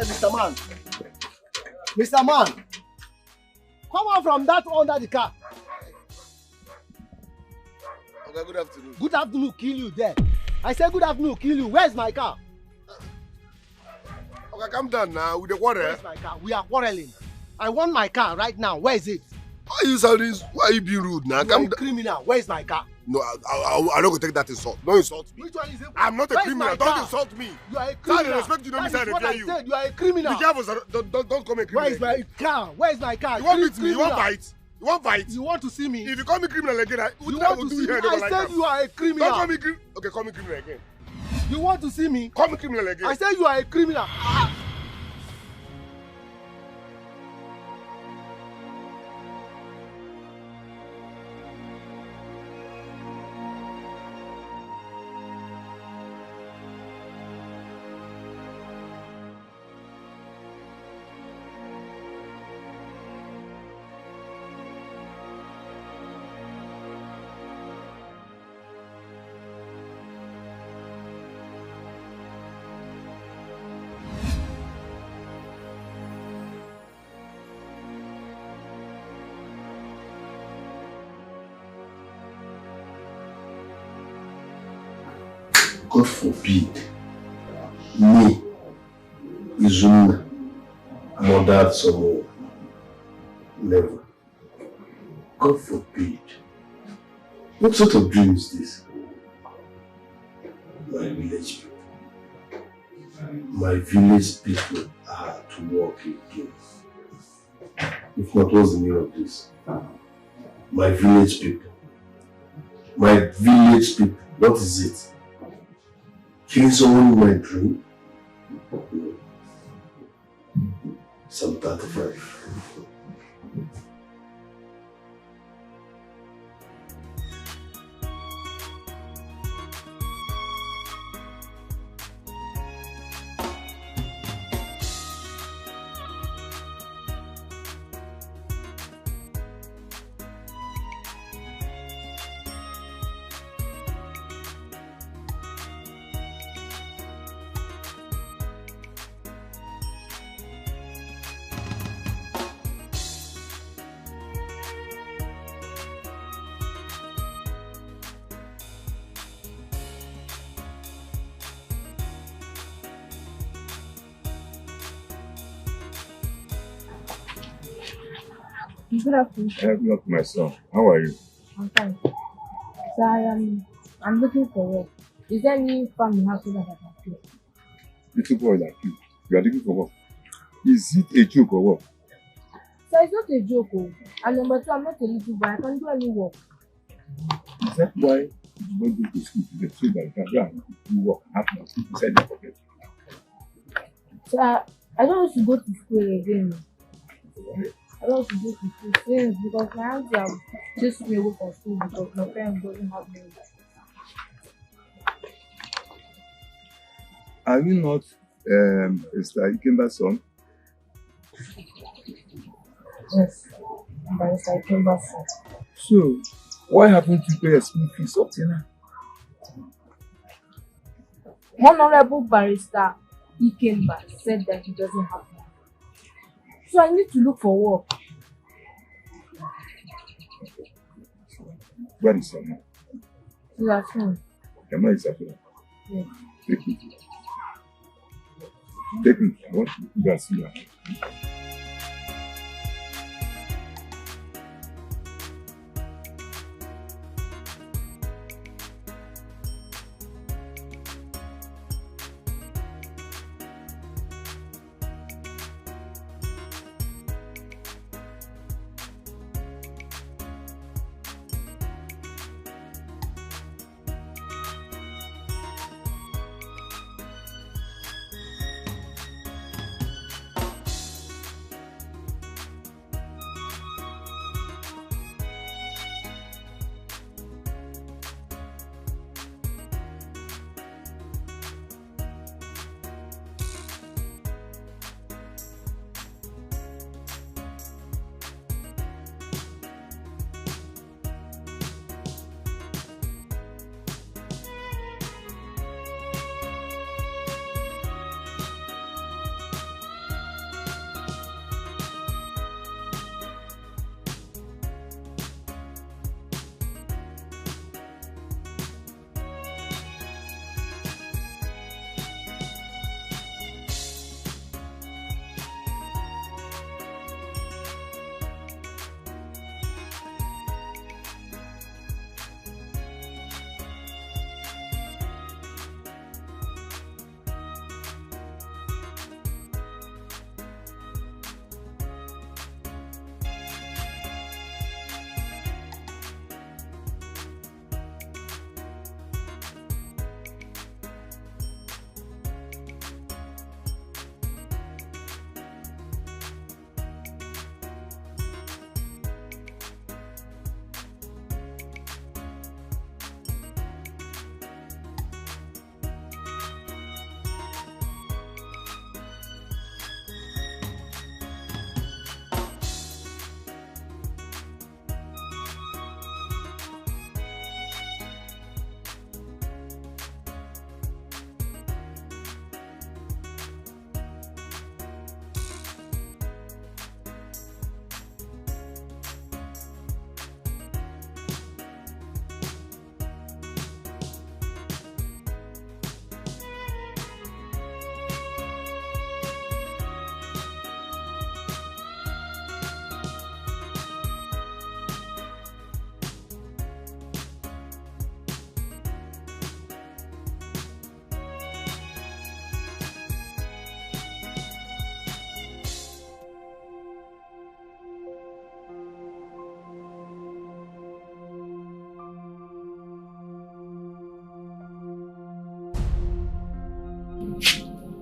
Mr. Man. Mr. Man. Come out from that under the car. Okay, good afternoon. Good afternoon, kill you there. I said good afternoon, kill you. Where's my car? Okay, calm down now. With the quarrel. Where's my car? We are quarreling. I want my car right now. Where is it? Why are you sounding? Why are you being rude now? You are a criminal. Where's my car? No, I'm not going to take that insult. Don't insult me. Which one is it? I'm not a criminal. Don't insult me. You are a criminal. I respect you. Don't miss out. I said. You are a criminal. Be careful, sir. Don't come a criminal. Where is my car? Where is my car? You want to meet me? You want fight? You want fight? You want to see me? If you call me criminal again, you want to see me? I said you are a criminal. Don't call me criminal. Okay, call me criminal again. You want to see me? Call me criminal again. I said you are a criminal. God forbid me, Izuna, murdered someone. Never. God forbid. What sort of dream is this? My village people. My village people are to walk again. If not, what's the meaning of this? My village people. My village people. What is it? Killing someone in my dream? Psalm 35. Good afternoon. Good afternoon, my son. How are you? I'm fine. So I'm looking for work. Is there any farm you have so that I can play? Little boy like you. You are looking for work. Is it a joke or what? So it's not a joke. And number two, I'm not a little boy. I can do any work. Is that why you don't go to school today so that you can go and do work and have nothing inside your pocket? So I don't want to go to school again. I don't want to go to school since because my auntie have chased me away from school because my parents doesn't have money. Are you not Mr. Ikemba's son? Yes, I'm Mr. Ikemba's son. So, why haven't you paid a school fees up till now? Honorable Barrister Ikemba said that he doesn't have money. So I need to look for work. Where is your mom? She's at home. Your mom is at home? Yes. Take me. Take me. I want to go and see her.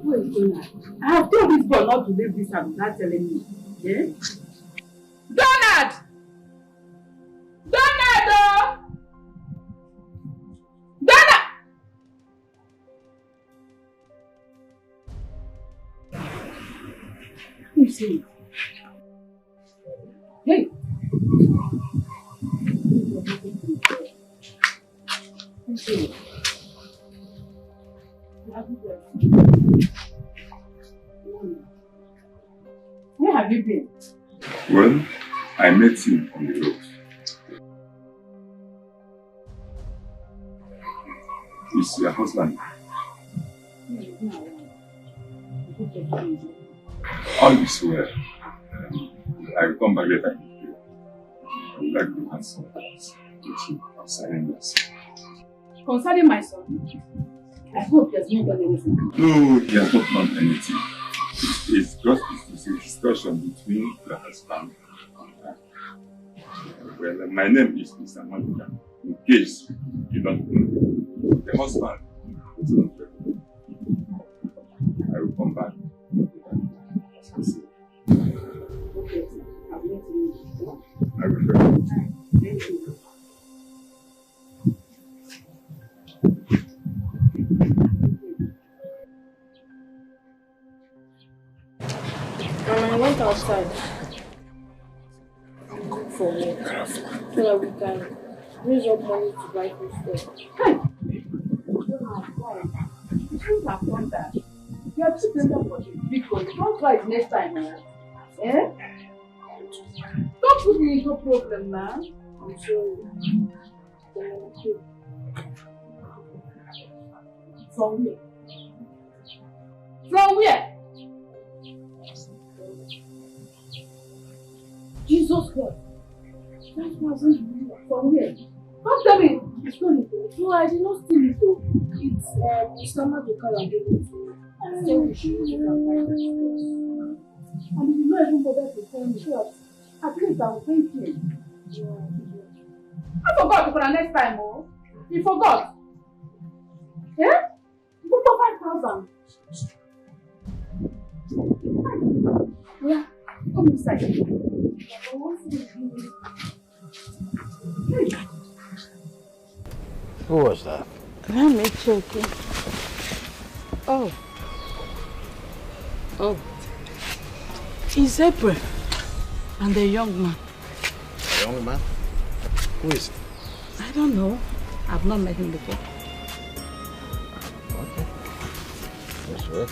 Who is Donald? I have told this boy not to leave this house without telling me. Yeah? Donald! Donald! Oh! Donald! Who is he? Hey! Where have you been? Well, I met him on the road. He's your husband. All is well. I will come back later in the day. I would like to have some thoughts with you concerning your son. Concerning my son, I hope he has not done anything. No, he has not done anything. It's just a discussion between the husband and her. Well, my name is Mr. Monica. In case you don't know, the husband is not well. I will come back. Okay, I'll let you know. I will try. Thank you. I went outside for me so that we can raise up money to buy food stuff. Hey! You shouldn't have done that. You are too tender for this because don't try it next time, man. Eh? Don't put me into problem, man. I'm sorry. From where? From where? Jesus Christ. 5,000 from where? Don't tell me you stole it. No, I did not steal it though. It's Mr. Maduka that gave it to me. I said we should use it and buy fresh clothes. And you not even bother to tell me, so at least I will thank you. I forgot for the next time, oh. You forgot. Yeah? You for 5,000. Yeah, come inside. Who was that? Let me check it. Oh. Oh. It's April and the young man. A young man? Who is it? I don't know. I've not met him before. Okay. Let's wait.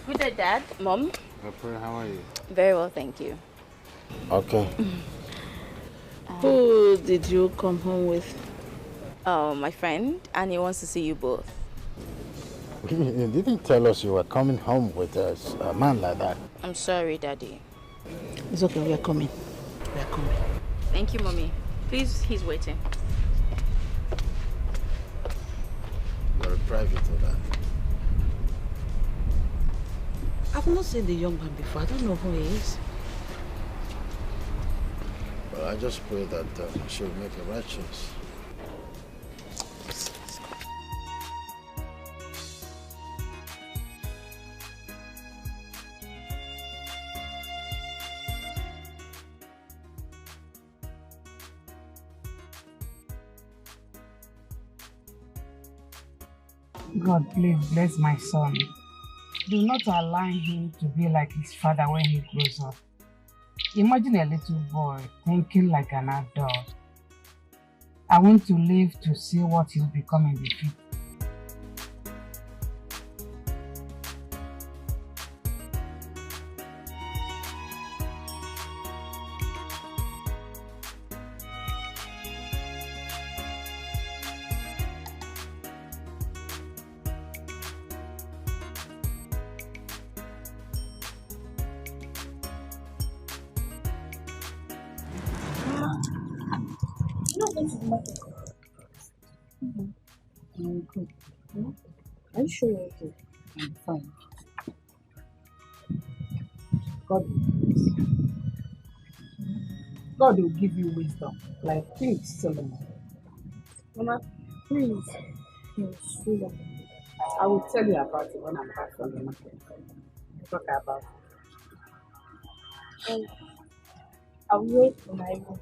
Good day, Dad. Mom? April, how are you? Very well, thank you. Okay. Who did you come home with? My friend, and he wants to see you both. You didn't tell us you were coming home with a man like that. I'm sorry, Daddy. It's okay, we are coming. We are coming. Thank you, Mommy. Please, he's waiting. You're a private of that. I've not seen the young man before. I don't know who he is. Well, I just pray that she'll make a right choice. God, please bless my son. Do not allow him to be like his father when he grows up. Imagine a little boy thinking like an adult. I want to live to see what he'll become in the future. I'm good. Are you sure you're okay? I'm fine. God will bless. God will give you wisdom, like King Solomon. Mama, please, I will tell you about it when I'm back from the market. Talk about it. I'll wait for my room.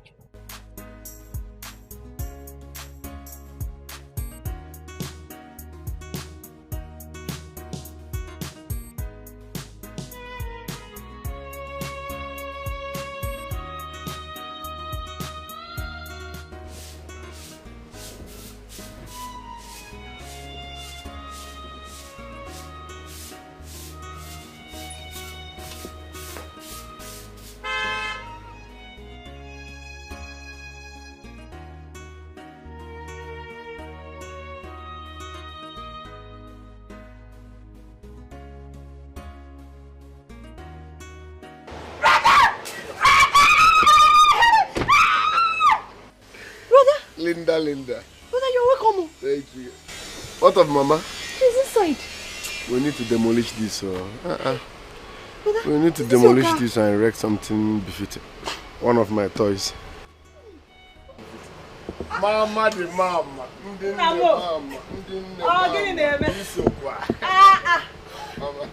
Linda. Brother, you're welcome. Thank you. What of Mama? She's inside. We need to demolish this. Brother, we need to demolish this and erect something befitting. One of my toys. Mama the mama. Mama, get in there, man. Mama.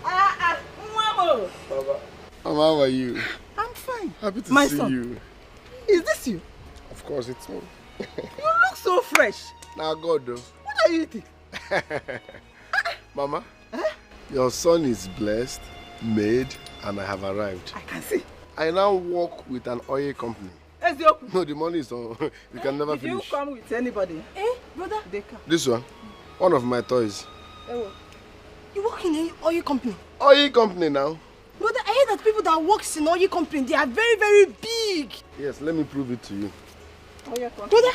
Mama, how are you? I'm fine. Happy to my see son. you. Is this you? Of course, it's me. You look so fresh. Now, God, though. What are you eating? Mama, your son is blessed, made, and I have arrived. I can see. I now work with an oil company. No, the money is on. You can never finish. Did you come with anybody? Brother? Dikeh. This one of my toys. You work in an oil company? Oil company now. Brother, I heard that people that work in oil company, they are very, very big. Yes, let me prove it to you. Brother,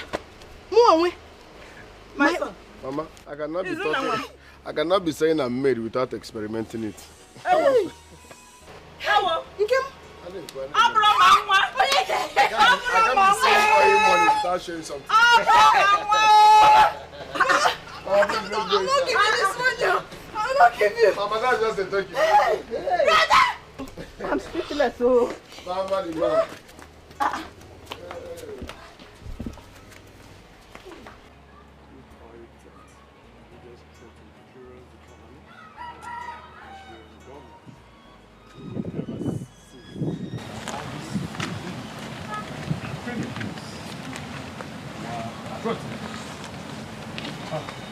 move away. My son. Mama, I cannot be talking. I cannot be saying I'm made without experimenting it. Hello. I can't be saying oil money without showing something. I'm not giving you. Mama, that's just a talking. I'm speechless, so. Mama, the man.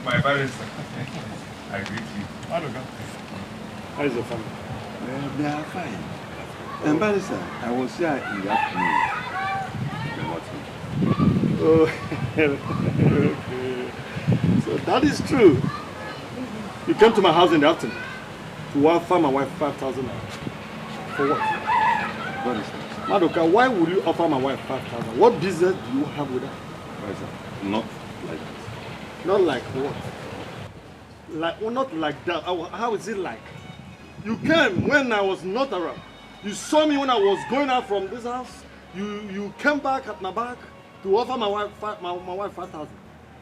My barrister. I greet you. How is your family? They are fine. And barrister, I was here in the afternoon. Oh, okay. So that is true. You came to my house in the afternoon to offer my wife 5,000 naira. For what? Barrister. Madoka, why would you offer my wife 5,000? What business do you have with her? Barrister, not like that. Not like what? Like, well, not like that. How is it like? You came when I was not around. You saw me when I was going out from this house. You came back at my back to offer my wife 5,000.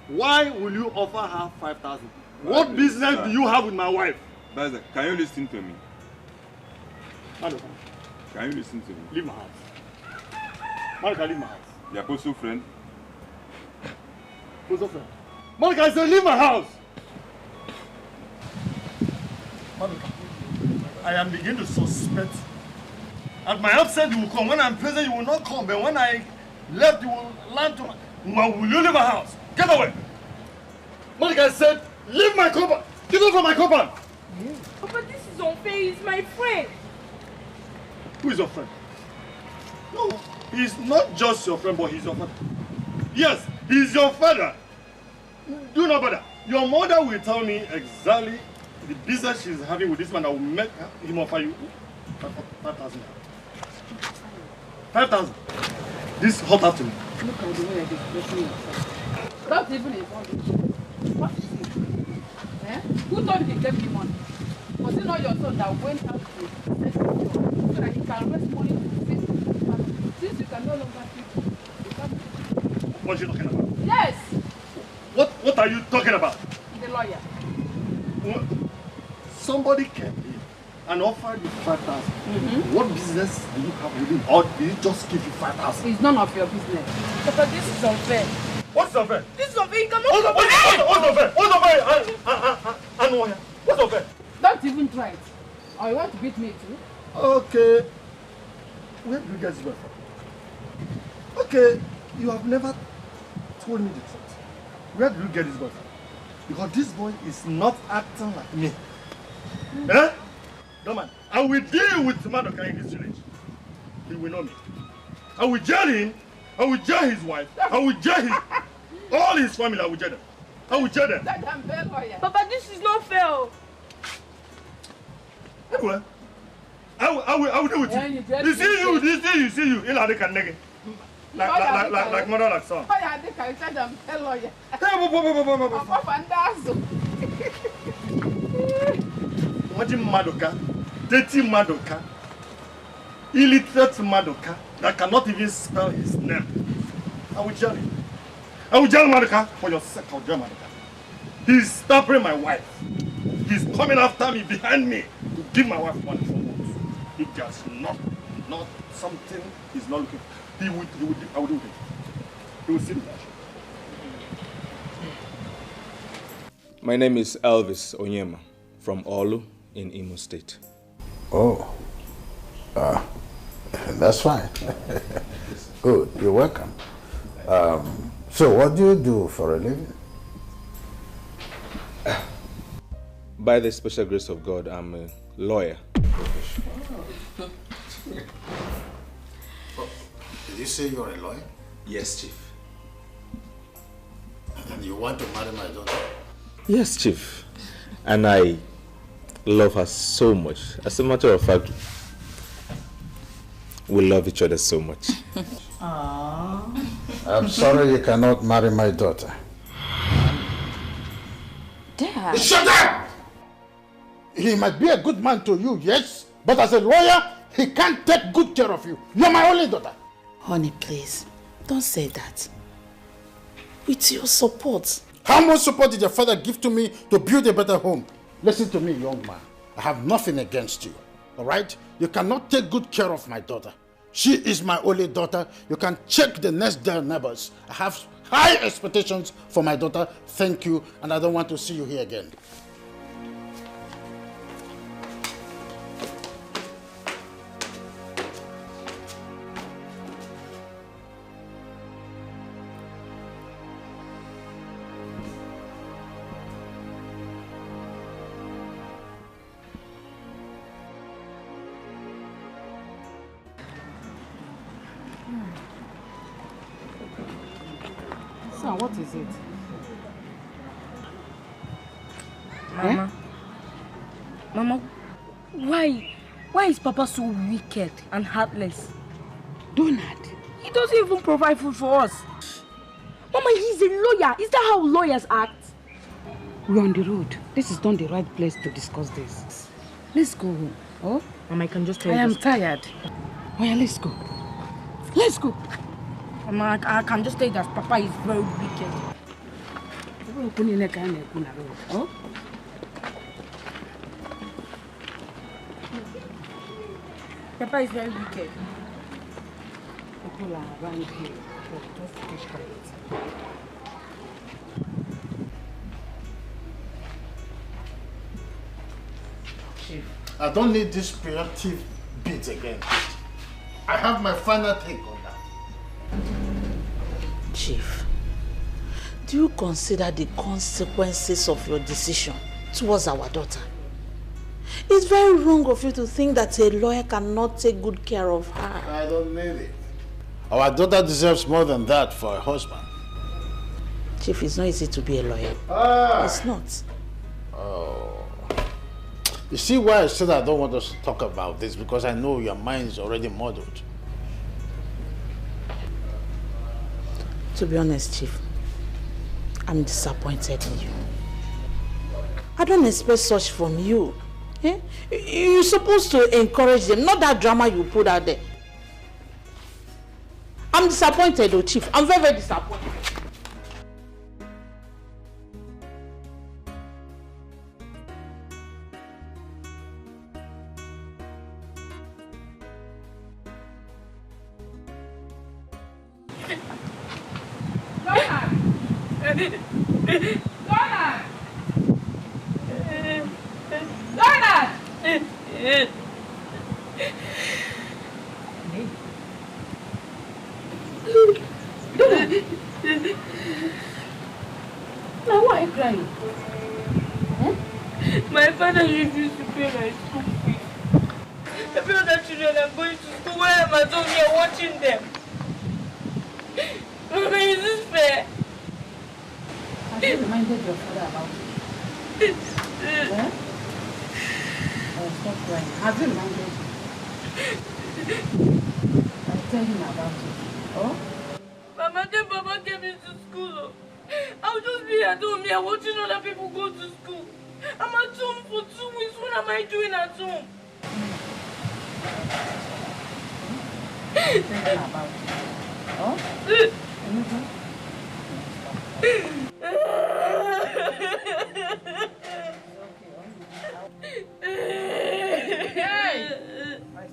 Why will you offer her 5,000? What business do you have with my wife? Barrister, can you listen to me? Madoka, Can you listen to me? leave my house. Madoka, leave my house. The apostle friend. Who's your friend? Monica, I said leave my house! Monica, I am beginning to suspect. At my absence, you will come. When I'm present, you will not come. But when I left, you will land to my... Will you leave my house? Get away! Monica, I said leave my compound! Get out from my compound! Papa, this is unfair. He's my friend. Who is your friend? No, he's not just your friend, but he's your father. Yes, he's your father. Do not bother. Your mother will tell me exactly the business she's having with this man that will make him offer you 5,000. 5,000. This hot afternoon. Look at the way you're expressing yourself. Not even a bond. What is it? Eh? Who told you he gave you money? Was it not your son that went out to so that he can raise money to fix it? Since you can no longer fix it, you can't. What are you talking about? Yes! What are you talking about? The lawyer. What? Somebody came here and offered you 5,000, what business do you have with him? Or did he just give you 5,000? It's none of your business. Papa, this is unfair. What's unfair? This is unfair. You cannot. What's unfair? What's unfair? What's unfair? What's unfair? Don't even try it. Or you want to beat me too? Okay. Where do you get this boy from? Okay, you have never told me the truth. Where do you get this boy from? Because this boy is not acting like me. Eh? No man, I will deal with Madoka in this village. He will know me. I will jail him. I will jail his wife. I will jail his, all his family. I will jail them. I will jail them. Papa, this is not fair. Anyway, I will deal with you. You see you. Like mother, like son. Imagine Madoka, dirty Madoka, illiterate Madoka that cannot even spell his name. I will jail him. I will jail Madoka for your sake. I will jail Madoka. He's stabbing my wife. He's coming after me, behind me, to give my wife money for what? If there's not something he's not looking for, I will do it. He will see me. My name is Elvis Onyema from Olu in Imo State. Oh, that's fine. Good, you're welcome. So what do you do for a living? By the special grace of God, I'm a lawyer. Did you say you're a lawyer? Yes, Chief. And you want to marry my daughter? Yes, Chief. And I love her so much. As a matter of fact, we love each other so much. I'm sorry you cannot marry my daughter. Dad. Shut up! He might be a good man to you, yes, but as a lawyer, he can't take good care of you. You're my only daughter. Honey, please, don't say that. With your support. How much support did your father give to me to build a better home? Listen to me, young man. I have nothing against you, all right? You cannot take good care of my daughter. She is my only daughter. You can check the next door neighbors. I have high expectations for my daughter. Thank you, and I don't want to see you here again. So, what is it? Mama. Eh? Mama, why is Papa so wicked and heartless? Donald. He doesn't even provide food for us. Mama, he's a lawyer. Is that how lawyers act? We're on the road. This is not the right place to discuss this. Let's go home. Oh? Mama, I can just tell you. I am tired. Oh yeah, let's go. Let's go. Mama, I can just tell you that Papa is very wicked. Oh? Papa is very wicked. People are around here. Just keep quiet. Chief, I don't need this preemptive bit again. I have my final take on that. Chief, do you consider the consequences of your decision towards our daughter? It's very wrong of you to think that a lawyer cannot take good care of her. I don't need it. Our daughter deserves more than that for a husband. Chief, it's not easy to be a lawyer. It's not. Oh. You see why I said I don't want us to talk about this? Because I know your mind is already muddled. To be honest, Chief, I'm disappointed in you. I don't expect such from you. Eh? You're supposed to encourage them, not that drama you put out there. I'm disappointed though, Chief. I'm very, very disappointed. Now why are you crying? My father refused to pay my school fees. Every other children are going to school while I'm at home here watching them. Mama, is this fair? Have you reminded your father about it? Stop crying. Have you reminded him? I'll tell him about it. Oh? Mama, then Papa came into school. I'll just be at home here watching other people go to school. I'm at home for 2 weeks. What am I doing at home? Tell him about it. Oh?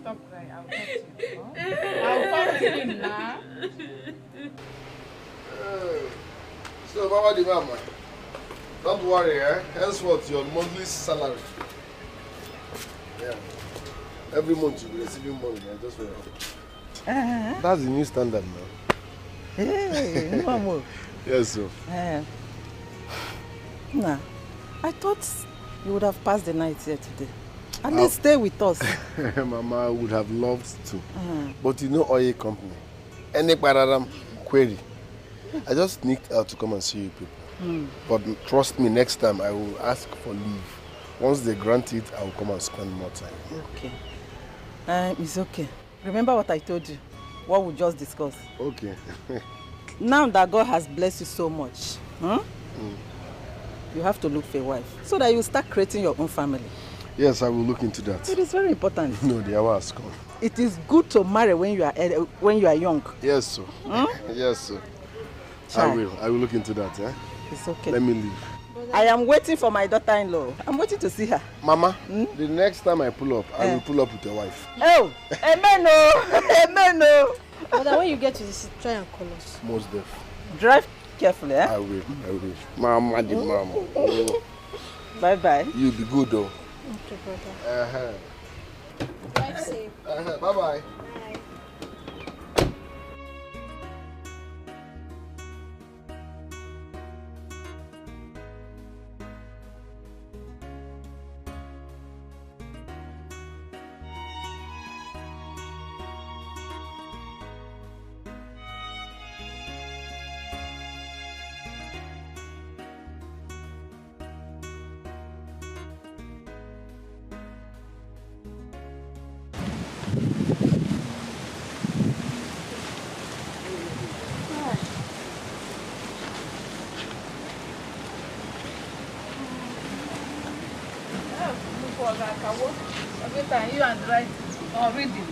Stop crying. I'll talk to you. I'll talk to him now. So, Mama the Mama, don't worry, henceforth your monthly salary. Yeah. Every month you'll be receiving money, just for your That's the new standard now. Hey, Mama. Yes, sir. Nah, I thought you would have passed the night here today. At least stay with us. Mama would have loved to. But you know oil company. Any pararam query. I just sneaked out to come and see you people. But trust me, next time I will ask for leave. Once they grant it, I will come and spend more time. Okay. It's okay. Remember what I told you? What we just discussed. Okay. Now that God has blessed you so much, you have to look for a wife so that you start creating your own family. Yes, I will look into that. It is very important. No, the hour has come. It is good to marry when you are young. Yes, sir. Yes, sir. I will look into that. It's okay. Let me leave. I am waiting for my daughter-in-law. I'm waiting to see her. Mama, the next time I pull up, I will pull up with your wife. Oh, amen, no. Amen, no. But when you get to this, try and call us. Most def. Drive carefully, I will. Mama, the mama. Oh. Bye-bye. You'll be good, though. Okay, brother. Drive safe. Bye-bye. Every time you and write or reading.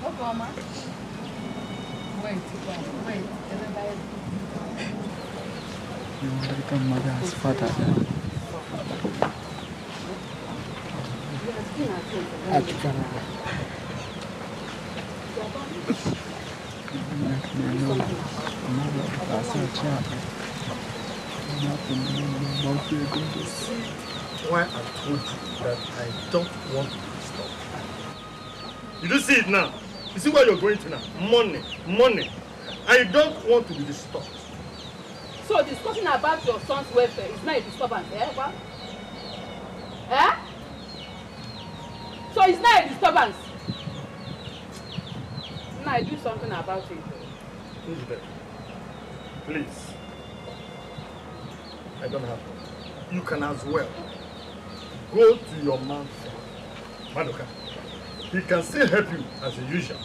What, Mama? Wait. You want to become mother's father. Why I told you that I don't want to stop. You do see it now. You see where you're going to now? Money. I don't want to be disturbed. So discussing about your son's welfare is not a disturbance, What? So it's not a disturbance. Now I do something about it. Please. I don't have to. You can as well go to your man, Madoka. He can still help you as usual.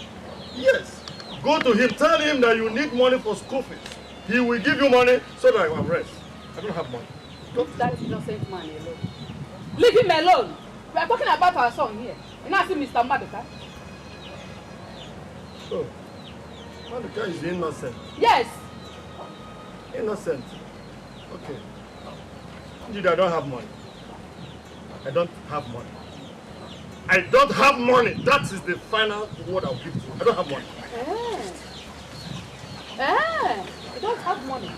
Yes. Go to him, tell him that you need money for school fees. He will give you money so that I can rest. I don't have money. Leave that innocent man alone. Leave him alone. We are talking about our son here. You now see Mr. Madoka. So, Madoka is innocent. Yes. Innocent. Okay. Indeed, I don't have money. I don't have money. I don't have money. That is the final word I'll give to you. I don't have money. You don't have money.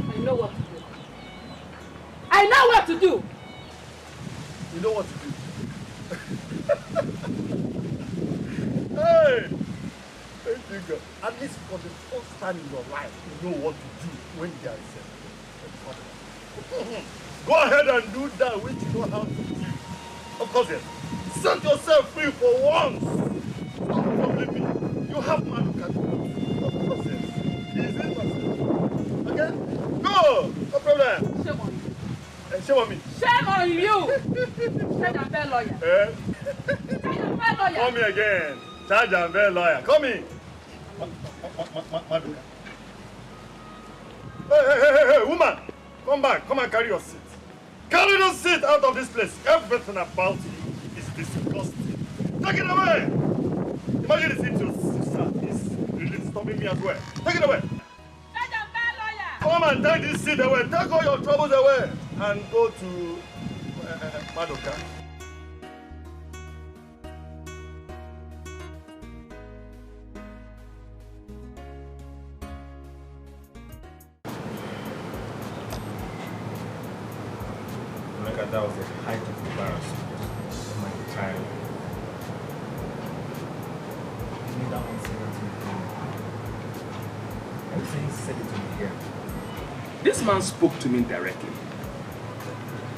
I know what to do. I know what to do. You know what to do. Hey! Thank you, God. At least for the first time in your life, you know what to do when there is a problem. Go ahead and do that which you know how to do. Of course, yes. Set yourself free for once. Stop from living. You have man who can do it. Of course, yes. Easy, okay? Go! No problem. Shame on you. Shame on me. Shame on you! Charge and fair lawyer. Charge and fair lawyer. Come here again. Charge and fair lawyer. Come in. Maduka. Hey, woman. Come back. Come and carry your seat. Carry the seat out of this place. Everything about you is disgusting. Take it away. Imagine the seat your sister is really stopping me as well. Take it away. Come and take this seat away. Take all your troubles away and go to Maduka. That was the height of embarrassment of my entire life. Give me that one second to I'm saying he said it to me here. This man spoke to me directly.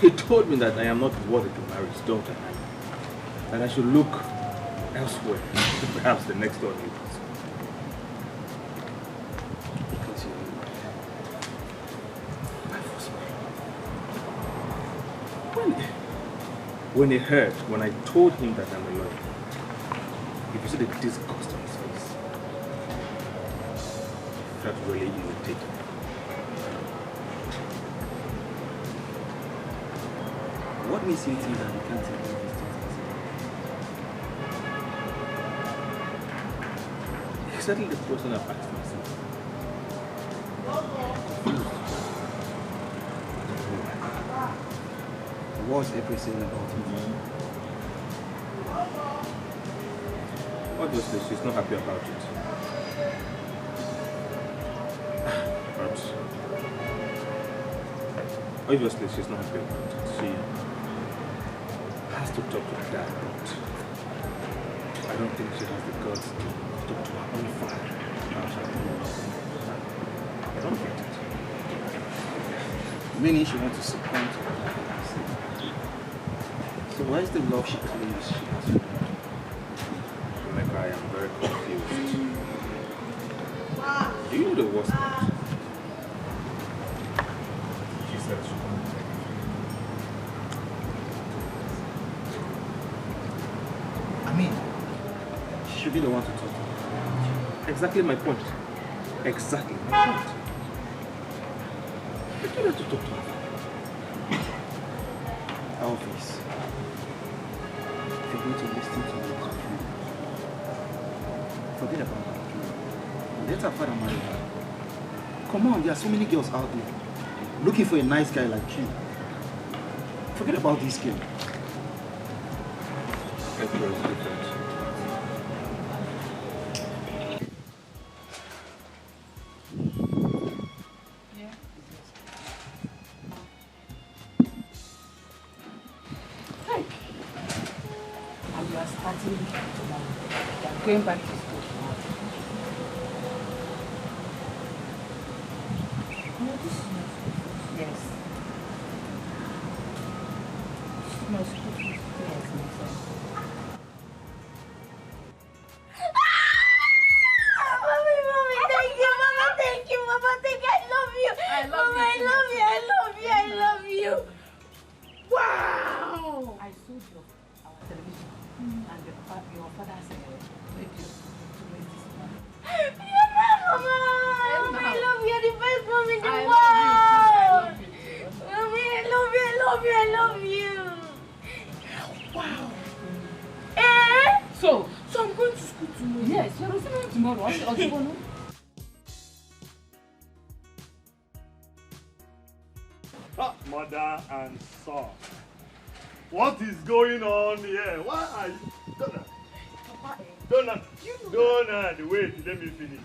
He told me that I am not worthy to marry his daughter and I should look elsewhere, perhaps the next door neighbors. Because you're my first man. When he heard, when I told him that I'm a lawyer, if you see the disgust on his face, I felt really irritated. What makes you think that you can't tell me these things? Exactly the question I've asked myself. What's April saying about him? Obviously, she's not happy about it. But obviously, she's not happy about it. She has to talk to her dad, but I don't think she has the guts to talk to her own father. I don't get it. Meaning she wants to succumb to her dad. So why is the love she claims she has for him? Like I am very confused. Do you know the worst part? She said she wanted to take it. I mean, she should be the one to talk to her. Exactly my point. Exactly my point. I told her to talk to her. Elvis, if you're going to listen to me as a friend, forget about her. Let her father marry her. Come on, there are so many girls out there looking for a nice guy like him. Forget about this girl. Everyone is different. Going back to school. No, this is not school. Yes. No school fees. Yes, my son. Mommy, thank you, Mama, thank you, Mama, thank you. I love you. Mama, I love you. Wow! I sold our television and your father said radio to raise this money. You're not, Mama. I love you. You're the best mom in the world. Mommy, I love you. Wow. So I'm going to school tomorrow. Yes, you're receiving tomorrow. mother and son. What is going on here? Why are you... Donald, wait, let me finish.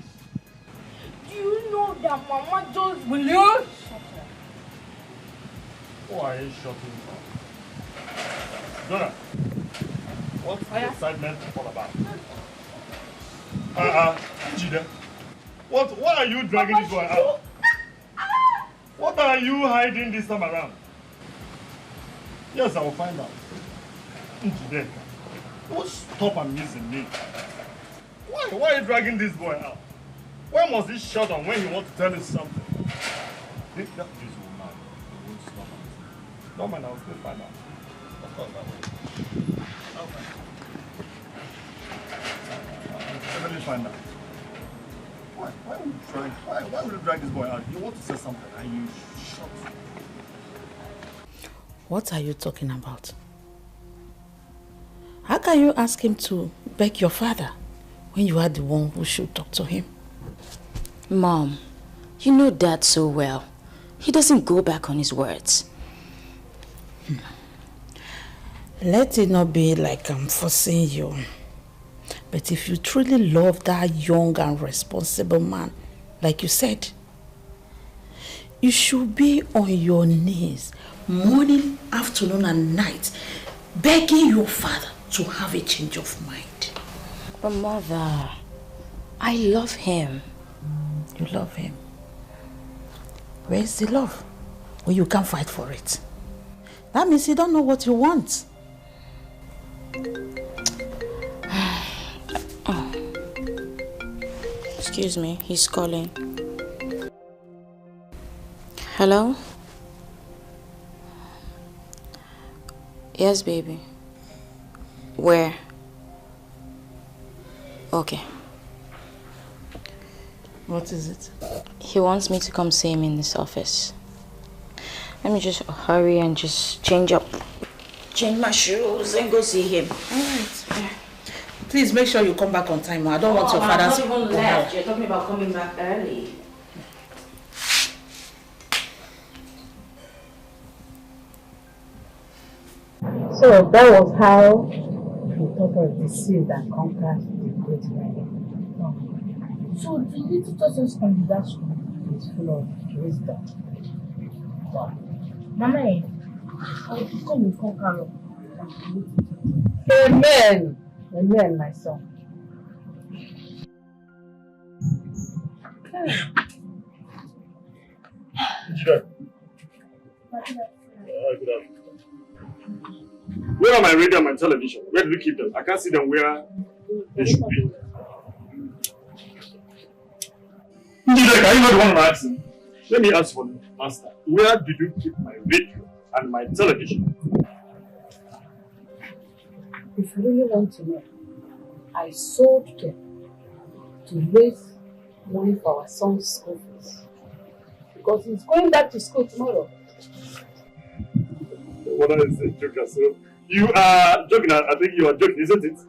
Do you know that Mama just... Will you? Shut up. Who are you shutting for? Donald, what's the excitement all about? Jide, why are you dragging this boy out? What are you hiding this time around? Yes, I will find out. Jide, don't stop amusing me. Why are you dragging this boy out? Why must he shut down when he wants to tell us something? Think that this woman won't stop amusing. No man, I will still find out. Of course I will. I'll find out. Why would you drag this boy out? You want to say something and you shut. What are you talking about? How can you ask him to beg your father when you are the one who should talk to him? Mom, you know Dad so well. He doesn't go back on his words. Let it not be like I'm forcing you. But if you truly love that young and responsible man, like you said, you should be on your knees, morning, afternoon, and night, begging your father to have a change of mind. But Mother, I love him. You love him? Where's the love? When you can't fight for it. That means you don't know what you want. Oh. Excuse me, he's calling. Hello? Yes, baby. Where? Okay. What is it? He wants me to come see him in his office. Let me just hurry and just change my shoes and go see him. Alright. Please make sure you come back on time. I don't want your father's... I'm not even left. You're talking about coming back early. So that was how the daughter deceived and conquered the great man. So the little daughter's congregation is full of wisdom. Mama, I will become a conqueror. Amen. Amen, my son. Sure. Where are my radio and my television? Where did you keep them? I can't see them where they should be. Dikeh, are you not the one asking? Let me ask for the master. Where did you keep my radio and my television? If you really want to know, I sold them to raise money for our son's school fees. Because he's going back to school tomorrow. What is a joker? So you are joking. I think you are joking, isn't it?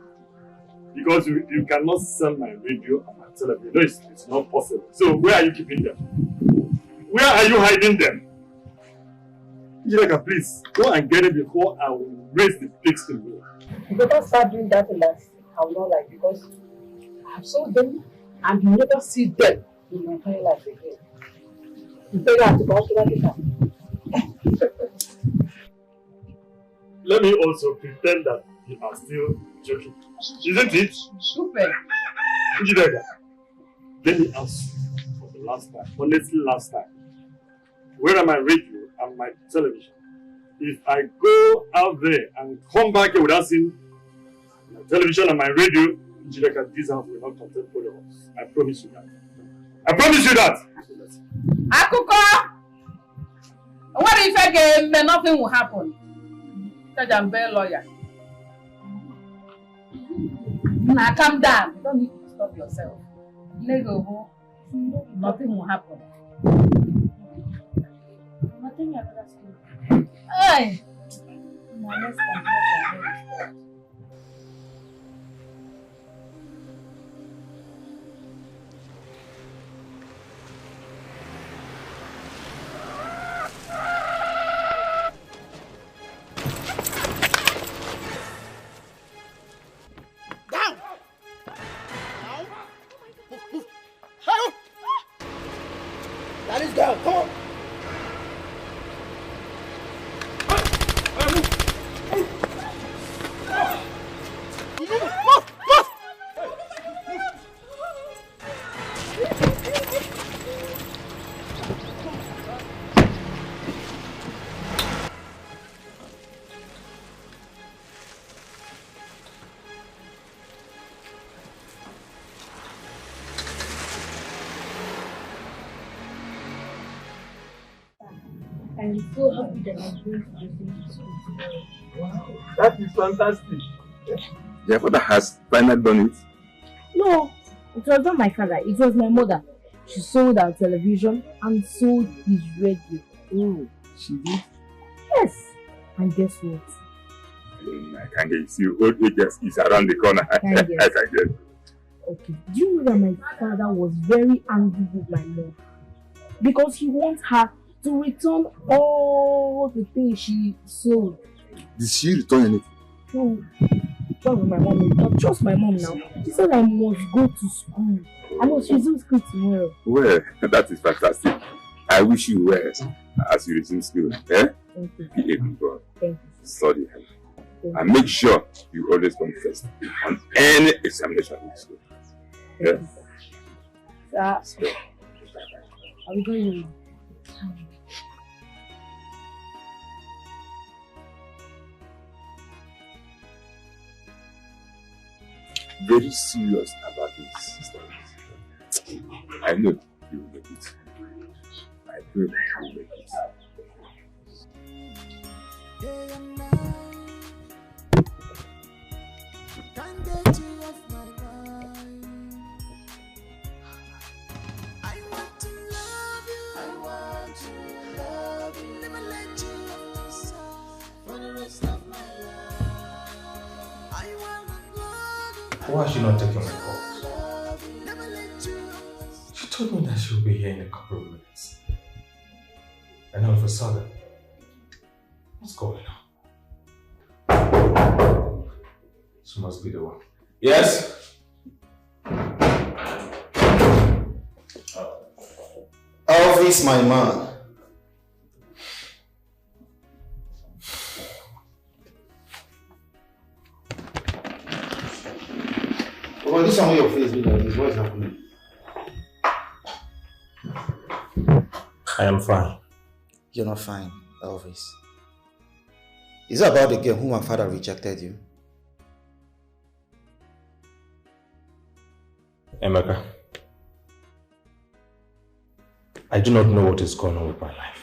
Because you cannot sell my radio and my television. No, it's not possible. So where are you keeping them? Where are you hiding them? Dikeh, please go and get it before I will raise the pigs in you. You better start doing that thing that I will not like, because I have sold them and you never see them in my entire life again. You better have to go to that. Let me also pretend that you are still joking. Isn't it? Super. Dikeh, let me ask you for the last time, honestly last time. Where are my radio and my television? If I go out there and come back here without seeing my television and my radio, Dikeh, this house will not contain both of us. I promise you that. I promise you that. Akuko! What if again nothing will happen? Judge and bail lawyer. Now calm down. You don't need to stop yourself. Let go. Nothing will happen. Nothing ever. Hey! Now let's compare. I'm so happy that I'm going to the same school tomorrow. Wow, that is fantastic. Your father has finally done it? No, it was not my father, it was my mother. She sold our television and sold his radio. Oh, she did? Yes. And guess what? I can't get you. Old age is around the corner. I can get. Okay. Do you know that my father was very angry with my mom? Because he wants her to return all the things she sold. Did she return anything? No. Not my mom. Not just my mom now. She said I must go to school. I must resume school tomorrow. Well, that is fantastic. I wish you well as you resume school. Eh? Thank you. Be able to study. And make sure you always come first on any examination in school. Yeah. Sir, are we going? Very serious about this studies. I know you will make it. I pray that you will make it. Can't get you off my mind. I want to love you. I want to love you. Never let you off my side for the rest of my life. I want to love you. Why is she not taking my calls? Never let you off my side. She told me that she'll be here in a couple of minutes. And all of a sudden, what's going on? She must be the one. Yes? Elvis, my man. Well, this one your face be like this. What is happening? I am fine. You're not fine, Elvis. Is it about the girl whom my father rejected you? Emeka, I do not know what is going on with my life.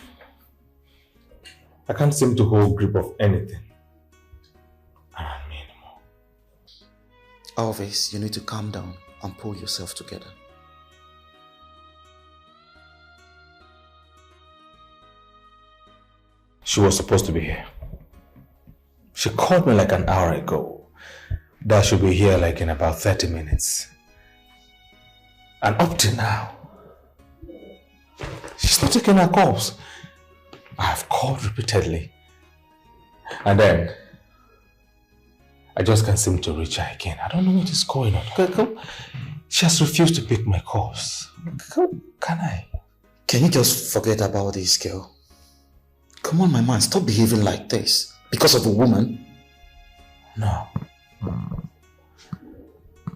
I can't seem to hold grip of anything around me anymore. Elvis, you need to calm down and pull yourself together. She was supposed to be here. She called me like an hour ago that she'll be here like in about 30 minutes. And up to now, she's not taking her calls. I have called repeatedly. And then, I just can't seem to reach her again. I don't know what is going on. She has refused to pick my calls. Can I? Can you just forget about this girl? Come on, my man, stop behaving like this. Because of a woman? No.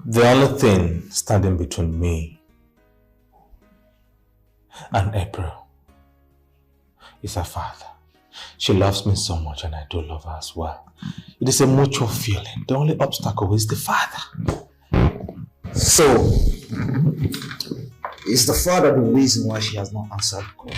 The only thing standing between me and April is her father. She loves me so much and I do love her as well. It is a mutual feeling. The only obstacle is the father. So, is the father the reason why she has not answered the call?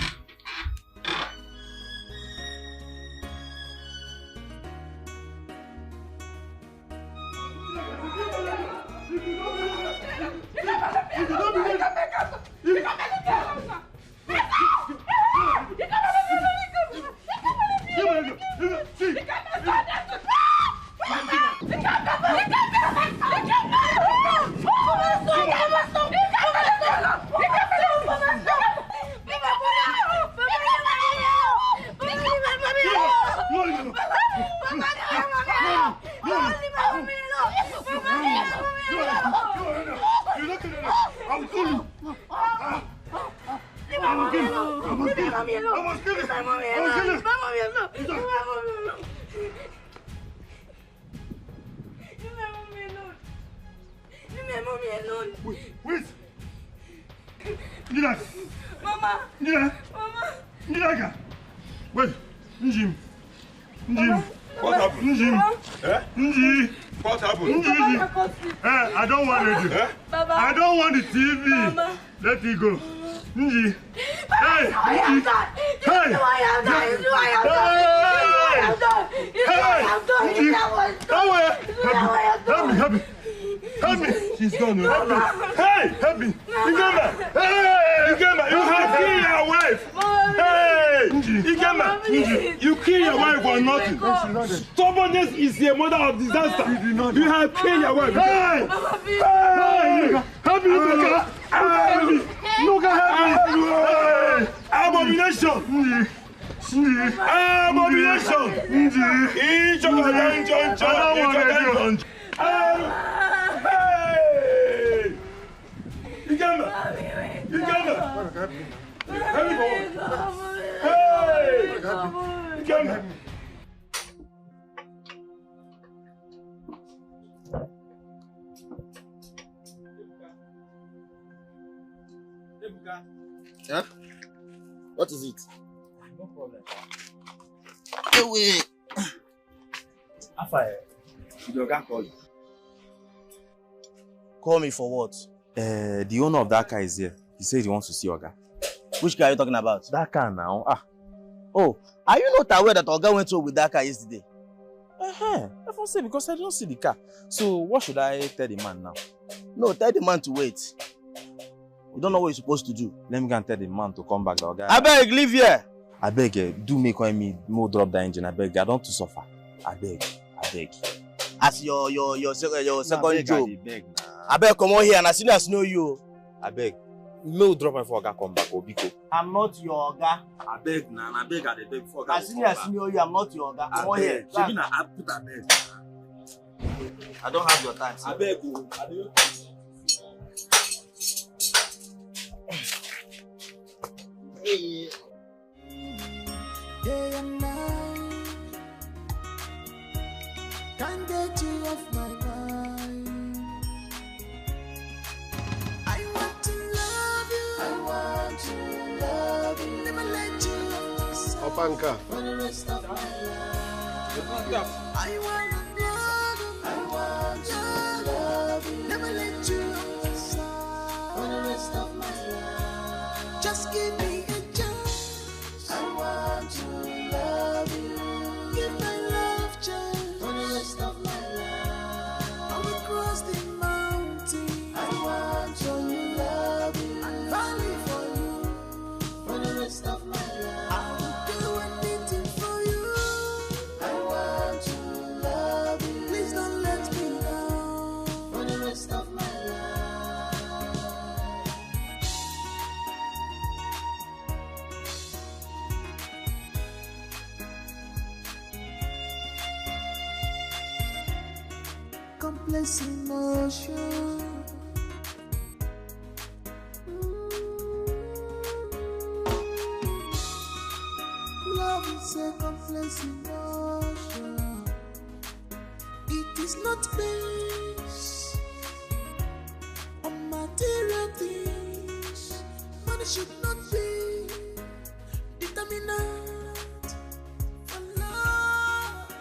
I don't want the TV. Let it go. Nji. Hey, Nji. Hey! You know what I have done. You know what I have done. You know what I have done. You know what I have done. You know what I have done. Help me! Help me! She's gone. Help me! Hey! Help me! Ikemba! Hey! Ikemba! You have killed your wife! Hey! Ikemba! You killed your wife for nothing! Stubbornness is the mother of disaster! You have killed your wife! Hey! Hey! Help me! Help me! Look at help me! Abomination! Abomination! Each of the Hey! Ikemba! Ikemba! Help me, boy! Hey! Ikemba! Huh? What is it? No problem. Hey, wait. After the guy call you. Call me for what? The owner of that car is here. He said he wants to see Oga. Which car are you talking about? That car now. Oh, are you not aware that Oga went home with that car yesterday? I won't say because I don't see the car. So what should I tell the man now? No, tell the man to wait. You don't know what you're supposed to do. Let me go and tell the man to come back. Oga. I beg, leave here. I beg, do make me more drop the engine. I beg, I don't to suffer. I beg. As your second job. I beg, come on here and as soon as I know you. I beg. No drop my Oga come back, Obiko. I'm not your Oga. I beg now, I beg before As soon as I know you, I'm not your Oga. Come on here. I put a beg. I don't have your time. I beg. Day and night, can't get you off my mind. I want to love you. I want to love you. Never let you off Opanka. for the rest of my life. I want to love you. I want to love you. Never let you off the side for the rest of my life. Just give me a chance. I want to love you. Give my love chance for the rest of my life. I will cross the mountain. I want to love you. And valley for you for the rest of my life. I will do anything for you. I want to love you. Please don't let me down for the rest of my life. Complex emotion. Love is a complex emotion. It is not based on material things. Money should not be determinant for love.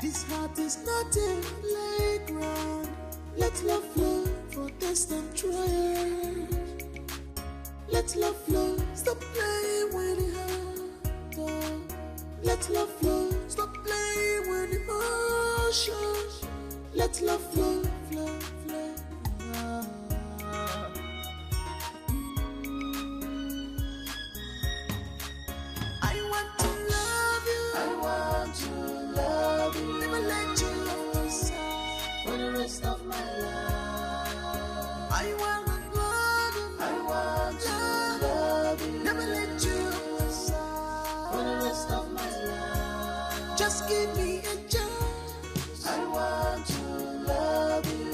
This heart is not a playground. Let love flow for test and trial. Let love flow, stop playing with the heart. Let love flow, stop playing with emotions. Let love flow, flow, flow. I want to love you. I want to love you. Never let you off the side for the rest of my life. I want to love you. I want to love you. Never let you off the side for the rest of my life. Just give me a chance. I want to love you.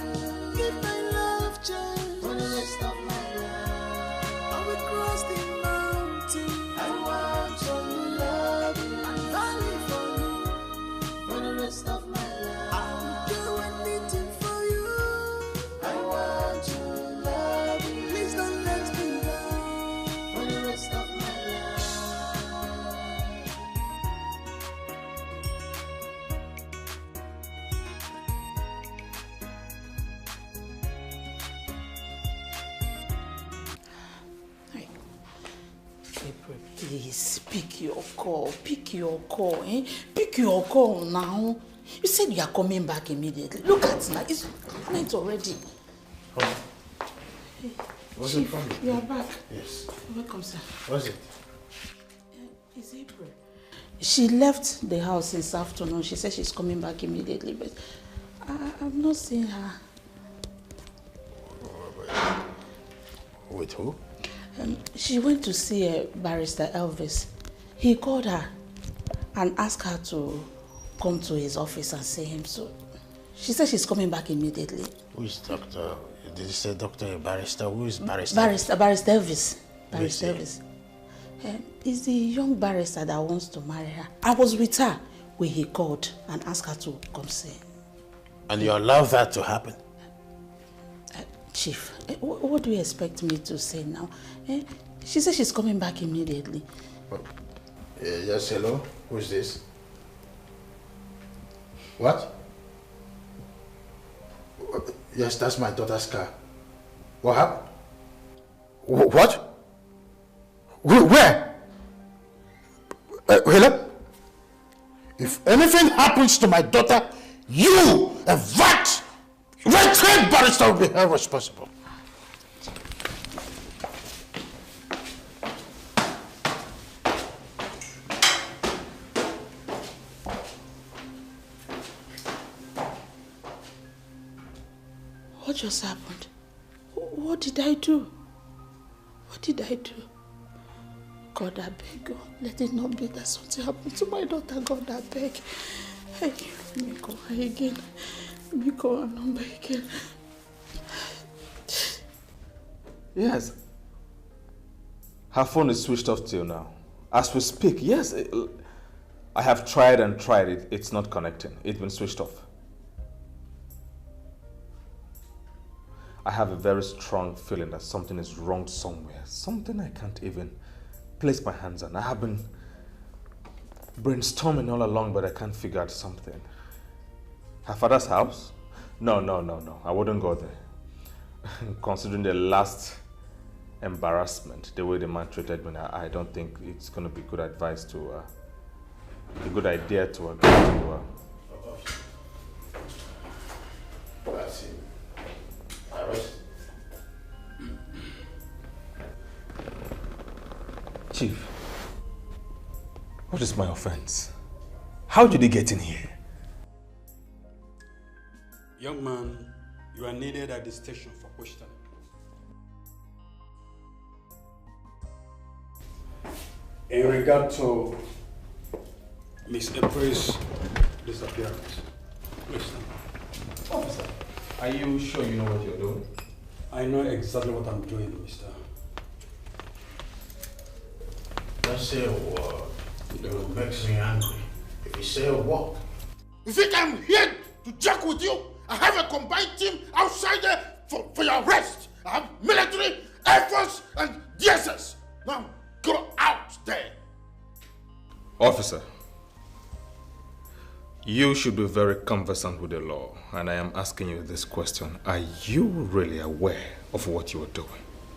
Give my love chance for the rest of my life. I will cross the mountain. I want to love you. And valley for you for the rest of my life. I will do anything for you. I want to love you. Please don't let me down for the rest of my life. Please, pick your call. Pick your call, eh? Pick your call now. You said you are coming back immediately. Look at now. It's night already. Oh. Hey, What's Chief, the problem? you are back. Yes. Welcome, sir. What's it? It's April. She left the house this afternoon. She said she's coming back immediately, but I've not seen her. With who? She went to see Barrister Elvis. He called her and asked her to come to his office and see him. So she said she's coming back immediately. Who is Doctor? Did you say Doctor Barrister? Who is Barrister? Barrister Elvis. Barrister Elvis. He's the young barrister that wants to marry her. I was with her when he called and asked her to come see. And you allow that to happen? Chief, what do you expect me to say now? She said she's coming back immediately. Yes, hello? Who's this? What? Yes, that's my daughter's car. What happened? What? Where? Hello? If anything happens to my daughter, you, a right-trained barrister, will be held responsible. What just happened? What did I do? What did I do? God, I beg you, let it not be that something happened to my daughter. God, I beg. Hey, let me call her again. Let me call her number again. Yes. Her phone is switched off till now. As we speak, yes. I have tried and tried it. It's not connecting. It's been switched off. I have a very strong feeling that something is wrong somewhere. Something I can't even place my hands on. I have been brainstorming all along, but I can't figure out something. Her father's house? No. I wouldn't go there. Considering the last embarrassment, the way the man treated me, I don't think it's going to be good advice to, a good idea to agree to. That's it. Chief, what is my offense? How did he get in here? Young man, you are needed at the station for questioning. In regard to Miss April's disappearance, please stand. Officer, are you sure you know what you're doing? I know exactly what I'm doing, mister. Don't say a word. It makes me angry. If you say a word. You think I'm here to joke with you? I have a combined team outside there for your arrest. I have military, Air Force, and DSS. Now go out there. Officer, you should be very conversant with the law, and I am asking you this question. Are you really aware of what you are doing?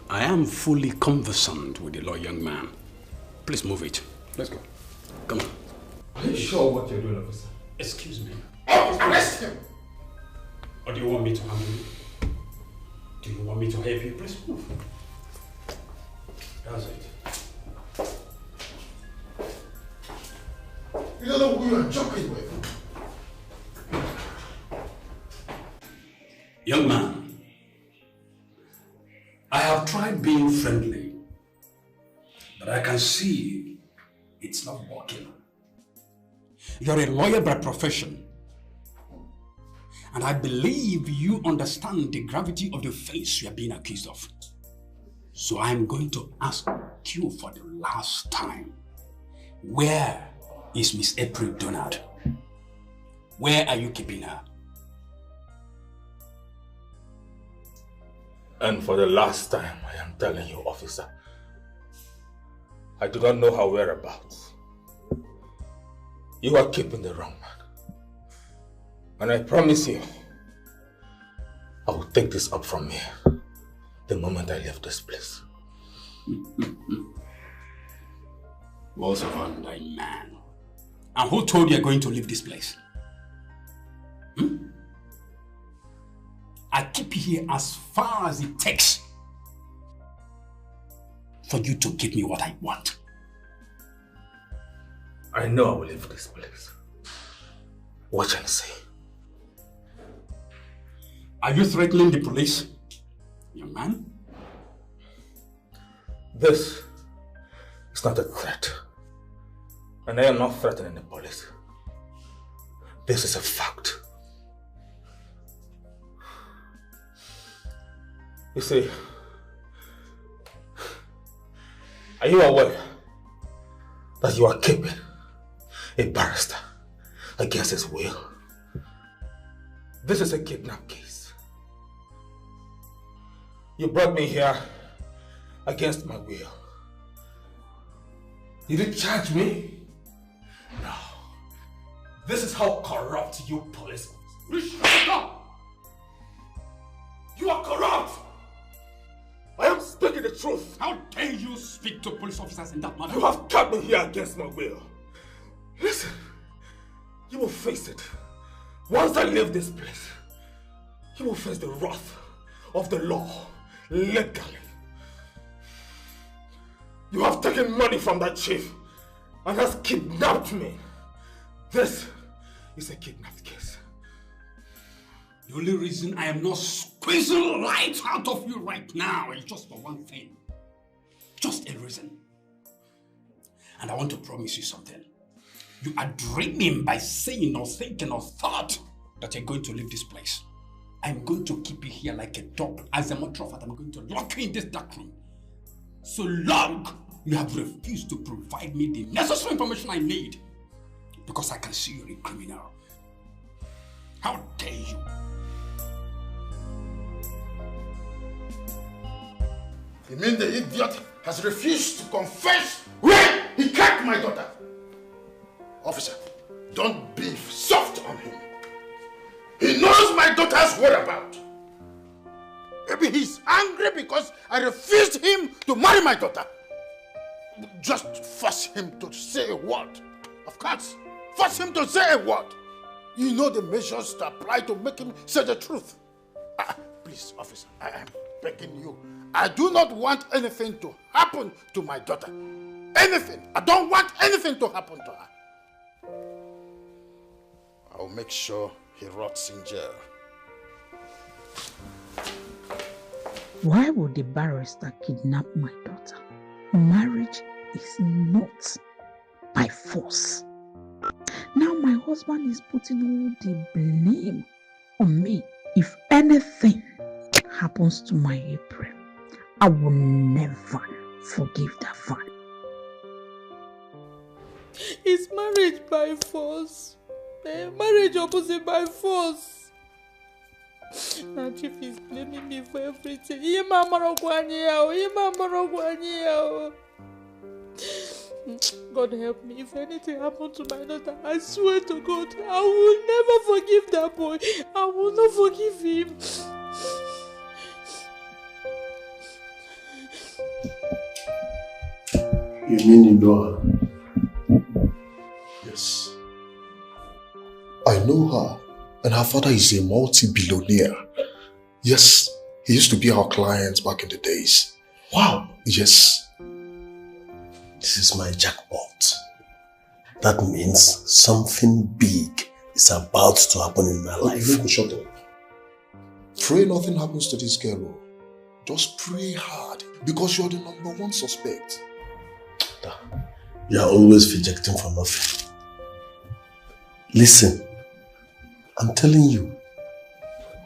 I am fully conversant with the law, young man. Please move it. Let's go. Come on. Are you sure what you're doing, officer? Excuse me. Arrest him! Or do you want me to handle you? Do you want me to help you? Please move. That's it. You don't know who you are joking with. Young man, I have tried being friendly, but I can see it's not working. You're a lawyer by profession, and I believe you understand the gravity of the offense you are being accused of. So I'm going to ask you for the last time, where is Miss April Donald? Where are you keeping her? And for the last time, I am telling you, officer, I do not know her whereabouts. You are keeping the wrong man. And I promise you, I will take this up from here the moment I leave this place. You also found a man. And who told you you're going to leave this place? I keep you here as far as it takes for you to give me what I want. I know I will leave this place. Watch and see. Are you threatening the police, young man? This is not a threat. And I am not threatening the police. This is a fact. You see, are you aware that you are keeping a barrister against his will? This is a kidnap case. You brought me here against my will. You didn't charge me? No. This is how corrupt you police officers. Shut up! You are corrupt! I am speaking the truth. How dare you speak to police officers in that manner? You have kept me here against my will. Listen, you will face it. Once I leave this place, you will face the wrath of the law legally. You have taken money from that chief and has kidnapped me. This is a kidnapped case. The only reason I am not squeezing light out of you right now is just for one thing. Just a reason. And I want to promise you something. You are dreaming by saying or thinking or thought that you're going to leave this place. I'm going to keep you here like a dog. As a matter of fact, I'm going to lock you in this dark room. So long you have refused to provide me the necessary information I need. Because I can see you're a criminal. How dare you? You mean the idiot has refused to confess where he kept my daughter? Officer, don't be soft on him. He knows my daughter's whereabouts. Maybe he's angry because I refused him to marry my daughter. Just force him to say a word. Of course, force him to say a word. You know the measures to apply to make him say the truth. Please, officer, I am begging you. I do not want anything to happen to my daughter. Anything. I don't want anything to happen to her. I'll make sure he rots in jail. Why would the barrister kidnap my daughter? Marriage is not by force. Now my husband is putting all the blame on me. If anything happens to my April, I will never forgive that father. Is marriage by force? Marriage opposite by force. Now Chief is blaming me for everything. God help me. If anything happens to my daughter, I swear to God, I will never forgive that boy. I will not forgive him. You mean you know her? Yes. I know her, and her father is a multi-billionaire. Yes, he used to be our client back in the days. Wow. Yes. This is my jackpot. That means something big is about to happen in my life. You shut up. Pray nothing happens to this girl. Just pray hard, because you're the #1 suspect. You are always rejecting for nothing. Listen, I'm telling you,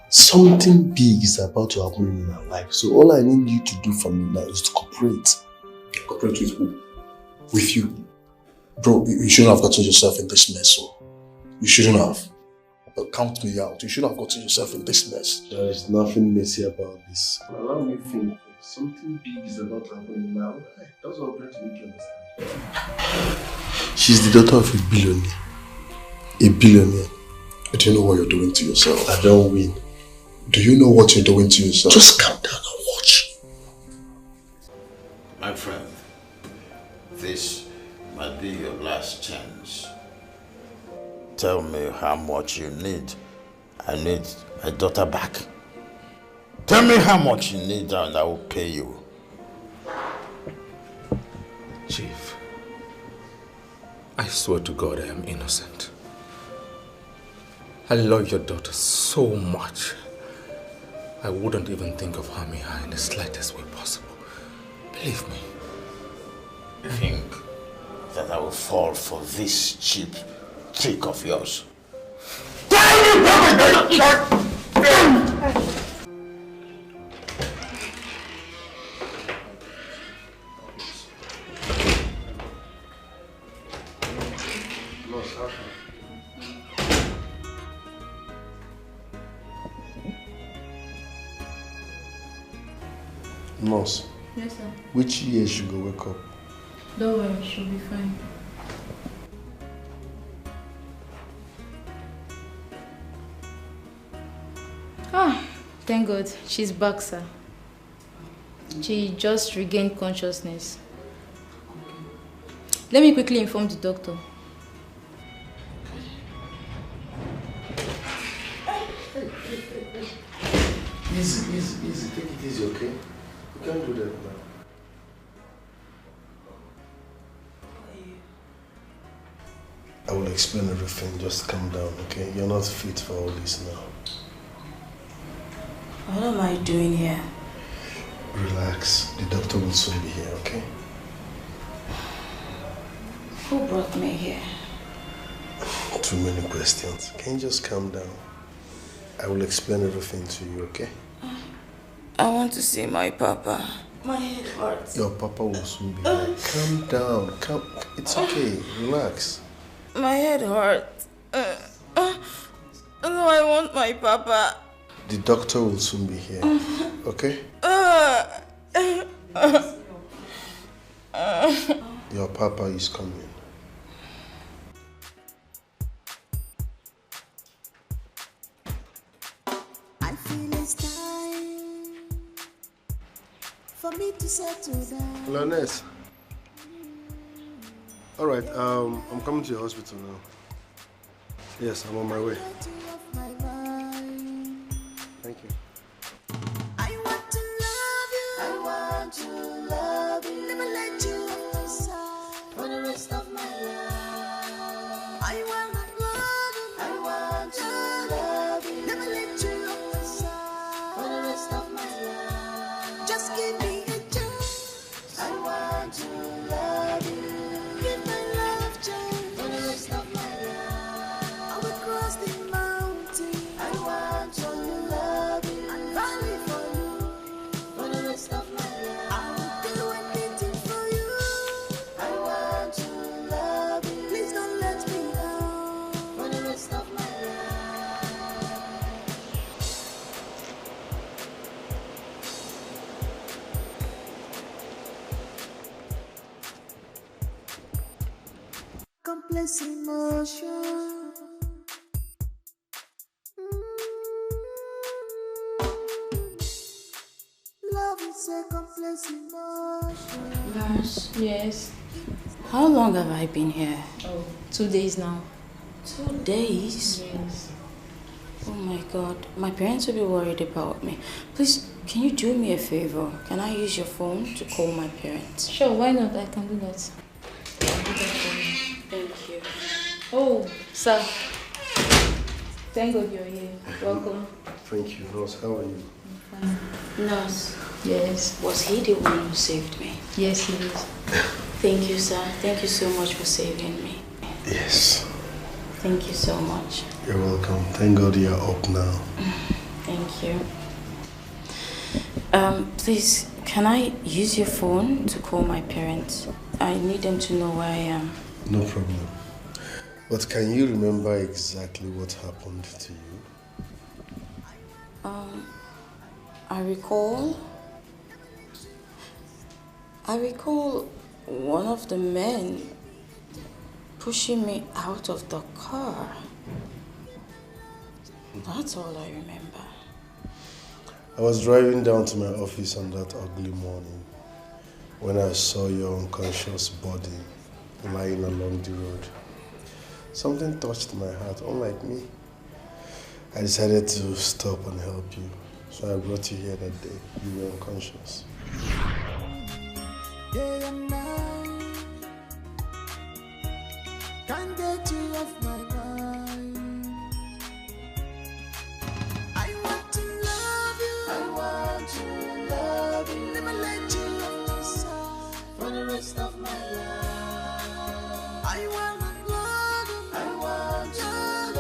something big is about to happen in my life. So all I need you to do for me now is to cooperate. Cooperate with who? With you. Bro, you shouldn't have gotten yourself in this mess. So. You shouldn't have. But count me out. You shouldn't have gotten yourself in this mess. There is nothing messy about this. Allow me to think. Something big is about to happen in my life. That's what I'm trying to make you understand. She's the daughter of a billionaire. A billionaire. But do you know what you're doing to yourself? I don't win. Do you know what you're doing to yourself? Just calm down and watch. My friend, this, my tell me how much you need. I need my daughter back. Tell me how much you need and I will pay you. Chief, I swear to God I am innocent. I love your daughter so much. I wouldn't even think of harming her in the slightest way possible. Believe me. You think that I will fall for this cheap trick of yours? Nurse. Yes, sir. Which year should go wake up? Don't worry, she'll be fine. Ah, thank God. She's back, sir. She just regained consciousness. Let me quickly inform the doctor. Easy, easy, easy. Take it easy, okay? You can't do that now. I will explain everything. Just calm down, okay? You're not fit for all this now. What am I doing here? Relax. The doctor will soon be here, okay? Who brought me here? Too many questions. Can you just calm down? I will explain everything to you, okay? I want to see my papa. My head hurts. Your papa will soon be here. Calm down. It's okay. Relax. My head hurts. No, I want my papa. The doctor will soon be here, okay? Your papa is coming. I feel it's time for me to settle down. Hello, nurse. All right, I'm coming to your hospital now. Yes, I'm on my way. Thank you. I want to love you. I want to love you. Never let you off my side for the rest of my life. I want to love you. I want to love you. Never let you off my side for the rest of my life. Just give me a chance. I want to love you. Give my love chance for the rest of my life. I will cross the mountain. I want to love you. And valley for you for the rest of my life. I will do anything for you. I want to love you. Please don't let me down for the rest of my life. Complex emotion. Love is a complex emotion. Nurse, Yes. how long have I been here? Oh, 2 days now. 2 days? Yes. Oh my God, my parents will be worried about me. Please, can you do me a favor? Can I use your phone to call my parents? Sure, why not? I can do that. I'll do that for you. Thank you. Oh, sir. Thank God you're here. Welcome. Thank you, nurse. How are you? Nurse, Yes. was he the one who saved me? Yes, he is. Thank you, sir. Thank you so much for saving me. Yes. Thank you so much. You're welcome. Thank God you're up now. Thank you. Please, can I use your phone to call my parents? I need them to know where I am. No problem. But can you remember exactly what happened to you? I recall one of the men pushing me out of the car. That's all I remember. I was driving down to my office on that ugly morning when I saw your unconscious body lying along the road. Something touched my heart, unlike me. I decided to stop and help you. So I brought you here that day. You were unconscious. Day and night, can't get you off my mind. I want to love you. I want to love you. Never let you off my side for the rest of my life. I want to love you. I want to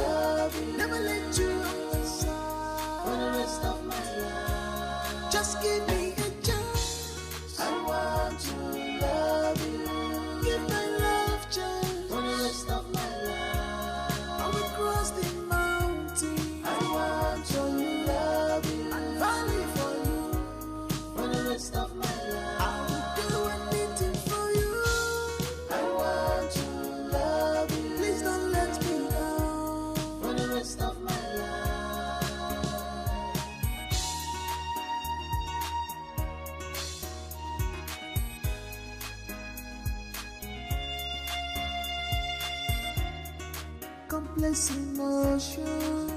love you. Never let you off my side for the rest of my life. Just give me a chance. I want to love you. Give my love chance for the rest of my life. I will cross the mountain. I want to love you. And valley for you for the rest of my life. I will do anything for you. I want to love you. Please don't let me down for the rest of my life. Complex emotion.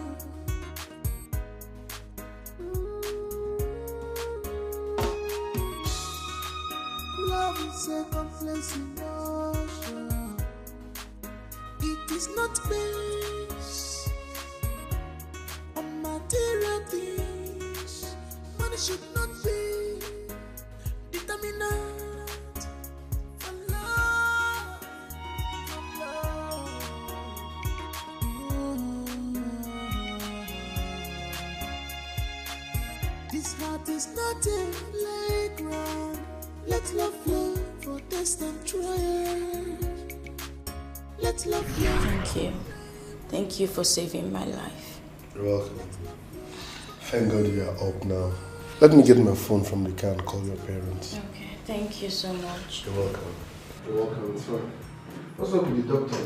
Love is a complex emotion. It is not based on material things. Money should not be determinant for love. For love. This heart is not a playground. Let love flow for test and trial. Let love flow. Thank you. Thank you for saving my life. You're welcome. Thank God you are up now. Let me get my phone from the car and call your parents. Okay, thank you so much. You're welcome. You're welcome. It's fine. What's up with the doctor?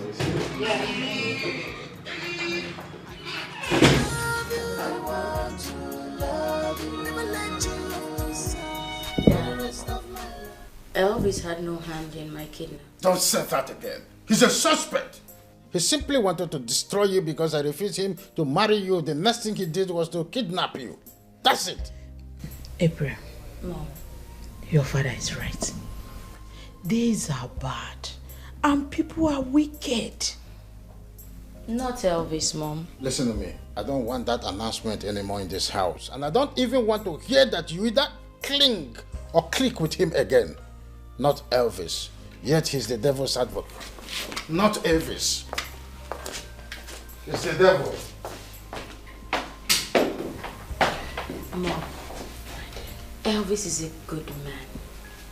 I want to love you. Never let you off my side for the rest of my life. Elvis had no hand in my kidnap. Don't say that again. He's a suspect. He simply wanted to destroy you because I refused him to marry you. The next thing he did was to kidnap you. That's it. April, Mom. your father is right. Days are bad and people are wicked. Not Elvis, Mom. Listen to me. I don't want that announcement anymore in this house. And I don't even want to hear that you either cling or click with him again. Not Elvis. Yet he's the devil's advocate. Not Elvis. He's the devil. Mom, Elvis is a good man.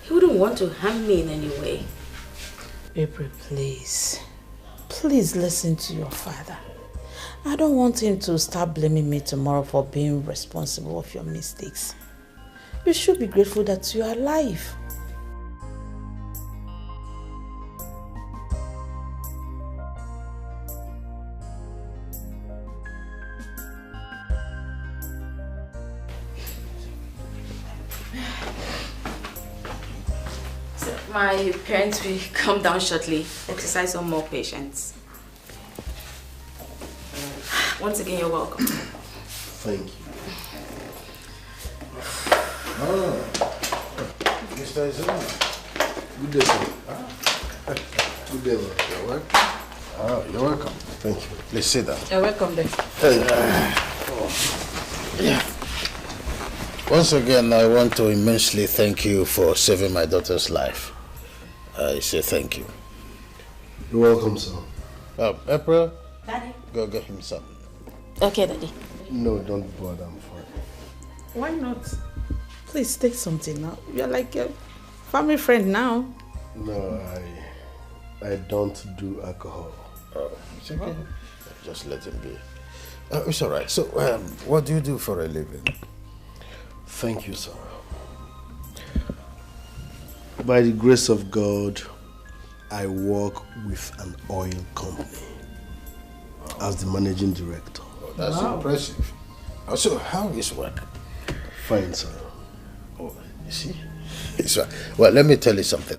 He wouldn't want to harm me in any way. April, please. Please listen to your father. I don't want him to start blaming me tomorrow for being responsible of your mistakes. You should be grateful that you are alive. My parents will come down shortly. Exercise some more patience. Once again, you're welcome. Thank you. Mr. Izuma. Good day, sir. Good day, sir. You're welcome. Oh, you're welcome. Thank you. Please sit down. You're welcome then. Yeah. Once again, I want to immensely thank you for saving my daughter's life. I say thank you. You're welcome, sir. April, Daddy. go get him some. Okay, Daddy. No, don't bother. I'm fine. Why not? Please take something now. You're like a family friend now. No, I don't do alcohol. Oh, it's okay. Just let him be. It's all right. So, what do you do for a living? Thank you, sir. By the grace of God, I work with an oil company as the managing director. Oh, that's impressive. So, how is work? Fine, sir. Oh, you see? It's right. Well, let me tell you something.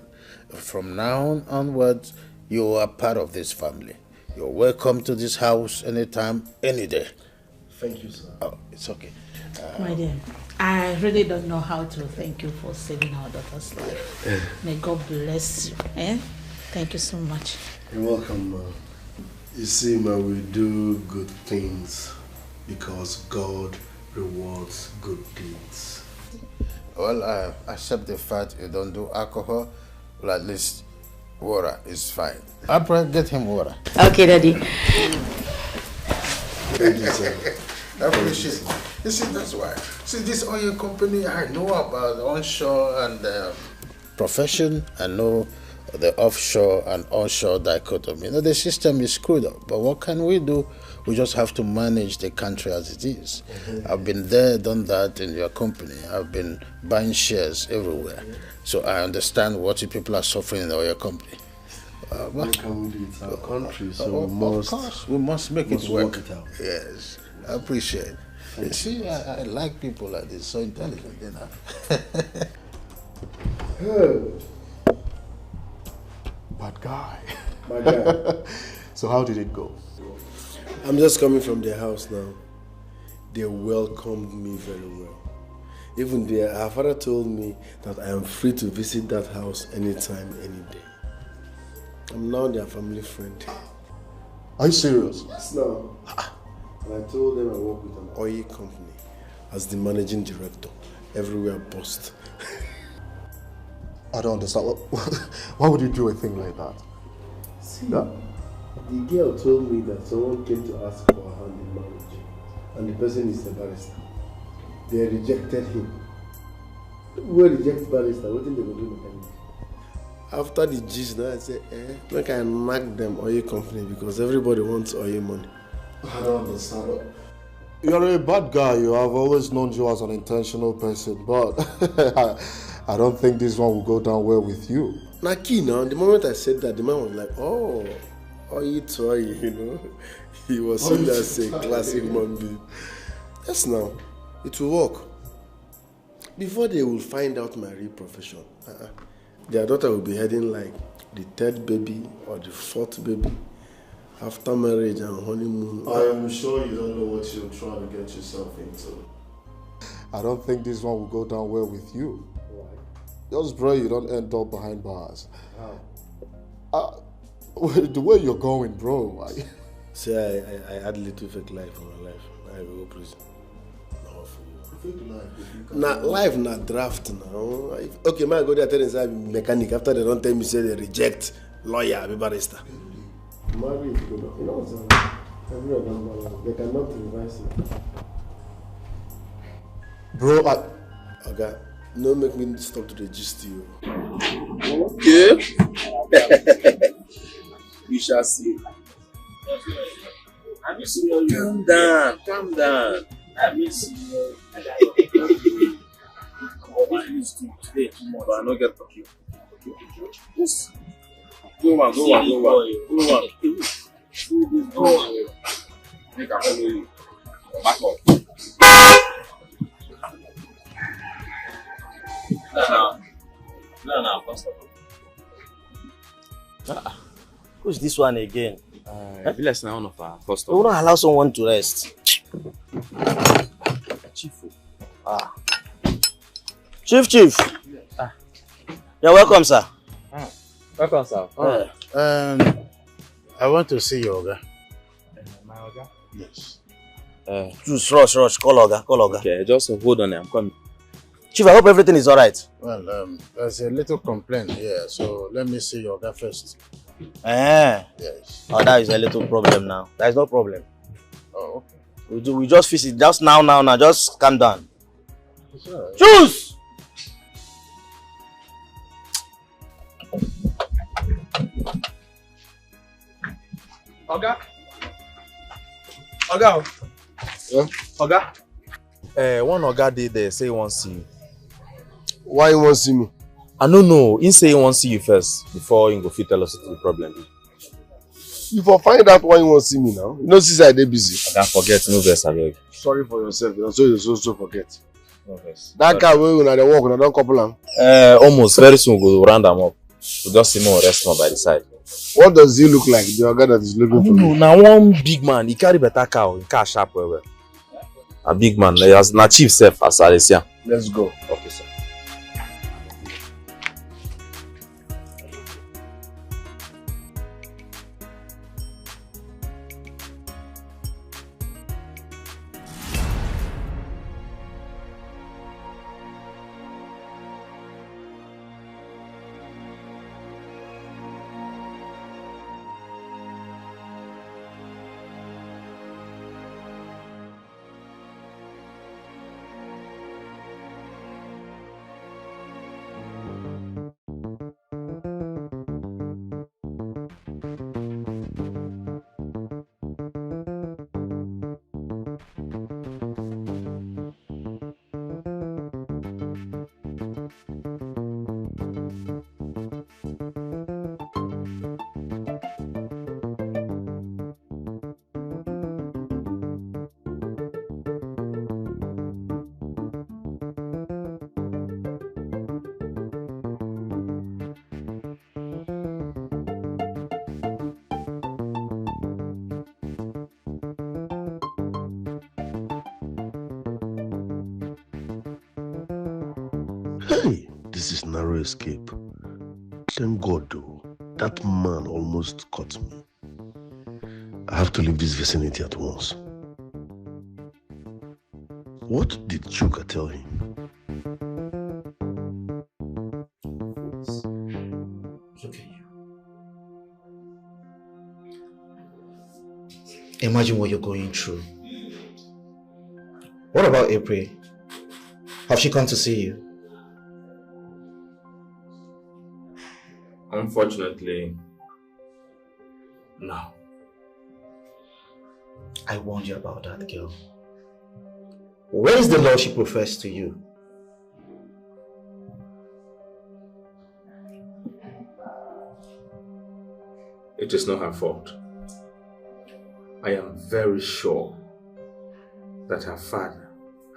From now onwards, you are part of this family. You're welcome to this house anytime, any day. Thank you, sir. Oh, it's okay. My dear, I really don't know how to thank you for saving our daughter's life. May God bless you. Eh? Thank you so much. You're welcome, ma. You see, ma, we do good things because God rewards good deeds. Well, I accept the fact you don't do alcohol. Well, at least water is fine. I'll probably get him water. Okay, Daddy. Thank you, sir. I appreciate it. You see, that's why. See, this oil company, I know about onshore and profession. I know the offshore and onshore dichotomy. You know, the system is screwed up. But what can we do? We just have to manage the country as it is. I've been there, done that in your company. I've been buying shares everywhere. So I understand what you people are suffering in the oil company. What can we do? It's our country, so of course, we must make it work. It out. Yes, I appreciate it. You see, I like people like this, so intelligent, you know. Bad guy. Bad guy. So how did it go? I'm just coming from their house now. They welcomed me very well. Even our father told me that I am free to visit that house anytime, any day. I'm now their family friend. Are you serious? Yes, no. And I told them I work with an oil company as the managing director. Everywhere bust. I don't understand. Why would you do a thing like that? See, the girl told me that someone came to ask for her hand in marriage, and the person is a barrister. They rejected him. We reject barrister, what did they do mechanic? After the gist, now I said, like I knock them oil company because everybody wants oil money. I don't understand. You're a bad guy. You have always known you as an intentional person, but I don't think this one will go down well with you. Naki, now, the moment I said that, the man was like, oh, oil to oil, you know. He was seen as a classic human being. Yes, now, it will work. Before they will find out my real profession, their daughter will be heading like the third baby or the fourth baby after marriage and honeymoon. I am sure you don't know what you're trying to get yourself into. I don't think this one will go down well with you. Why? Just pray you don't end up behind bars. How? The way you're going, bro. See, I had little fake life in my life. I will go prison. Now, life not draft now. Okay, man, go there tell them I'm mechanic. After they don't tell me, say they reject lawyer, be barrister. Marry if you know. You know what they cannot revise it. Bro, okay, no make me stop to the gist to you. Okay. We shall see. Calm down, calm down. I miss you. Today, but I don't get talking. Go on. Make a follow you. Back up. No, first of all. Who's this one again? I feel like one of our customers. We will not allow someone to rest. Chief. Chief. You're welcome, sir. Welcome, sir. I want to see your Oga. My Oga? Yes. Just rush. Call Oga. Okay, just hold on. I'm coming. Chief, I hope everything is alright. Well, there's a little complaint here, so let me see your Oga first. Yes. Oh, that is a little problem now. There is no problem. Oh, okay. We just fix it. Just now. Just calm down. Sure. Choose! Oga. Yeah? Oga. One Oga did there say he wants to see you. Why you want to see me? I don't know. He say he wants to see you first before he go fit tell us the problem. You for find out why you want to see me now. You know, since I dey busy. I can't forget. No verse, abeg. Sorry for yourself. So you also forget. No verse. That guy wey una dey work, una don couple am. Almost. Very soon we'll round them up. We'll just see more rest more by the side. What does he look like? The guy that is looking for me. Now one big man, he carry better cow, he car sharp well. A big man, he has na chief self as Alessia. Let's go. Okay, sir. Hey, this is narrow escape. Thank God though, that man almost caught me. I have to leave this vicinity at once. What did Chuka tell him? Look at you. Imagine what you're going through. What about April? Have she come to see you? Unfortunately, no. I warned you about that girl. Where is the love she professed to you? It is not her fault. I am very sure that her father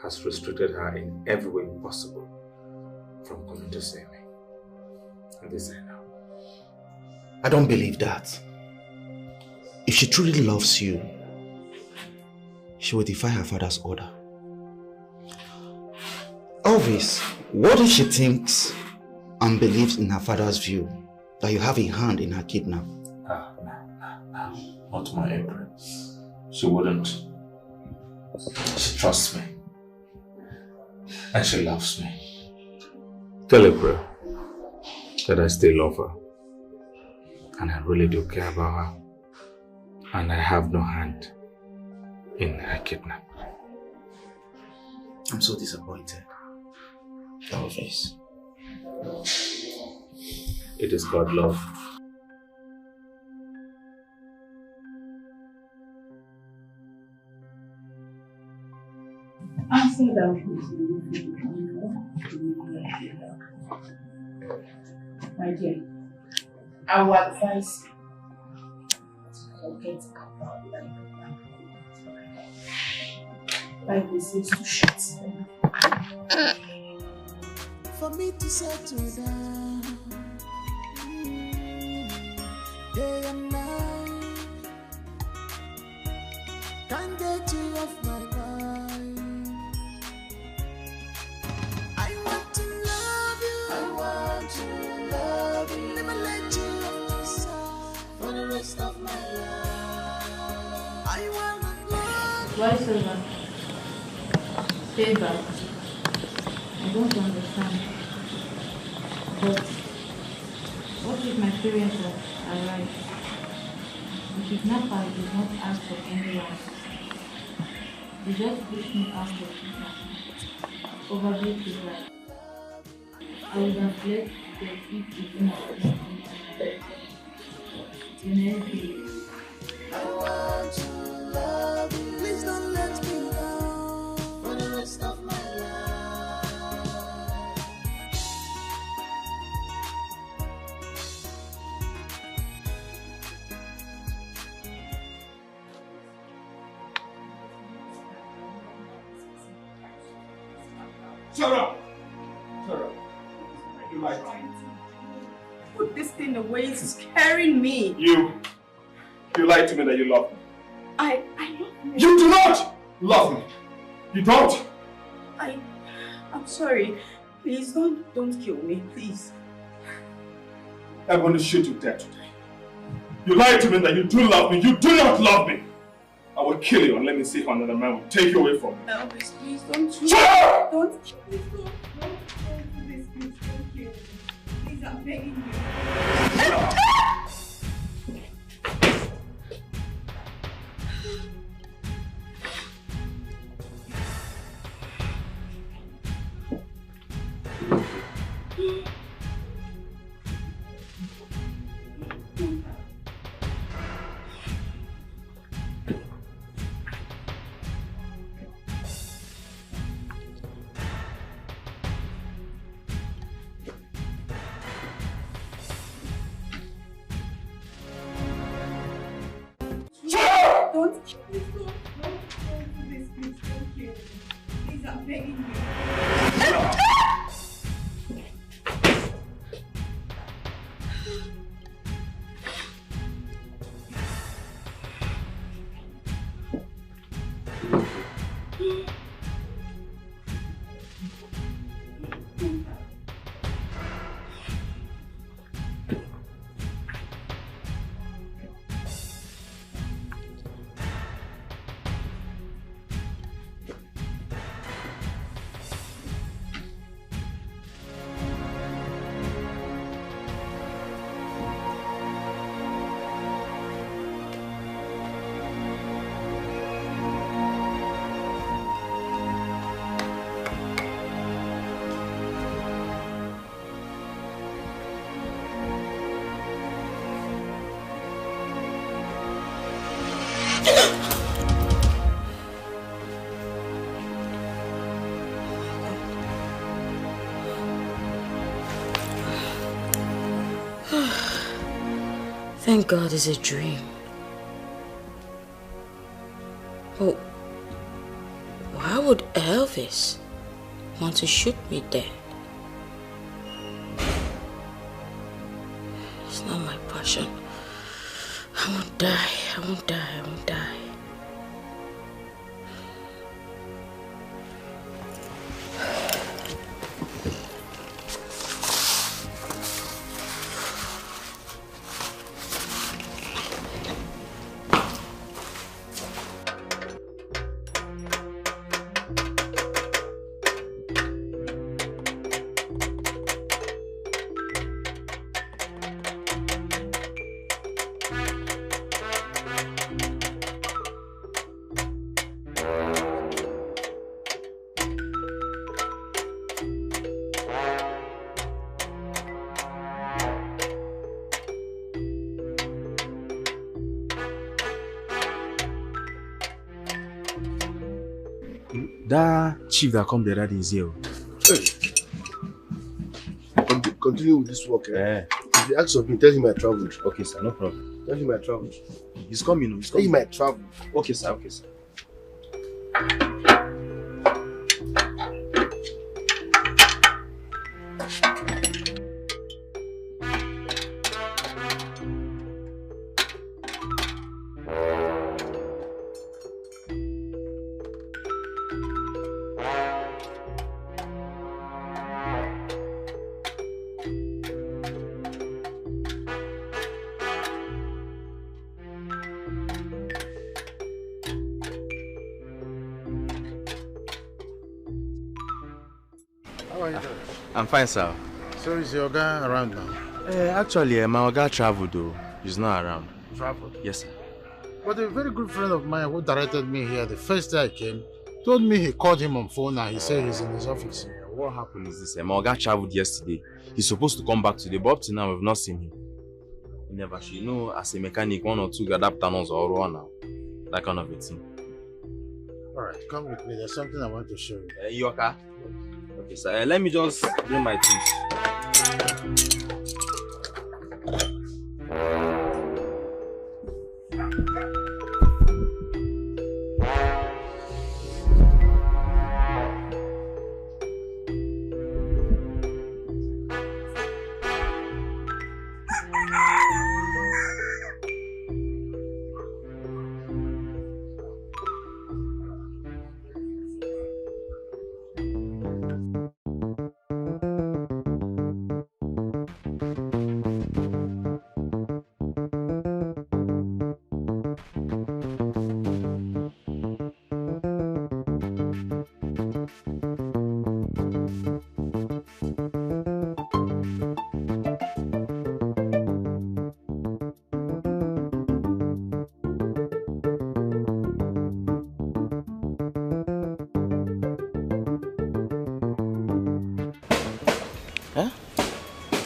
has restricted her in every way possible from coming to see me. And this I know. I don't believe that. If she truly loves you, she will defy her father's order. Elvis, what if she thinks and believes in her father's view that you have a hand in her kidnap? No. Not my April. She wouldn't. She trusts me. And she loves me. Tell April that I still love her. And I really do care about her. And I have no hand in her kidnap. I'm so disappointed. Elvis. It is God love. I see that. My dear, I will advise you to forget about like this is to shut. For me to settle down, day and night, can't get you off my mind. I want to love you, I want to love you, never let you off my side for the rest of my life. I want to love you. Why so that? Stay back. I don't understand. But what if my parents are right? The kidnapper did not ask for anyone. They just pushed me out of kidnapping. Probably to right. I would have let them if it didn't have been. I want to love you. Please don't let me down for the rest of my life. Shut up! Shut up. You like put this thing away. It's scaring me. You lied to me that you love me. I love you. You do not love me. You don't. I'm sorry. Please don't kill me, please. I'm going to shoot you dead today. You lied to me that you do love me. You do not love me. I will kill you and let me see how another man will take you away from me. Elvis, please don't do Shut up! Don't kill me. Don't do this, please. Don't kill me. Please, I'm begging you. Don't kill me. Don't do this, please. Don't kill me. Please, I'm begging you. Thank God it's a dream. But why would Elvis want to shoot me dead? It's not my passion. I won't die. I won't die. I won't die. That chief that come there is here. Hey. Continue with this work. Eh? If he asks of me, tell him I traveled. Okay, sir, no problem. Tell him I traveled. He's coming. He's coming. Tell him I traveled. Okay, sir. Okay, sir. I'm fine, sir. So is your guy around now? Actually, my guy traveled though. He's not around. Traveled? Yes, sir. But a very good friend of mine who directed me here the first day I came told me he called him on phone and he said he's in his office. What happened is this, my guy traveled yesterday. He's supposed to come back today, but up to now we've not seen him. He never should. You know, as a mechanic, 1 or 2 adapters or one now. That kind of a thing. Alright, come with me. There's something I want to show you. Your car? Okay, sir. Let me just bring my things.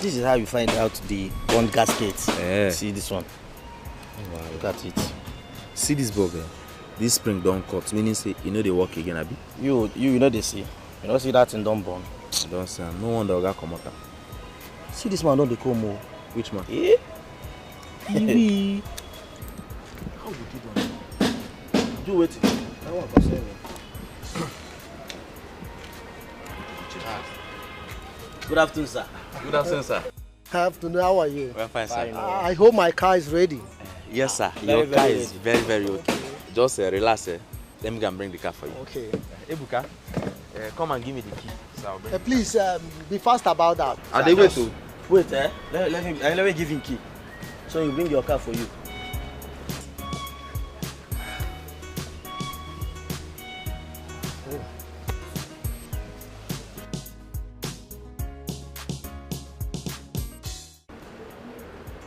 This is how you find out the one gasket. Yeah. See this one. Wow. Look at it. See this bug, this spring don't cut, meaning say you know they work again, abi? You know they see. You know see that thing don't burn. Don't say no wonder Oga come out. See this man don't they come more. Which man? Eh? Iwi. How would you do that? Do it. I don't want to say me. Good afternoon, sir. Good afternoon, sir. Afternoon, how are you? We're fine, sir. I hope my car is ready. Yes, sir. Very, Your very car is ready. very, very okay. Just relax. Let me go and bring the car for you. Okay. Ebuka, come and give me the key. So I'll bring Please be fast about that. Are they wait to? Wait, let me give him key. So you bring your car for you.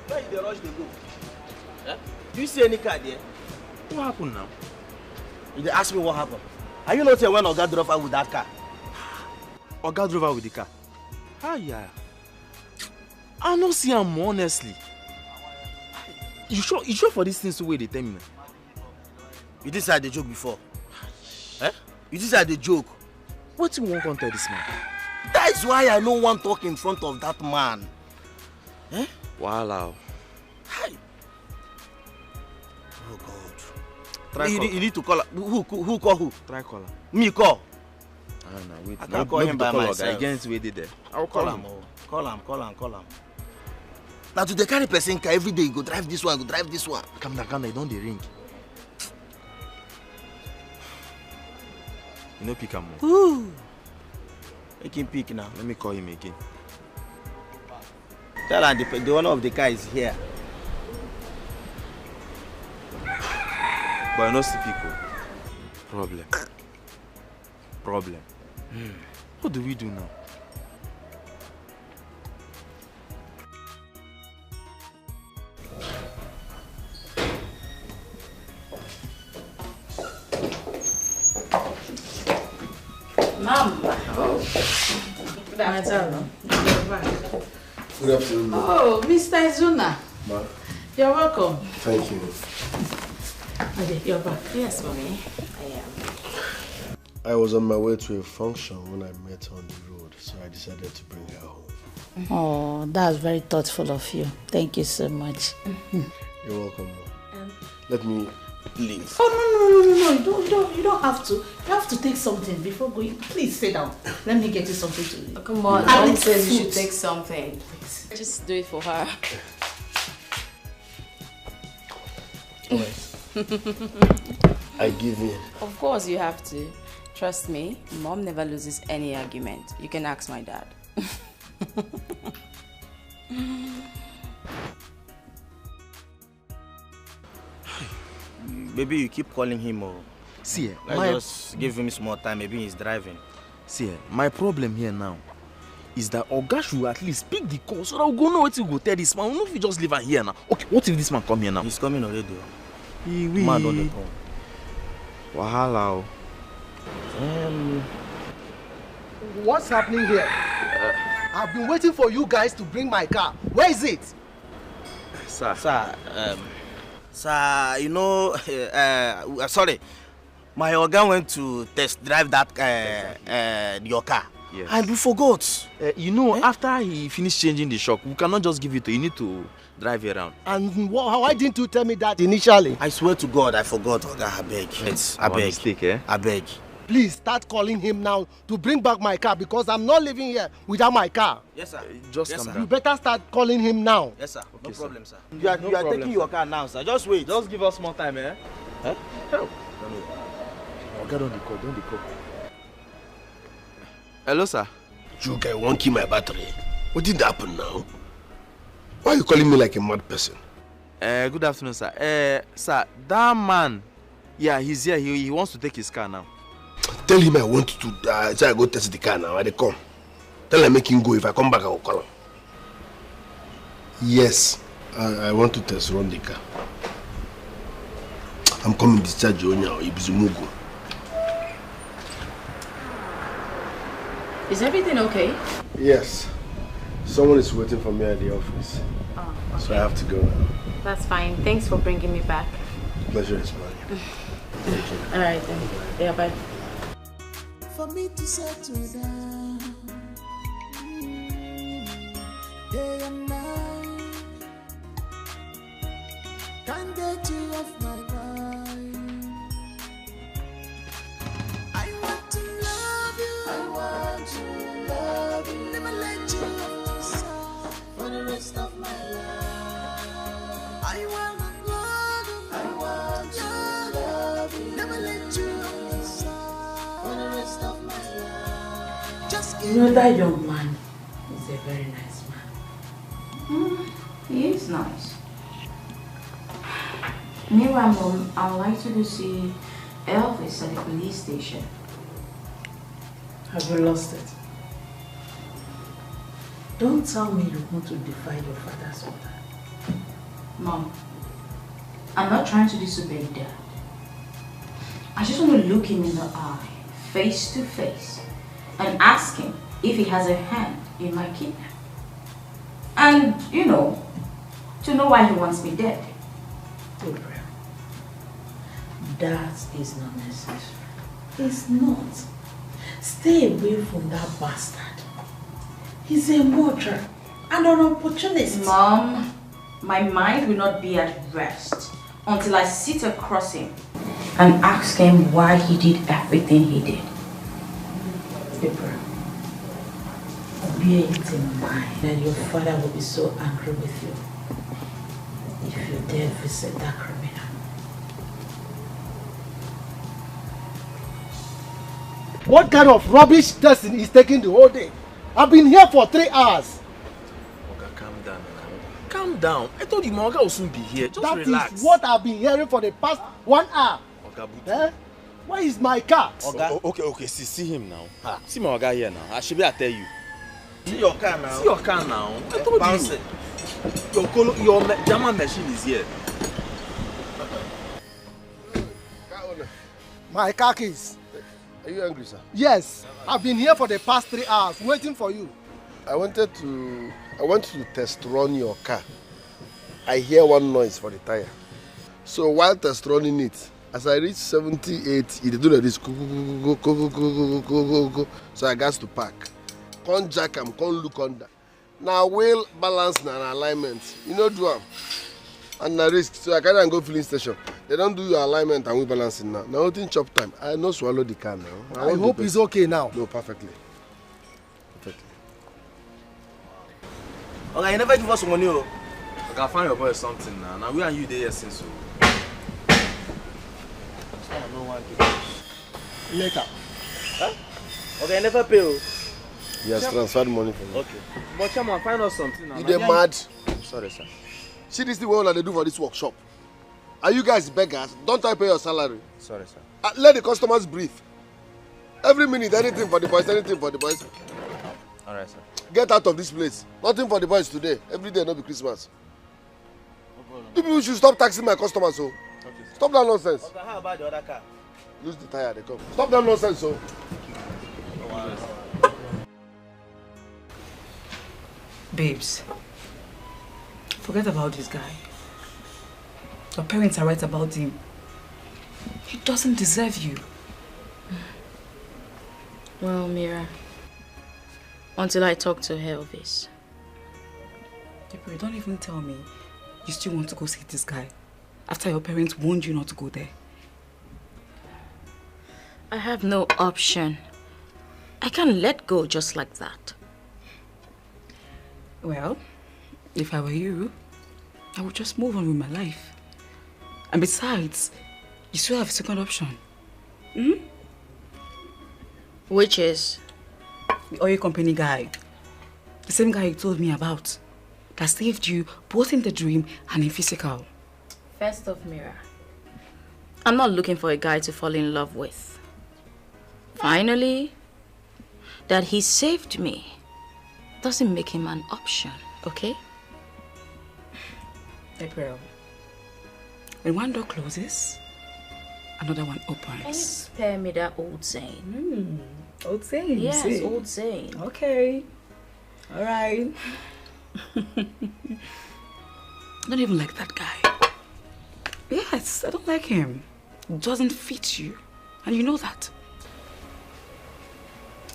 Where you dey rush dey go? Do you see any car there? What happened now? You dey ask me what happened. Are you not here when Oga drove out with that car? Oga drove out with the car. Ah, yeah. I don't see him honestly. You sure for these things the way they tell me? You did say the joke before. You did say the joke. What you want to tell this man? That is why I don't want to talk in front of that man. Wow. Oh God. Try You call. need to call. Who call who? Try call him. Me call. I don't know. Wait. I can't call him by myself. Again, it's waited there. I'll Call him. Call him. Now to the carry person car every day, you go drive this one, go drive this one. Come down, you don't dey ring. You know pick him. Ooh. Make him pick now. Let me call him again. Tell him the owner of the car is here. But I know see people. Problem. What do we do now? Mama. Good afternoon. Oh, Mr. Izuna. Ma. You're welcome. Thank you. Okay, you're back. Yes, mommy. I am. I was on my way to a function when I met her on the road, so I decided to bring her home. Oh, that's very thoughtful of you. Thank you so much. You're welcome, Ma. Let me leave. Oh, no. You don't have to. You have to take something before going. Please sit down. Let me get you something to eat. Oh, come on, I Mom need says you food. should take something. Just do it for her. I give in. Of course you have to. Trust me, Mom never loses any argument. You can ask my dad. Maybe you keep calling him or See, just give him some more time. Maybe he's driving. See, my problem here now is that Oga should at least pick the call so that we'll go know what you go tell this man. We'll not if you just leave her here now. Okay, what if this man come here now? He's coming already. Man don't come. Wahala. What's happening here? I've been waiting for you guys to bring my car. Where is it? Sir, you know, sorry, my Oga went to test drive that your car. Yes. And we forgot. You know, after he finished changing the shock, we cannot just give it to you. You need to drive it around. And why didn't you tell me that initially? I swear to God, I forgot, Oga. I beg. I beg. Mistake, eh? I beg. Please start calling him now to bring back my car because I'm not living here without my car. Yes, sir. Just yes, calm sir. You better start calling him now. Yes, sir. No Okay, problem, sir. sir. You are problem, taking your car now, sir. Just wait. Just give us more time, eh? Huh? Help. Oga, don't the call. Hello, sir. You guys won't kill my battery. What did happen now? Why are you calling me like a mad person? Good afternoon, sir. Sir, that man, yeah, he's here. He wants to take his car now. Tell him I want to say I go test the car now. I dey come. Tell him make him go. If I come back, I will call him. Yes, I want to test run the car. I'm coming to discharge you now. Ibizumugu. Is everything okay? Yes. Someone is waiting for me at the office. Oh, okay. So I have to go now. That's fine. Thanks for bringing me back. Pleasure is mine. Thank you. Alright then. Yeah, bye. For me to settle down, day and night, can't get you off my mind. I want to love you, I want to love you, never let you off my side for the rest of my life. I want to love you, I want to love you, never let you off my side for the rest of my life. Just You know that young man is a very nice man. He is nice. Meanwhile, Mom, I would like to go see Elvis at the police station. Have you lost it? Don't tell me you want to defy your father's order. Mom, I'm not trying to disobey Dad. I just want to look him in the eye, face to face, and ask him if he has a hand in my kidnapping. And, you know, to know why he wants me dead. Gabriel, that is not necessary. It's not. Stay away from that bastard. He's a murderer and an opportunist. Mom, my mind will not be at rest until I sit across him and ask him why he did everything he did. Gabriel, bear it in mind that your father will be so angry with you if you dare visit that criminal. What kind of rubbish testing is taking the whole day? I've been here for 3 hours. Oga, calm down. Calm down. I told you my Oga will soon be here. Just relax. That is what I've been hearing for the past 1 hour. Oga, eh? Where is my car? Oga. Okay. See him now. See my Oga here now. I should be I tell you. See your car now. See your car now. I told you. Your German machine is here. My car keys. Are you angry, sir? Yes. I've been here for the past 3 hours waiting for you. I want to test run your car. I hear one noise for the tire. So while test running it, as I reach 78, it do like this. So I got to park. Can't jack am, can't look under. Now wheel balance and alignment. You know do am. And na risk. So I can't go filling station. They don't do your alignment and wheel balancing now. Now nothing chop time. I no swallow the car now. I hope it's okay now. No, perfectly. Okay, you never give us money. Okay, I'll find your boy something now. Now we and you there since so. Later. Huh? Okay, I never pay. He has transferred money for me. Okay. But Chairman, find us something now. You dey mad? Sorry, sir. See this thing what they do for this workshop. Are you guys beggars? Don't I pay your salary? Sorry, sir. Let the customers breathe. Every minute, anything for the boys, anything for the boys. Alright, sir. Get out of this place. Nothing for the boys today. Every day, not be Christmas. You people should stop taxing my customers, so. Okay, stop that nonsense. Okay, how about the other car? Use the tire, they come. Stop that nonsense, so. Babes, forget about this guy. Your parents are right about him. He doesn't deserve you. Well, Mira, until I talk to Elvis. Deborah, don't even tell me you still want to go see this guy after your parents warned you not to go there. I have no option. I can't let go just like that. Well, if I were you, I would just move on with my life. And besides, you still have a second option. Which is? The oil company guy. The same guy you told me about. That saved you both in the dream and in physical. First off, Mira, I'm not looking for a guy to fall in love with. Finally, that he saved me doesn't make him an option, okay? April, when one door closes, another one opens. Can you spare me that old saying? Old saying? Yes, say. old saying. Okay. Alright. I don't even like that guy. Yes, I don't like him. It doesn't fit you. And you know that.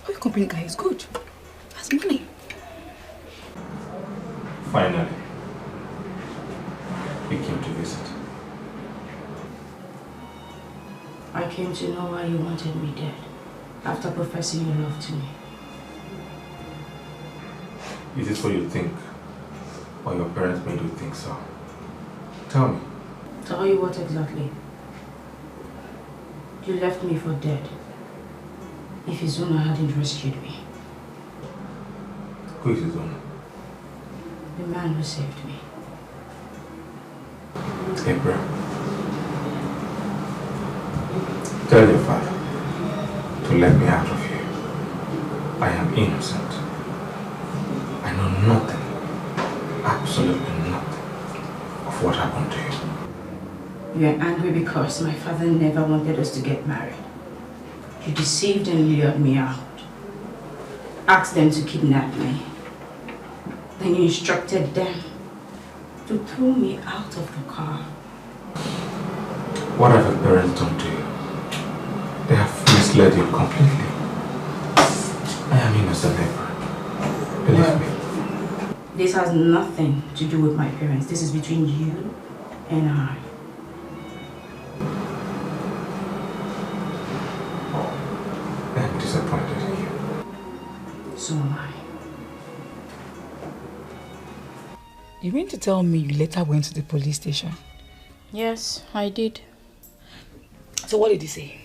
Your company guy is good. Has money. Finally, you came to visit. I came to know why you wanted me dead after professing your love to me. Is this what you think? Or your parents made you think so? Tell me. Tell you what exactly? You left me for dead. If Izuna hadn't rescued me. Who is Izuna? The man who saved me. April. Tell your father to let me out of here. I am innocent. I know nothing, absolutely nothing, of what happened to you. You're angry because my father never wanted us to get married. You deceived and lured me out. Asked them to kidnap me. Then you instructed them to throw me out of the car. What have your parents done to you? They have misled you completely. I am innocent, April. Believe me. This has nothing to do with my parents. This is between you and I. I am disappointed in you. So am I. You mean to tell me you later went to the police station? Yes, I did. So what did he say?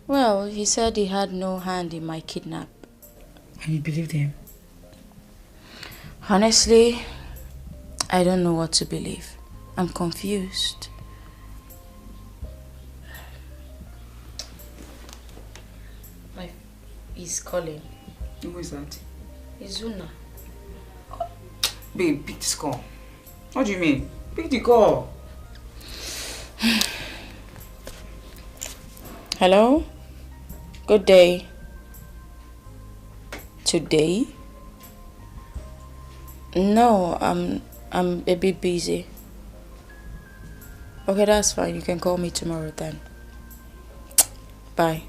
Well, he said he had no hand in my kidnap. And you believed him? Honestly, I don't know what to believe. I'm confused. He's calling. Who is that? Izuna. Babe, pick this call. What do you mean? Pick the call. Hello? Good day. Today? No, I'm a bit busy. Okay, that's fine. You can call me tomorrow then. Bye.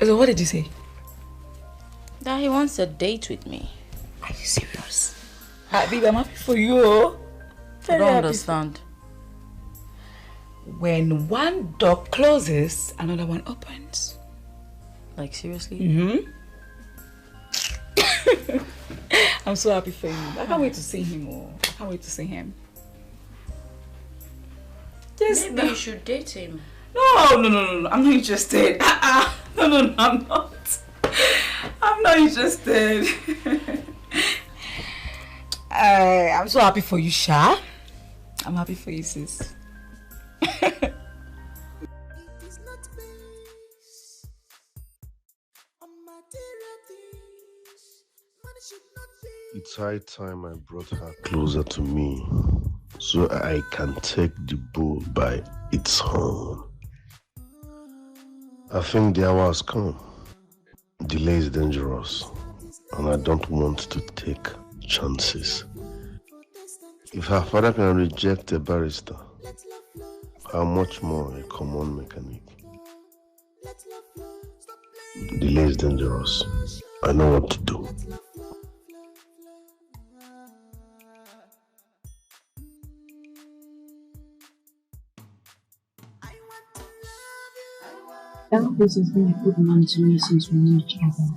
So what did you say? That he wants a date with me. Are you serious? Baby, I'm happy for you. I don't understand. When one door closes, another one opens. Like seriously? Mm-hmm. I'm so happy for you. I can't wait to see him. I can't wait to see him. Yes, maybe you should date him. No. I'm not interested. No, I'm not. I'm not interested. I'm so happy for you, Sha. I'm happy for you, sis. It's high time I brought her closer to me so I can take the bull by its horn. I think the hour has come. Delay is dangerous, and I don't want to take chances. If her father can reject a barrister, how much more a common mechanic? Delay is dangerous. I know what to do. Elvis has been a good man to me since we knew each other.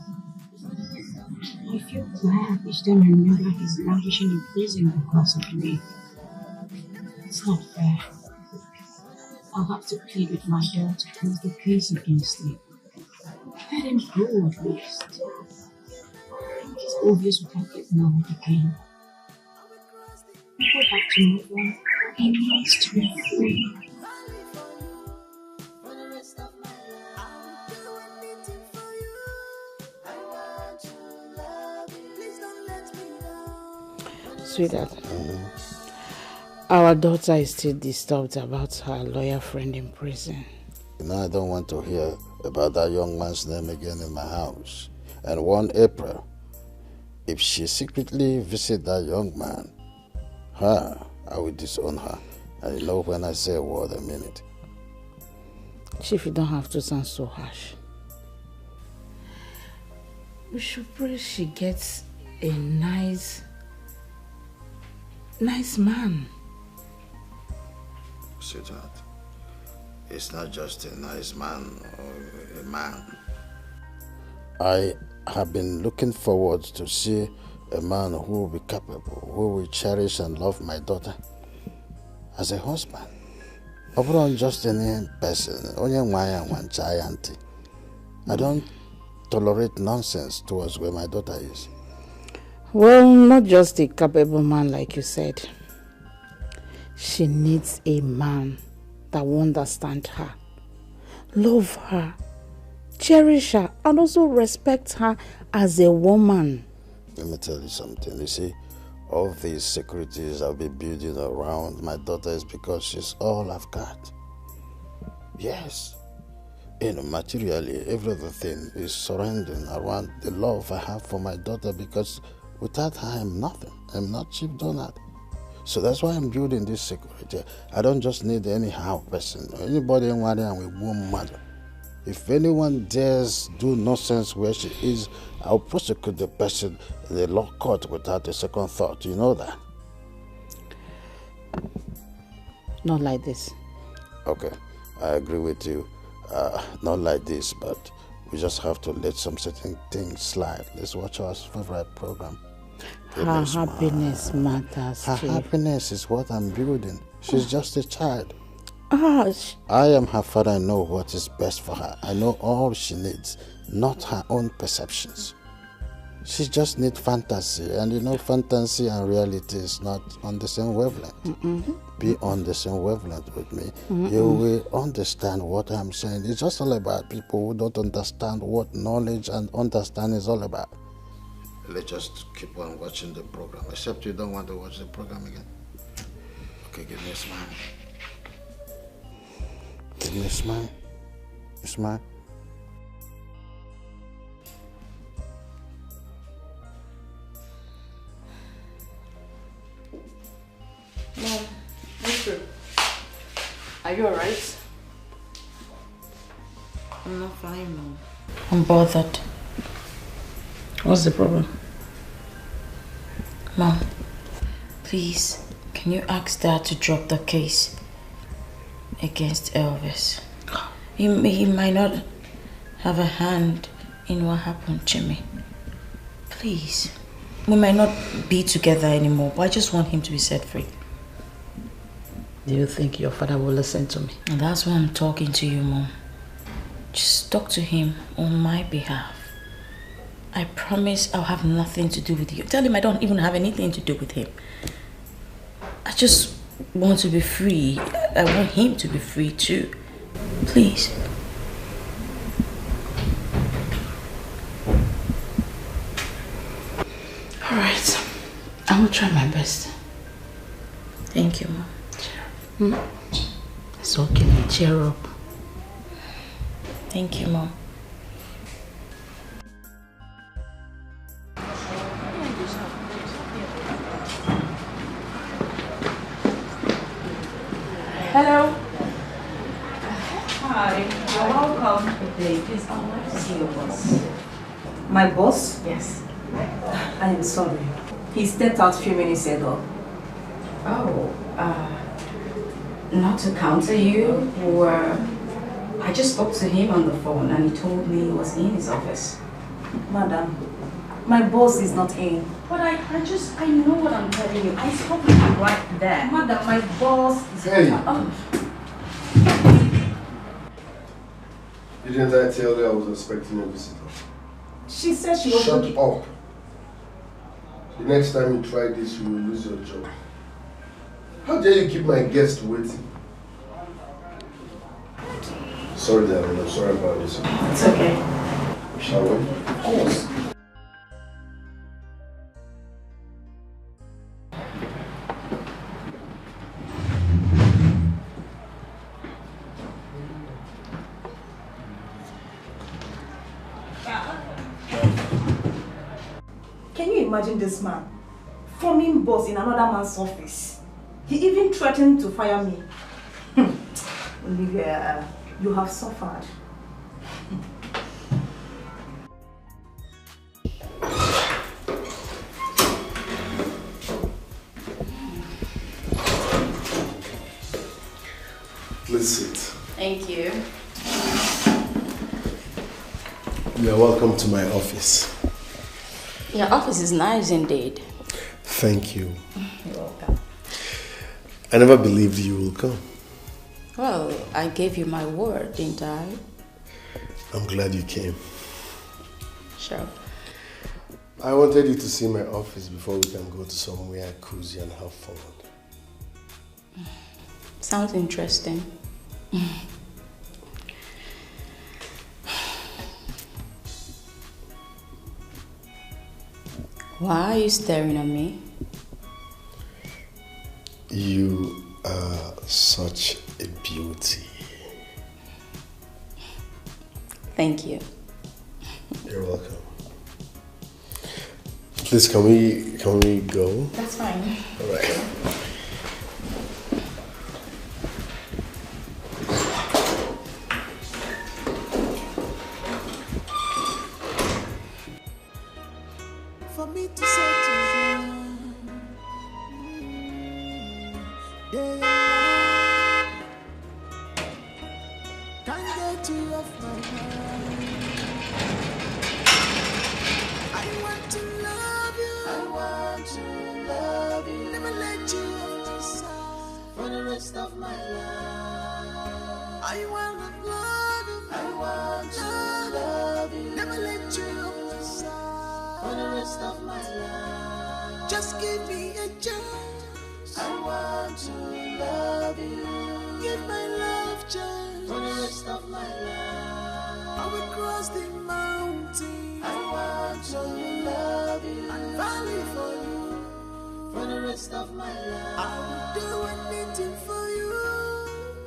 I feel bad each time I remember his languishing in prison because of me. It's not fair. I'll have to plead with my daughter to close the case against him. Let him go at least. It's obvious we can't get married again. People have to move on. He needs to be free. Sweetheart, our daughter is still disturbed about her lawyer friend in prison. I don't want to hear about that young man's name again in my house. And 1 April, If she secretly visit that young man, I will disown her. I know when I say a word, I mean it. Chief, you don't have to sound so harsh. We should pray she gets a nice man. Sweetheart, it's not just a nice man or a man. I have been looking forward to see a man who will be capable, who will cherish and love my daughter as a husband. Not just any person. I don't tolerate nonsense towards where my daughter is. Well, not just a capable man like you said. She needs a man that will understand her, love her, cherish her, and also respect her as a woman. Let me tell you something. You see, all these securities I'll be building around my daughter is because she's all I've got. Yes. Materially, every other thing is surrounding around the love I have for my daughter, because without her, I'm nothing. I'm not Chief Donald. So that's why I'm building this security. I don't just need anyhow person. Anybody in one with one mother. If anyone dares do nonsense where she is, I'll prosecute the person in the law court without a second thought. You know that? Not like this. Okay, I agree with you. Not like this, but we just have to let some certain things slide. Let's watch our favorite program. Her happiness matters. Her happiness is what I'm building. She's just a child. I am her father. I know what is best for her. I know all she needs, not her own perceptions. She just needs fantasy, and you know, fantasy and reality is not on the same wavelength. Be on the same wavelength with me. You will understand what I'm saying. It's just all about people who don't understand what knowledge and understanding is all about. Let's just keep on watching the program, except you don't want to watch the program again. Okay, give me a smile. Give me a smile. A smile. Mom, what's true? Are you alright? I'm not fine, Mom. I'm bothered. What's the problem? Mom, please, can you ask Dad to drop the case against Elvis? He might not have a hand in what happened to me. Please. We might not be together anymore, but I just want him to be set free. Do you think your father will listen to me? And that's why I'm talking to you, Mom. Just talk to him on my behalf. I promise I'll have nothing to do with you. Tell him I don't even have anything to do with him. I just want to be free. I want him to be free too. Please. Alright. I will try my best. Thank you, Mom. It's okay, cheer up. Thank you, Mom. Hello. Hi. You're welcome. Okay, please, I would like to see your boss. My boss? Yes. I am sorry. He stepped out a few minutes ago. Oh, not to counter you, or I just spoke to him on the phone and he told me he was in his office. Madam, my boss is not in. But I know what I'm telling you. I spoke to him right there. Madam, my boss is Didn't I tell you I was expecting a visitor? She said she was Shut looking. up. The next time you try this, you will lose your job. How dare you keep my guest waiting? Sorry, darling. I'm sorry about this. It's okay. Shall we? Of course. Can you imagine this man? Forming boss in another man's office. He even threatened to fire me. Olivia, you have suffered. Please sit. Thank you. You are welcome to my office. Your office is nice indeed. Thank you. You're welcome. I never believed you will come. Well, I gave you my word, didn't I? I'm glad you came. Sure. I wanted you to see my office before we can go to somewhere cozy and have fun. Sounds interesting. Why are you staring at me? You are such a beauty. Thank you. You're welcome. Please, can we go? That's fine. All right. For me to settle down, day and night, can't get you off my mind. I want to love you, I want to love you, never let you off the side for the rest of my life. I want to love you, I want to love you, never let you off the side for the rest of my life. Just give me a chance. I want to love you. Give my love chance for the rest of my life. I will cross the mountain. I want to love you and valley for you for the rest of my life. I will do anything for you.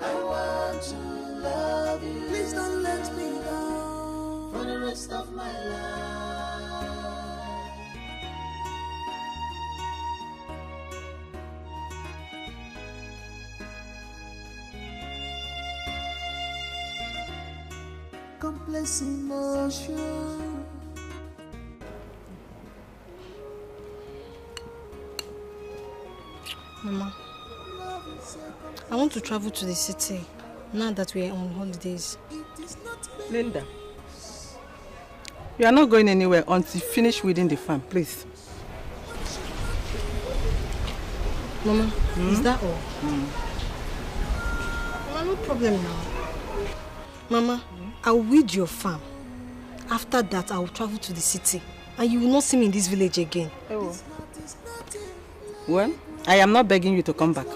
I want to love you. Please don't let me down for the rest of my life. Complex emotion. Mama, I want to travel to the city now that we are on holidays. Linda, you are not going anywhere until you finish weeding the farm, please. Mama, is that all? Mama, no problem now. Mama, I'll weed your farm. After that, I will travel to the city. And you will not see me in this village again. Oh. Well, I am not begging you to come back.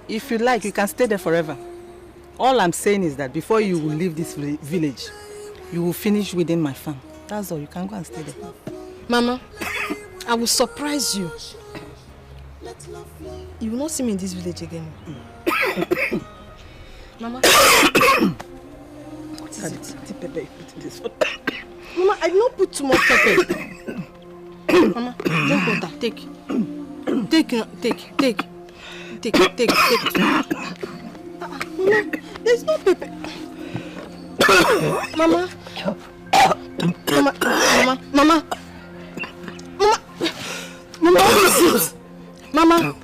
If you like, you can stay there forever. All I'm saying is that before you will leave this village, you will finish weeding my farm. That's all. You can go and stay there. Mama, I will surprise you. You will not see me in this village again. Mama. What is it? The pepper you put in this water. Mama, I did not put too much pepper. Mama, drink water. Take. Mama, there's no pepper. Mama. Mama, what is this? Mama.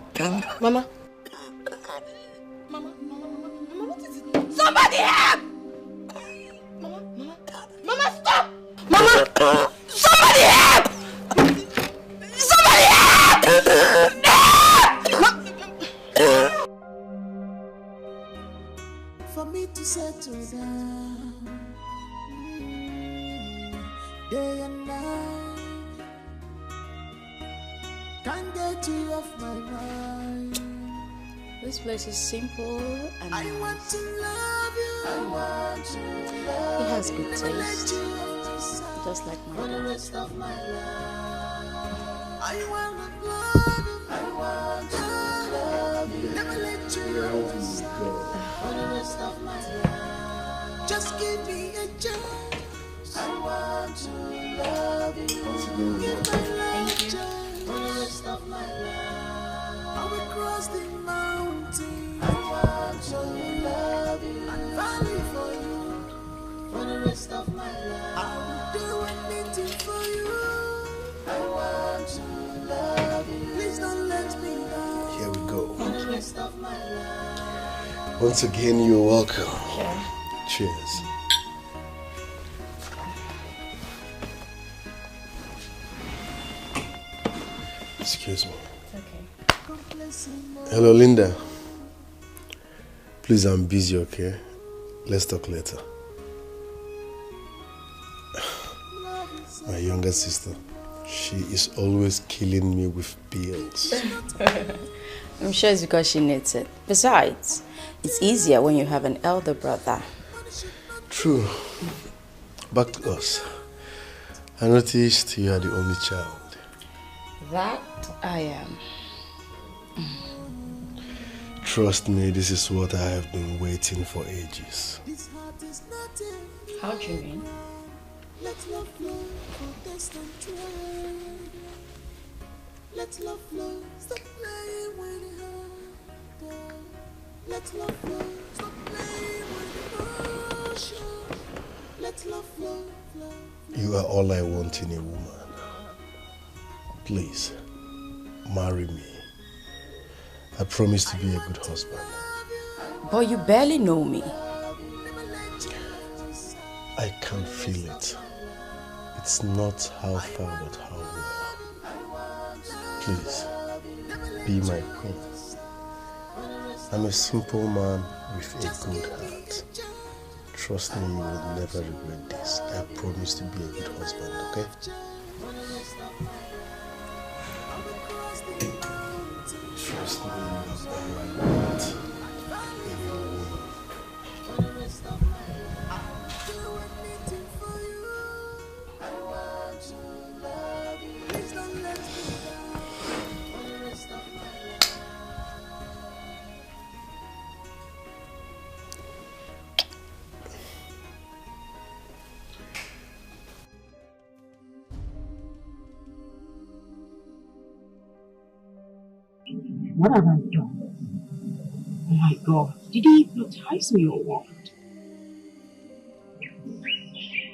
What is it? Somebody help! Mama, stop! Mama! Somebody help! Somebody help! For me to settle down, day and night, can't get you off my mind. This place is simple and I want to love you. I want to love you. it has good taste, just like my for the dad. rest of my life. I want to love you. I want to love you. Never let you off for the rest of my life. Just give me a chance. I want to love you. Give my love. to love you and value for you for the rest of my life. I will do anything for you. I want to love you. Please don't let me down. Here we go. For the rest of my life. Once again, you're welcome. Yeah. Cheers. Excuse me. Hello, Linda. Please, I'm busy, okay? Let's talk later. My younger sister, she is always killing me with bills. I'm sure it's because she needs it. Besides, it's easier when you have an elder brother. True. Back to us. I noticed you are the only child. That I am. Trust me, this is what I have been waiting for ages. How do you mean? Let love flow for distant train. Let love flow, stop playing with the heart. Let love flow, stop playing with emotion. Let love flow, flow. You are all I want in a woman. Please, marry me. I promise to be a good husband. But you barely know me. I can feel it. It's not how far, but how well. Please, be my queen. I'm a simple man with a good heart. Trust me, you will never regret this. I promise to be a good husband, okay? Trust me, you have all I want in your woman. What have I done? Oh my God, did he hypnotize me or what?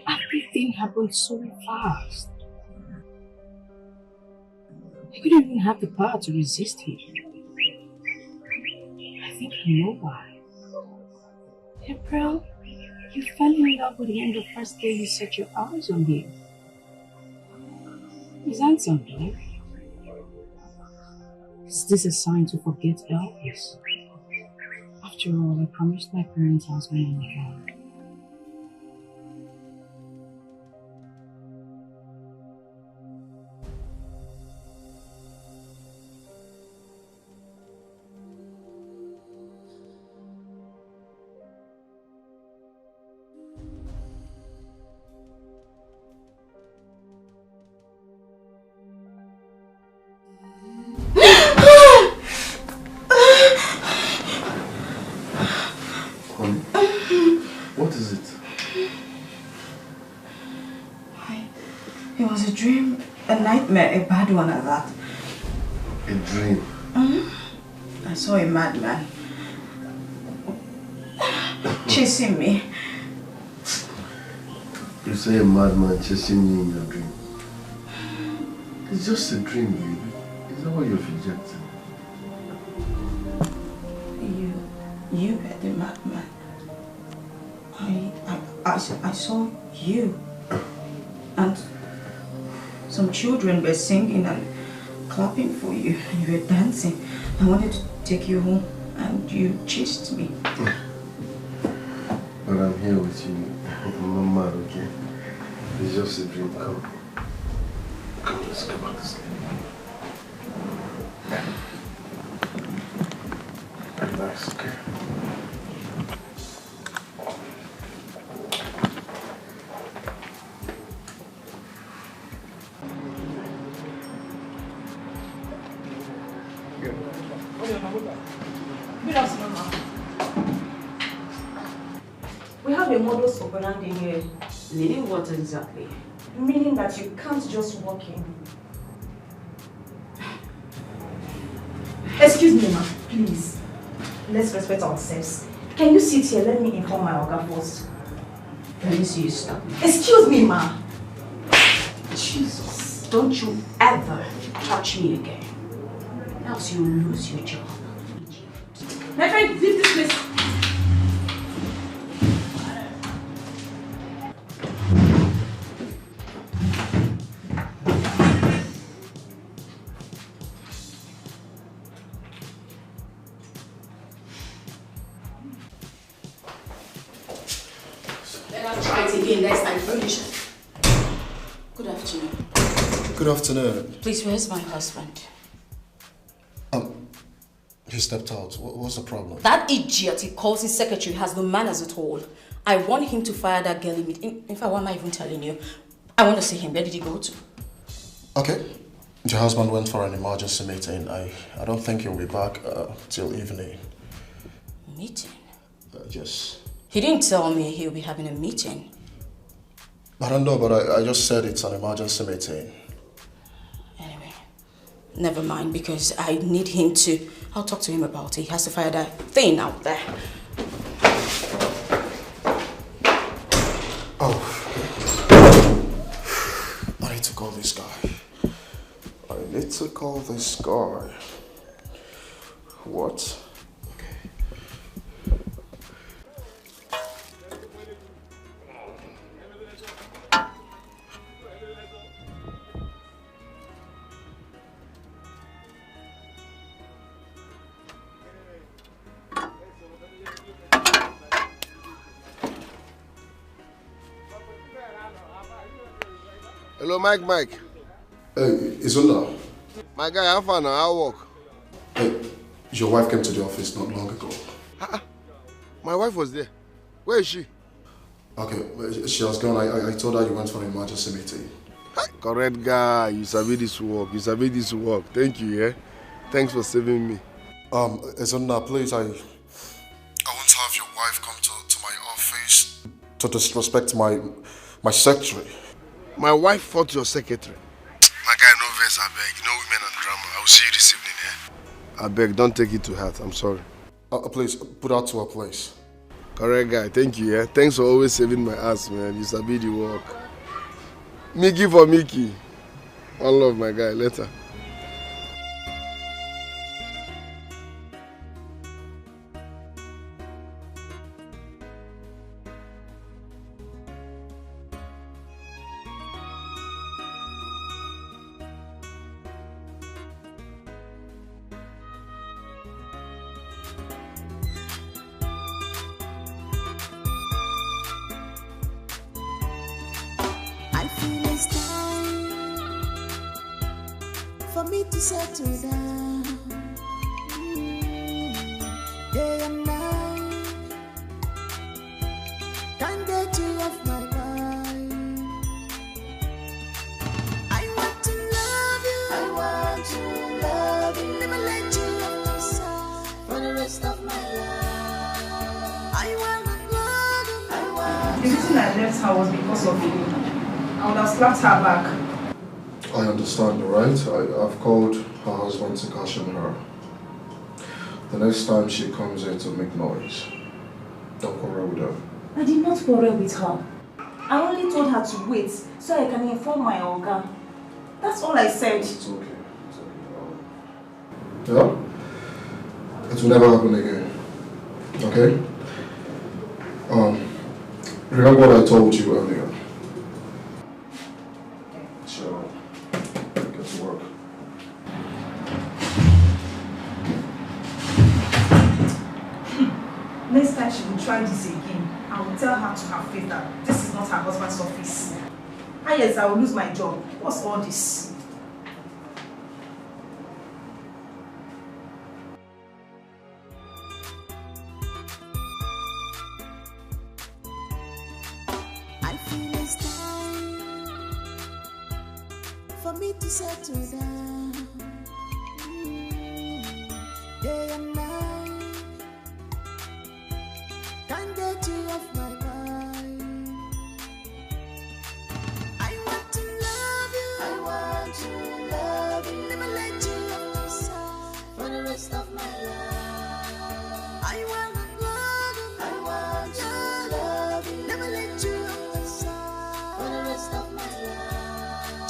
Everything happened so fast. I couldn't even have the power to resist him. I think I know why. April, you fell in love with him the first day you set your eyes on him. He's handsome, though. Is this a sign to forget Elvis? After all, I promised my parents I was going to die. What is it? It was a dream, a nightmare, a bad one at that. A dream? I saw a madman chasing me. You say a madman chasing you in your dream. It's just a dream, baby. Is that what you're projecting? You were the madman. I saw you. And some children were singing and clapping for you. And you were dancing. I wanted to take you home and you chased me. But I'm here with you. I'm not mad, okay? It's just a dream. Come. Come, let's go back to sleep. Relax, okay? Good afternoon, ma'am. We have a modus operandi here. Meaning what exactly? Meaning that you can't just walk in. Excuse me, ma'am, please. let's respect ourselves. Can you sit here? Let me inform my Oga first. Please, you stop. Excuse me, ma. Jesus, don't you ever touch me again. Else you'll lose your job. My friend, leave this place. Try it again next time, finish. Good afternoon. Good afternoon. Please, where's my husband? He stepped out. What's the problem? That idiot he calls his secretary has no manners at all. I want him to fire that girl immediately. In fact, why am I even telling you? I want to see him. Where did he go to? Okay. Your husband went for an emergency meeting. I don't think he'll be back till evening. Meeting? Yes. He didn't tell me he'll be having a meeting. I don't know, but I just said it's an emergency meeting. Anyway, never mind, because I need him to... I'll talk to him about it. He has to fire that thing out there. Oh. I need to call this guy. I need to call this guy. What? Hello, Mike. Hey, Izunda. My guy, how far now? I'll walk. Hey, your wife came to the office not long ago. My wife was there. Where is she? Okay, she was gone. I told her you went for an emergency meeting. Correct guy. You sabi this work. Thank you, yeah? Thanks for saving me. Izunda, please, I won't have your wife come to my office to disrespect my secretary. My wife fought your secretary. My guy, no verse, I beg. No women and drama. I will see you this evening, eh? I beg, don't take it to heart. I'm sorry. Please, put her to her place. Correct guy, thank you, yeah? Thanks for always saving my ass, man. You sabi the work. Mickey for Mickey. One love, my guy. Later. I feel it's time for me to settle down. Day and night, can't get you off my mind. I want to love you. Never let you off my side for the rest of my life. I want to love you. The reason I left her was because of you. I would have slapped her back. I understand, right? I've called her husband to caution her. The next time she comes in to make noise, don't quarrel with her. I did not quarrel with her. I only told her to wait so I can inform my Oga. That's all I said. It's okay. Yeah? It will never happen again. Okay? Remember what I told you earlier. So, get to work. Next time she will try this again, I will tell her to her face that this is not her husband's office. And yes, I will lose my job. What's all this? I feel it's time for me to settle down. Day and night, can't get you off my mind. I want to love you. Never let you off my side for the rest of my life. I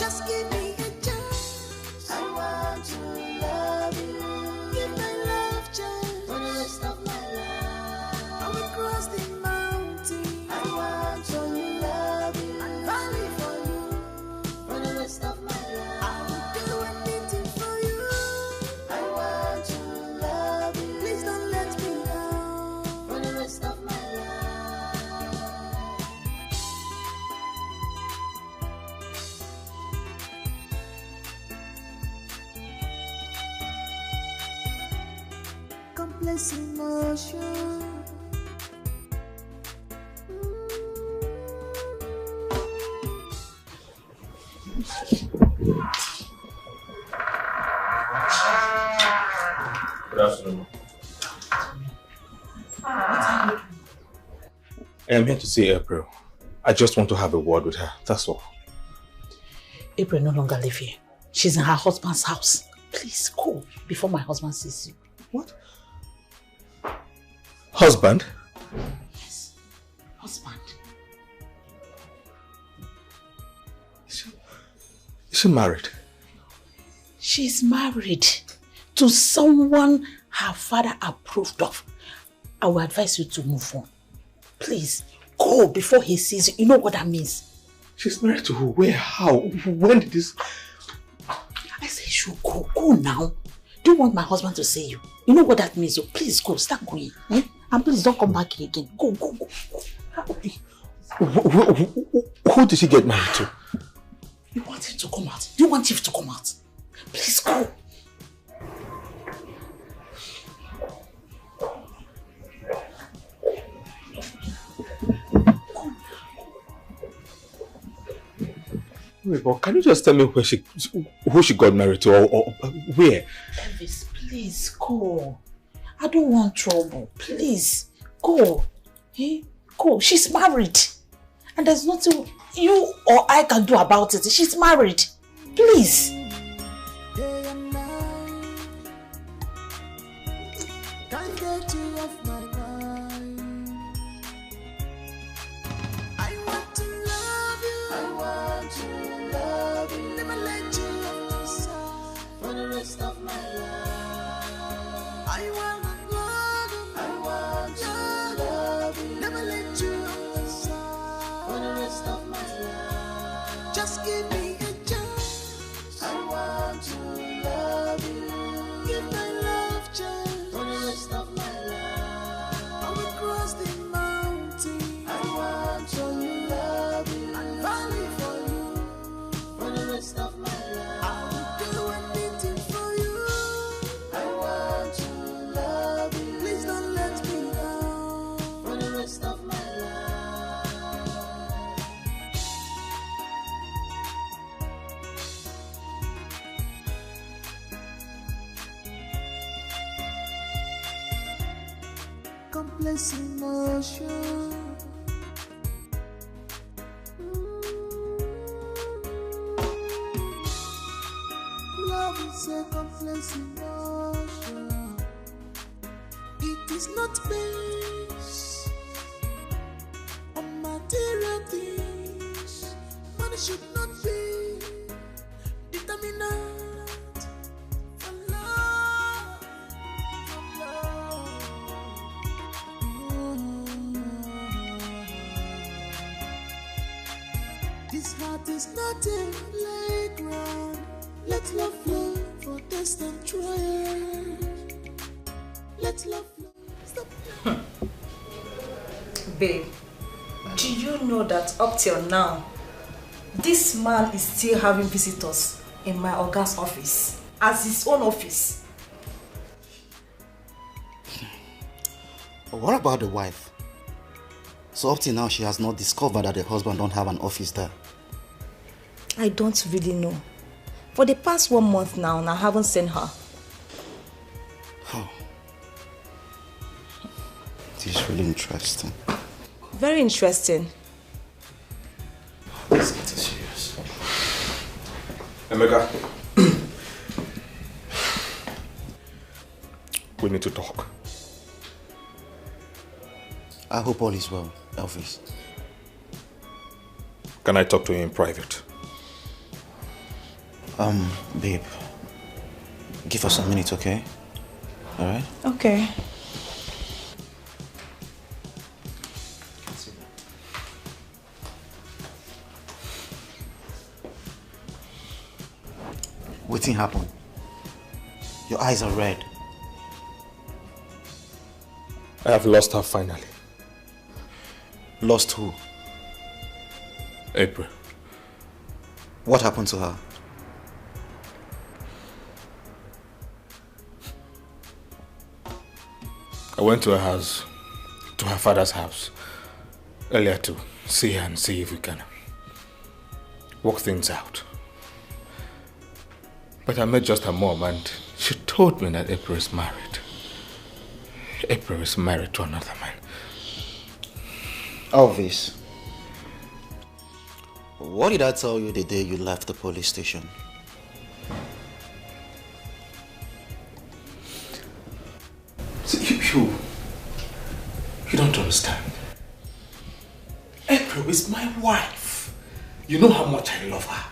Just give me a chance. I want to love you. Give my love chance for the rest of my life. I will cross the mountain. I want to love you and valley for you for the rest of my life. I will do anything for you. I want to love you. Please don't let me down for the rest of my life. Complex emotion. Good afternoon. I am here to see April. I just want to have a word with her, that's all. April no longer live here. She's in her husband's house. Please go before my husband sees you. What? Husband? Yes, husband. Is she married? She's married to someone her father approved of. I will advise you to move on. Please, go before he sees you. You know what that means? She's married to who? Where? How? When did this... I say you should go. Go now. Do you want my husband to see you? You know what that means, so please go. Start going. Eh? And please don't come back here again. Go, go, go. Who did she get married to? You want him to come out? Do you want him to come out? Please go. Wait, but can you just tell me who she got married to or where? Elvis, please go. I don't want trouble. Please go. Eh? Go. She's married. And there's nothing you or I can do about it. She's married. Please. Day and night, can't get you off my mind. I want to love you. I want to love you. Never let you off my side for the rest of my life. I want to love you. I want to love you. Never let you off my side for the rest of my life. Just give me a chance. I want to love you. Give my love chance for the rest of my life. I will cross the mountain. I want to love you and valley for you for the rest of my life. I will do anything for you. I want to love you. Please don't let me down for the rest of my life. Complex emotion. Love is a complex emotion. It is not based on material things. Money should not be determinant for love. This heart is not a playground. Let love flow for test and trial. Let love flow. Stop. Babe, do you know that up till now, this man is still having visitors in my Oga's office, as his own office? What about the wife? So up till now, she has not discovered that the husband don't have an office there. I don't really know. For the past 1 month now, I haven't seen her. Oh. This is really interesting. Very interesting. Let's get serious. Emeka. We need to talk. I hope all is well, Elvis. Can I talk to you in private? Babe, give us a minute, okay? All right? Okay. Wetin happen? Your eyes are red. I have lost her finally. Lost who? April. What happened to her? I went to her house, to her father's house, earlier to see her and see if we can work things out. But I met just her mom and she told me that April is married. April is married to another man. Elvis, what did I tell you the day you left the police station? See, you don't understand. April is my wife. You know how much I love her,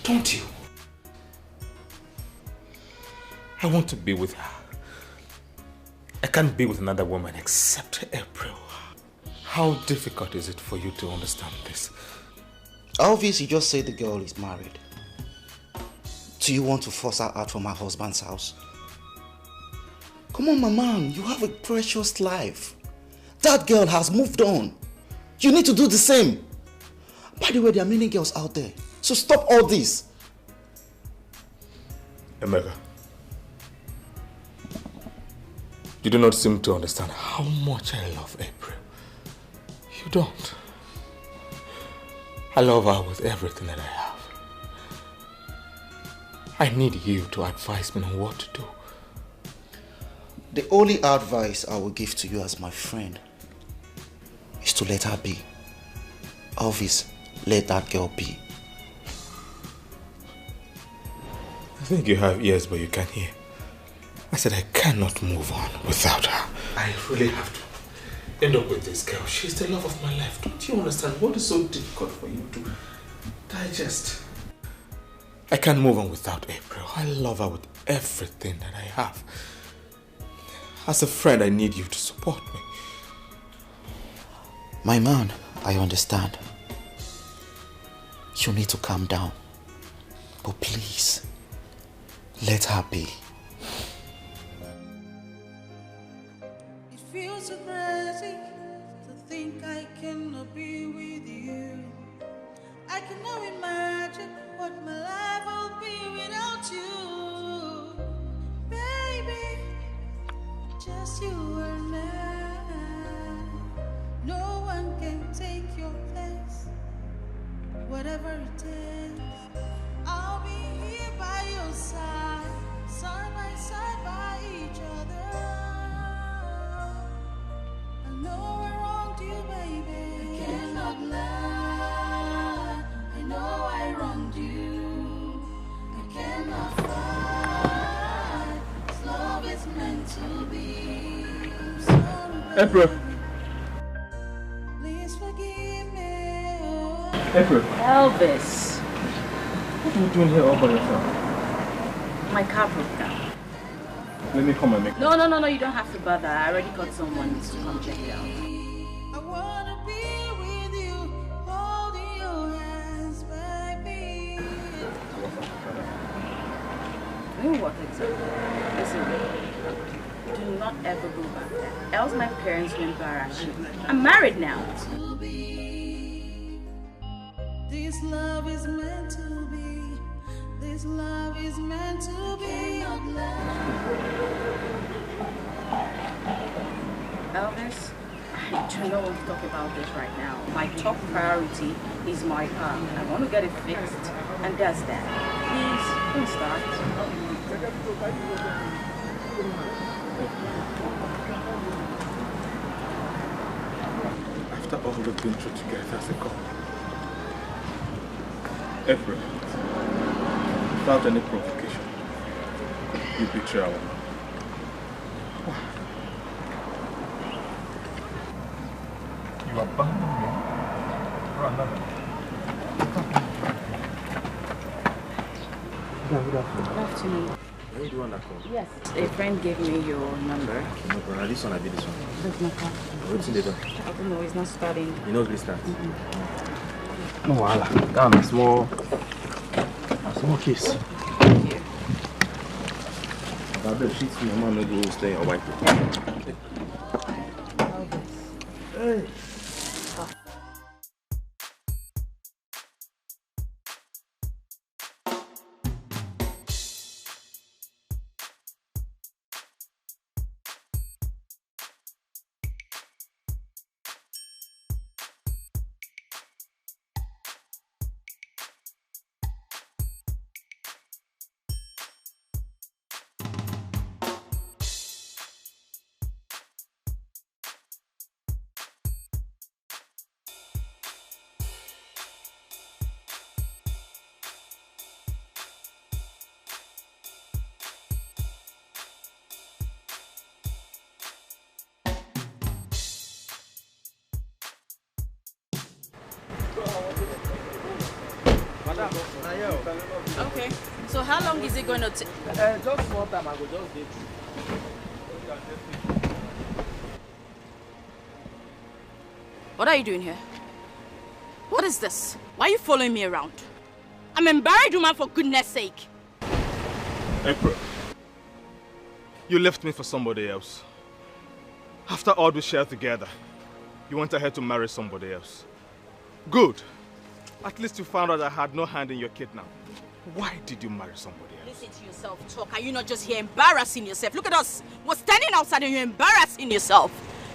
don't you? I want to be with her. I can't be with another woman except April. How difficult is it for you to understand this? Elvis, you just said the girl is married. Do you want to force her out from her husband's house? Come on, my man, you have a precious life. That girl has moved on. You need to do the same. By the way, there are many girls out there, so stop all this. Emeka, you do not seem to understand how much I love April. You don't. I love her with everything that I have. I need you to advise me on what to do. The only advice I will give to you as my friend is to let her be. Elvis, let that girl be. I think you have ears but you can't hear. I said I cannot move on without her. I really have to end up with this girl. She's the love of my life. Don't you understand what is so difficult for you to digest? I can't move on without April. I love her with everything that I have. As a friend, I need you to support me. My man, I understand. You need to calm down. But please, let her be. It feels so crazy to think I cannot be with you. I cannot imagine what my life will be without you. Baby, just you and I. No one can take your place. Whatever it takes, I'll be here by your side, side by side by each other. I know I wronged you, baby. I cannot lie. I know I wronged you. I cannot fight. This love is meant to be. I'm sorry, April. please forgive me. April. Elvis. What are you doing here all by yourself? My car broke down. Let me come and make No, you don't have to bother. I already got someone to come check it out. I wanna be with you, holding your hands, baby. What exactly? Listen, do not ever go back there. Else my parents will embarrass you. I'm married now. This love is meant to be. This love is meant to be. Elvis, I do not want to talk about this right now. My top priority is my car. I want to get it fixed, and that's that. Please, don't start. After all we've been through together as a couple. April, without any provocation, you betray our man. You abandoned me for another. Good afternoon. Good afternoon. Are you the one that called? Yes. A friend gave me your number. No problem. This one, I be this one. That's my car. What's in the door? I don't know, it's not starting. You know, please start. No, voila. Damn, a small case. Thank you. I bet she's my mom, no go stay or wipe it. Hey. Okay. So how long is it going to take? Just small time, I go just get What are you doing here? What is this? Why are you following me around? I'm a married woman, for goodness sake. April, you left me for somebody else. After all we shared together, you went ahead to marry somebody else. Good. At least you found out I had no hand in your kidnap. Why did you marry somebody else? Listen to yourself talk. Are you not just here embarrassing yourself? Look at us. We're standing outside and you're embarrassing yourself.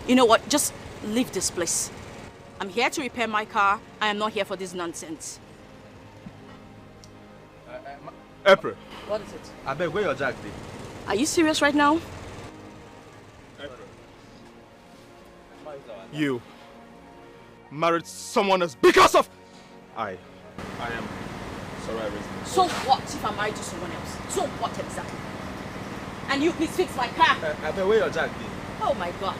You know what? Just leave this place. I'm here to repair my car. I am not here for this nonsense. April. What is it? I beg, where your jack dey? Are you serious right now? April. You married someone else because of... I am sorry I raised my... So what if I'm married to someone else? So what exactly? And you please fix my car. I beg, where your jack dey? Oh my God.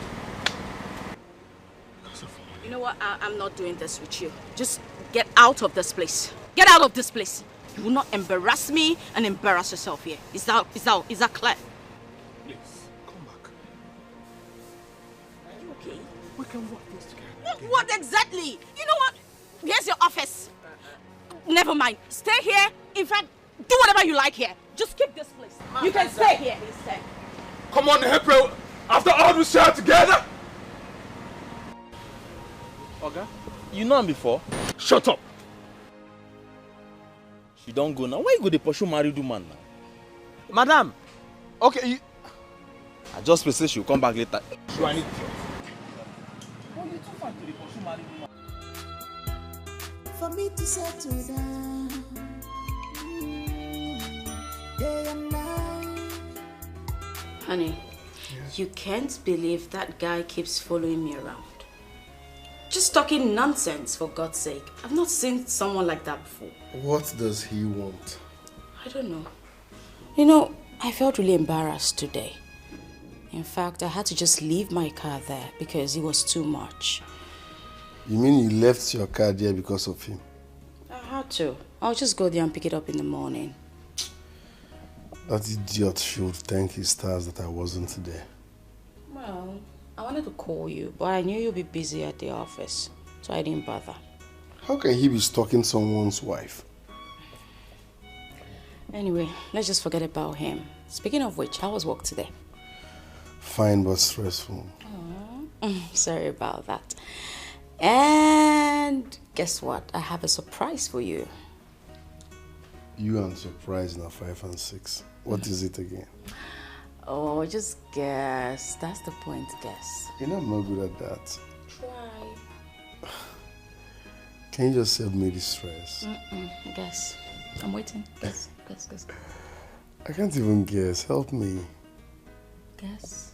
You know what? I'm not doing this with you. Just get out of this place. Get out of this place. You will not embarrass me and embarrass yourself here. Is that clear? Please, come back. Are you okay? We can work this together. What exactly? You know what? Here's your office. Never mind. Stay here. In fact, do whatever you like here. Just keep this place. You can stay here instead. Come on, April. After all we shared together. Oga, you know him before? Shut up. She don't go now. Why you go to pursue married woman now? Madam. Okay, you... I just say she'll come back later. So I need... Oh, you too far to the pursue married woman. For me to settle down, day and night. Honey, you can't believe that guy keeps following me around. Just talking nonsense, for God's sake. I've not seen someone like that before. What does he want? I don't know. You know, I felt really embarrassed today. In fact, I had to just leave my car there because it was too much. You mean you left your car there because of him? I had to. I'll just go there and pick it up in the morning. That idiot should thank his stars that I wasn't there. Well, I wanted to call you, but I knew you'd be busy at the office, so I didn't bother. How can he be stalking someone's wife? Anyway, let's just forget about him. Speaking of which, how was work today? Fine but stressful. Sorry about that. And guess what? I have a surprise for you. You and surprise in 5 and 6. What is it again? Oh, just guess. That's the point, guess. You know I'm not good at that. Try. Can you just save me the stress? Guess. I'm waiting. Guess. Guess. I can't even guess. Help me. Guess.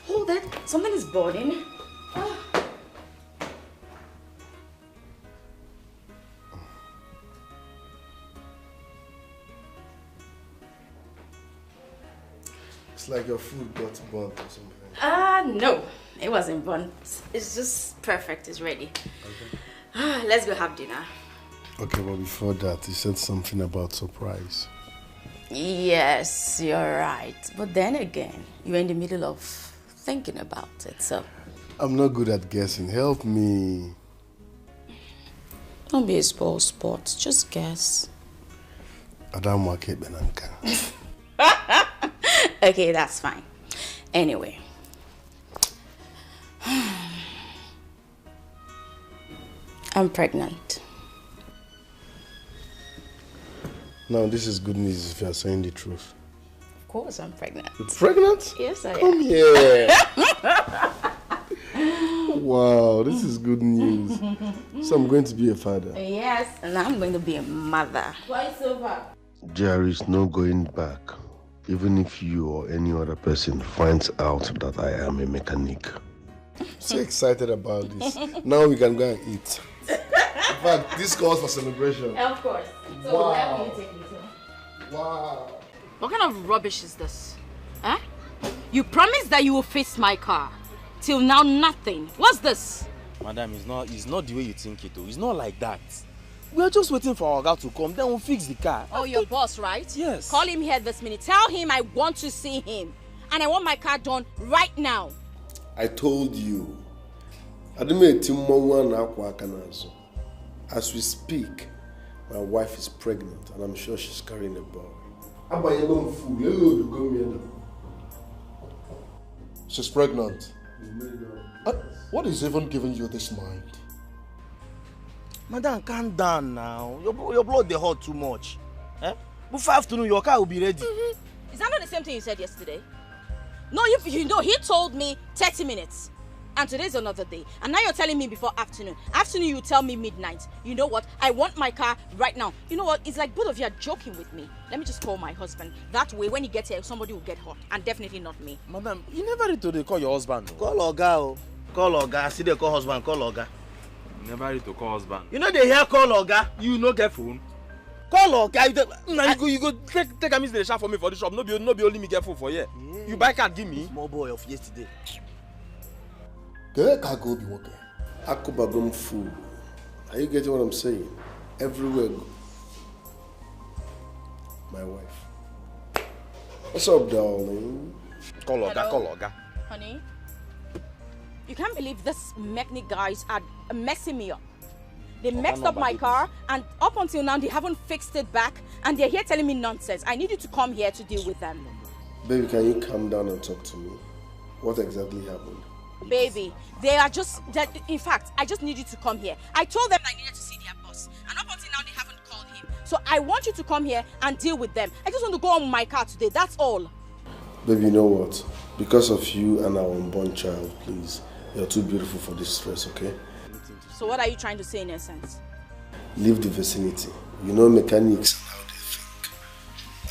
Hold it. Something is burning. It's like your food got burnt or something. No. It wasn't burnt. It's just perfect. It's ready. Okay. Let's go have dinner. Okay, but before that, you said something about surprise. Yes, you're right. But then again, you're in the middle of thinking about it, so... I'm not good at guessing. Help me. Don't be a spoiled sport. Just guess. Adam Wake Benanka. Okay, that's fine. Anyway. I'm pregnant. Now, this is good news if you're saying the truth. Of course, I'm pregnant. You're pregnant? Yes, I am. Come here. Wow, this is good news. So I'm going to be a father. Yes, and I'm going to be a mother. Twice over. There is no going back. Even if you or any other person finds out that I am a mechanic. So excited about this. Now we can go and eat. In fact, this calls for celebration. Of course. So Wow. where will you take me to? Wow. What kind of rubbish is this? Eh? You promised that you will fix my car. Till now, nothing. What's this? Madam, it's not the way you think it. It's not like that. We are just waiting for our guy to come, then we'll fix the car. Oh, your boss, right? Yes. Call him here this minute. Tell him I want to see him. And I want my car done right now. I told you. As we speak, my wife is pregnant and I'm sure she's carrying a boy. She's pregnant. What is even giving you this mind? Madam, calm down now. Your blood they hot too much. Eh? Before afternoon, your car will be ready. Is that not the same thing you said yesterday? No, you know, he told me 30 minutes. And today's another day. And now you're telling me before afternoon. Afternoon, you tell me midnight. You know what? I want my car right now. You know what? It's like both of you are joking with me. Let me just call my husband. That way, when he gets here, somebody will get hurt. And definitely not me. Madam, you never need to call your husband. No? Call Oga, oh. Call Oga. See they call husband, call Oga. You never need to call husband. You know they hear call Oga. You no get phone. Call Oga. You go take a the shop for me for the shop. No be only me get phone for here. Yeah. You buy card, give me. Small boy of yesterday. Akubagum fool. Are you getting what I'm saying? Everywhere. My wife. What's up, darling? Call Oga. Honey, you can't believe this mechanic guys are messing me up. They messed up my car, and up until now they haven't fixed it back, and they're here telling me nonsense. I need you to come here to deal with them. Baby, can you calm down and talk to me? What exactly happened? Baby, they are just that. In fact, I just need you to come here. I told them I needed to see their boss, and up until now they haven't called him. So I want you to come here and deal with them. I just want to go on my car today. That's all. Baby, you know what? Because of you and our unborn child, please, you're too beautiful for this stress, okay? So what are you trying to say in essence? Leave the vicinity. You know mechanics and how they think.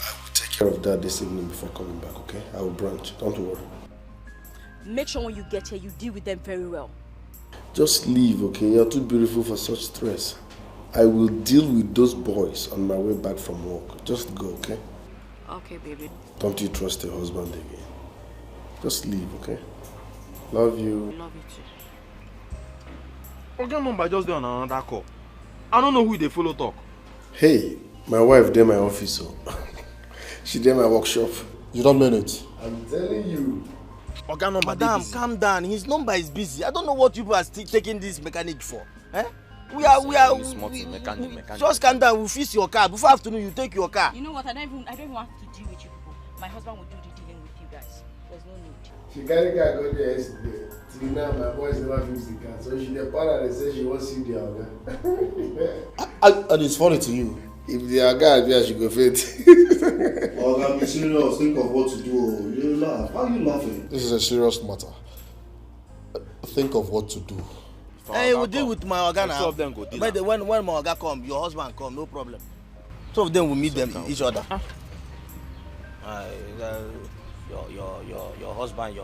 I will take care of that this evening before coming back, okay? I will branch. Don't worry. Make sure when you get here, you deal with them very well. Just leave, okay? You're too beautiful for such stress. I will deal with those boys on my way back from work. Just go, okay? Okay, baby. Don't you trust your husband again? Just leave, okay? Love you. Love you too. Okay, number just there on another call. I don't know who they follow talk. Hey, my wife there my office, so she there my workshop. You don't mean it. I'm telling you. Okay, number Madam, calm down. His number is busy. I don't know what people are still taking this mechanic for. Eh? We are mechanic. Just calm down. We'll fix your car. Before afternoon, you take your car. You know what? I don't even want to deal with you people. My husband will do the dealing with you guys. There's no need. She carry car go there yesterday. Till now, my boys never fix the car. So she the partner, they say she wants to see the Oga. And it's funny to you. If the Oga is she go fit. Oga, be serious. Think of what to do. You laugh. Why are you laughing? This is a serious matter. Think of what to do. Hey, we'll deal with my Oga now. Two of them go deal. But when my Oga come, your husband come, no problem. Two of them will meet them each other. Your husband.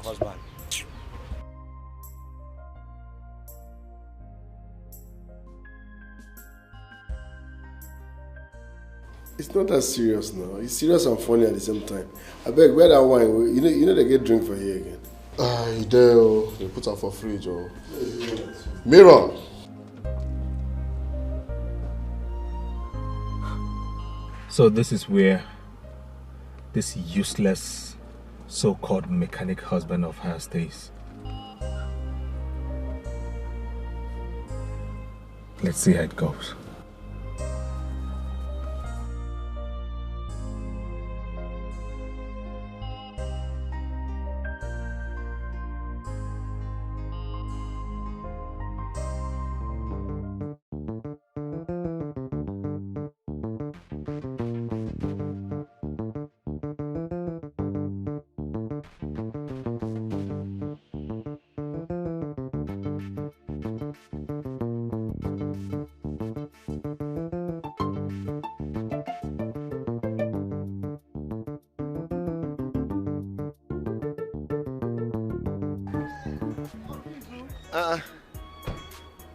It's not that serious now. It's serious and funny at the same time. I beg, where that wine? You know they get drink for here again. They put her for fridge, oh. Mirror. So this is where this useless so-called mechanic husband of hers stays. Let's see how it goes.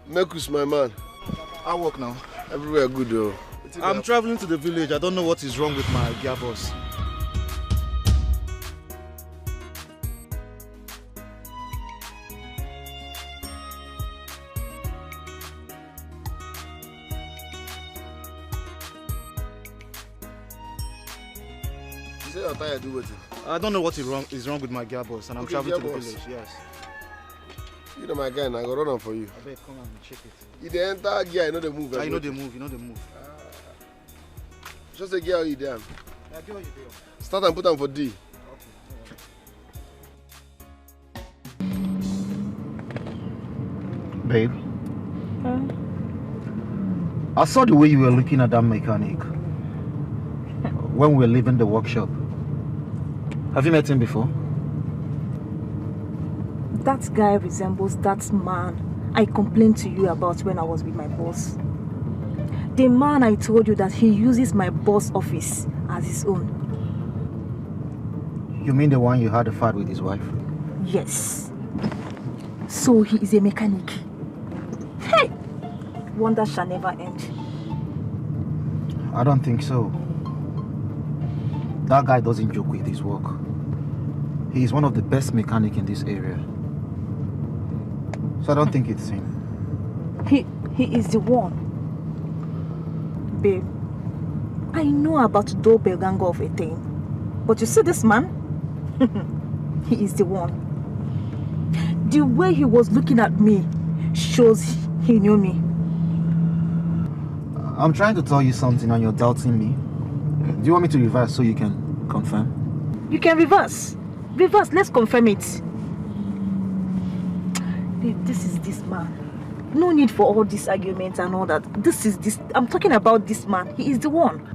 Mekus, my man. I work now. Everywhere good though. I'm traveling to the village. I don't know what is wrong with my gearbox. You say your tire do what? I don't know what is wrong with my gearbox, and I'm traveling to the village. Yes. You know my guy, and I go run on for you. I better come and check it. You the enter gear, you know the move. I know the move. You know the move. Just a gear you there. Yeah, girl, you there. Start and put on for D. Babe. I saw the way you were looking at that mechanic when we were leaving the workshop. Have you met him before? That guy resembles that man I complained to you about when I was with my boss. The man I told you that he uses my boss' office as his own. You mean the one you had a fight with his wife? Yes. So he is a mechanic. Hey! Wonder shall never end. I don't think so. That guy doesn't joke with his work. He is one of the best mechanics in this area. So I don't think it's him. He is the one. Babe, I know about doppelganger of a thing. But you see this man? He is the one. The way he was looking at me shows he knew me. I'm trying to tell you something and you're doubting me. Do you want me to reverse so you can confirm? You can reverse. Reverse, let's confirm it. Babe, this is this man. No need for all these arguments and all that. I'm talking about this man. He is the one.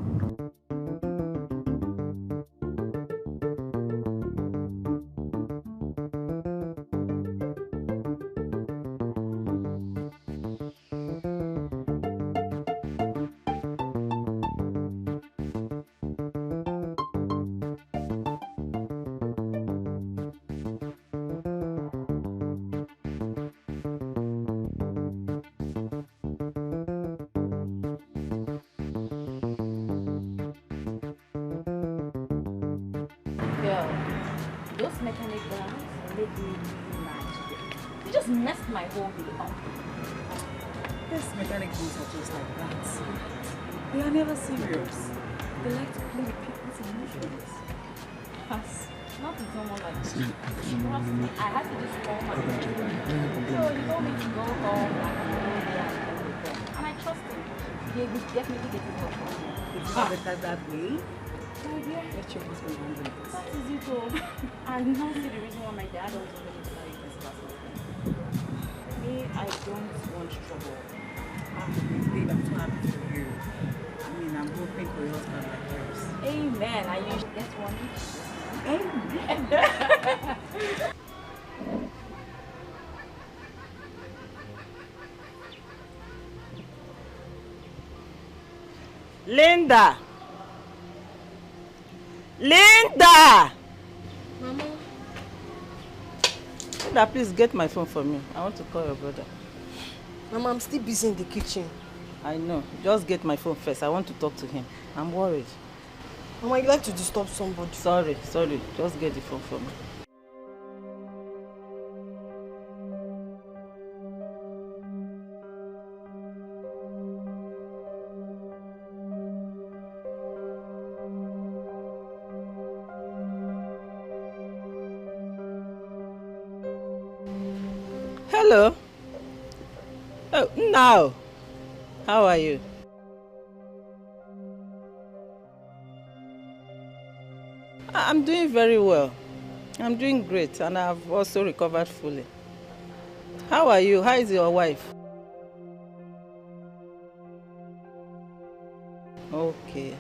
Those mechanic guys made me mad today. They just messed my whole day up. Yes, mechanic dudes are just like that. They are never serious. They like to play with people's emotions. Not with someone like this. Trust me, I had to just call my friend. So he told me to go home and and I trust him. He will definitely get it help from me. It's not better that way. Let your husband handle it. That is it though. I now see the reason why my dad doesn't want me to marry this last husband. Me, I don't want trouble. Babe, I'm so happy for you. I mean, I'm hoping for your husband like yours. Amen. I usually get one. Amen. Linda! Linda! Mama. Linda, please get my phone for me. I want to call your brother. Mama, I'm still busy in the kitchen. I know. Just get my phone first. I want to talk to him. I'm worried. Mama, you like to disturb somebody. Sorry. Just get the phone for me. Hello. Oh, now. How are you? I'm doing very well. I'm doing great, and I've also recovered fully. How are you? How is your wife? Okay.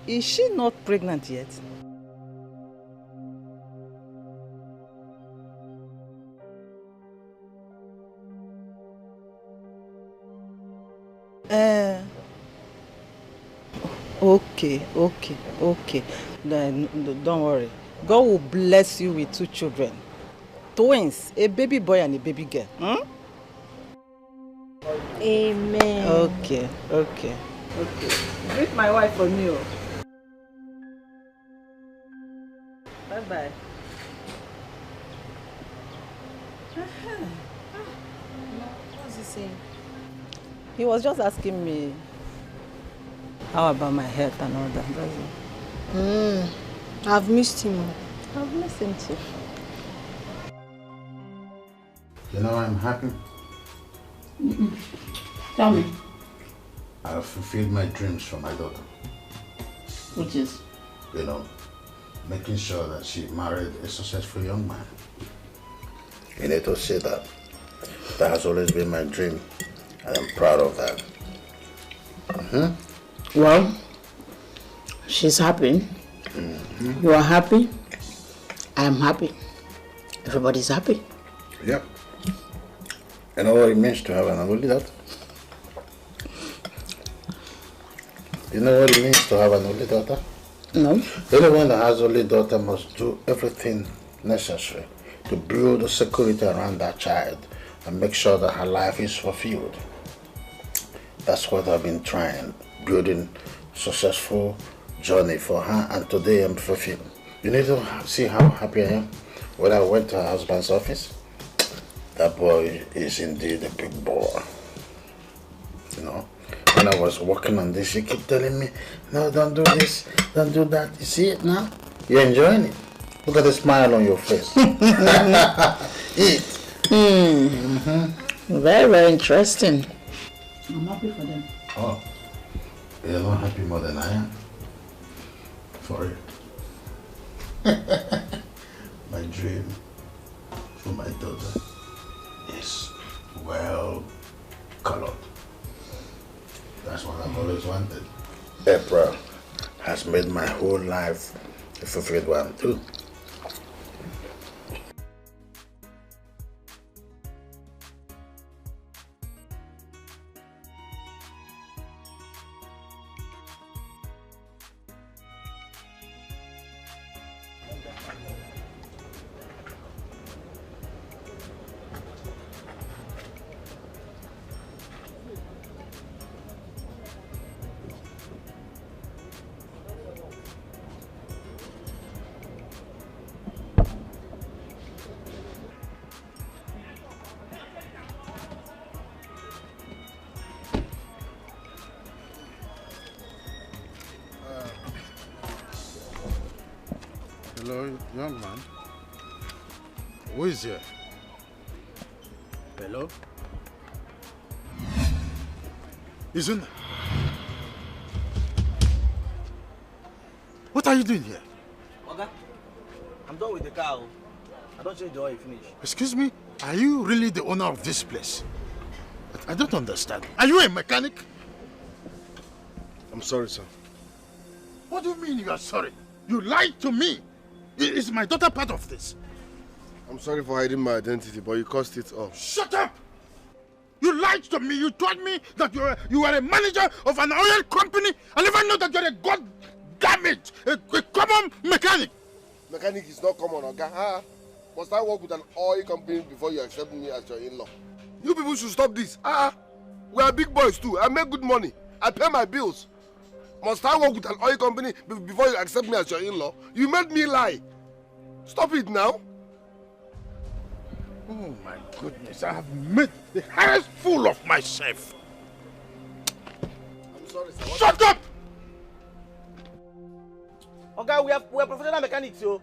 Is she not pregnant yet? Okay. Then don't worry. God will bless you with 2 children. Twins, a baby boy and a baby girl. Amen. Okay. Greet my wife for me. Bye-bye. What's he saying? He was just asking me how about my health and all that. That's it. I've missed him. I've missed him too. You know I'm happy? Tell me. I've fulfilled my dreams for my daughter. Which is? You know, making sure that she married a successful young man. You need to say that. That has always been my dream, and I'm proud of that. Well, she's happy. You are happy. I am happy. Everybody's happy. Yep. You know what it means to have an only daughter? You know what it means to have an only daughter? No. Anyone that has only daughter must do everything necessary to build a security around that child and make sure that her life is fulfilled. That's what I've been trying, building a successful journey for her, and today I'm fulfilled. You need to see how happy I am. When I went to her husband's office, that boy is indeed a big boy. You know, when I was working on this, he kept telling me, no, don't do this, don't do that. You see it now? You're enjoying it. Look at the smile on your face. Eat. Very, very interesting. I'm happy for them. Oh, you're not happy more than I am? For it. My dream for my daughter is well colored. That's what I've always wanted. April has made my whole life a fulfilled one too. Hello, young man. Who is here? Hello? Isn't... What are you doing here? Okay. I'm done with the car. I don't change the oil, finish. Excuse me? Are you really the owner of this place? I don't understand. Are you a mechanic? I'm sorry, sir. What do you mean you are sorry? You lied to me. Is my daughter part of this? I'm sorry for hiding my identity, but you caused it all. Shut up! You lied to me. You told me that you were a manager of an oil company. I never knew that you're a goddammit, a common mechanic. Mechanic is not common, okay? Must I work with an oil company before you accept me as your in-law? You people should stop this. We are big boys too. I make good money. I pay my bills. Must I work with an oil company before you accept me as your in-law? You made me lie. Stop it now. Oh my goodness, I have made the highest fool of myself. I'm sorry, sir. Shut up! Okay, we are professional mechanics, yo.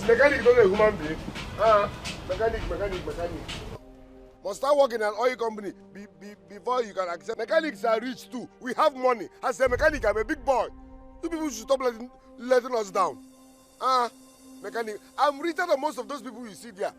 Mechanic is not a human being. Mechanic. Must start working in an oil company before you can accept. Mechanics are rich too. We have money. As a mechanic, I'm a big boy. You people should stop letting us down. Mechanic. I'm richer than most of those people you see there.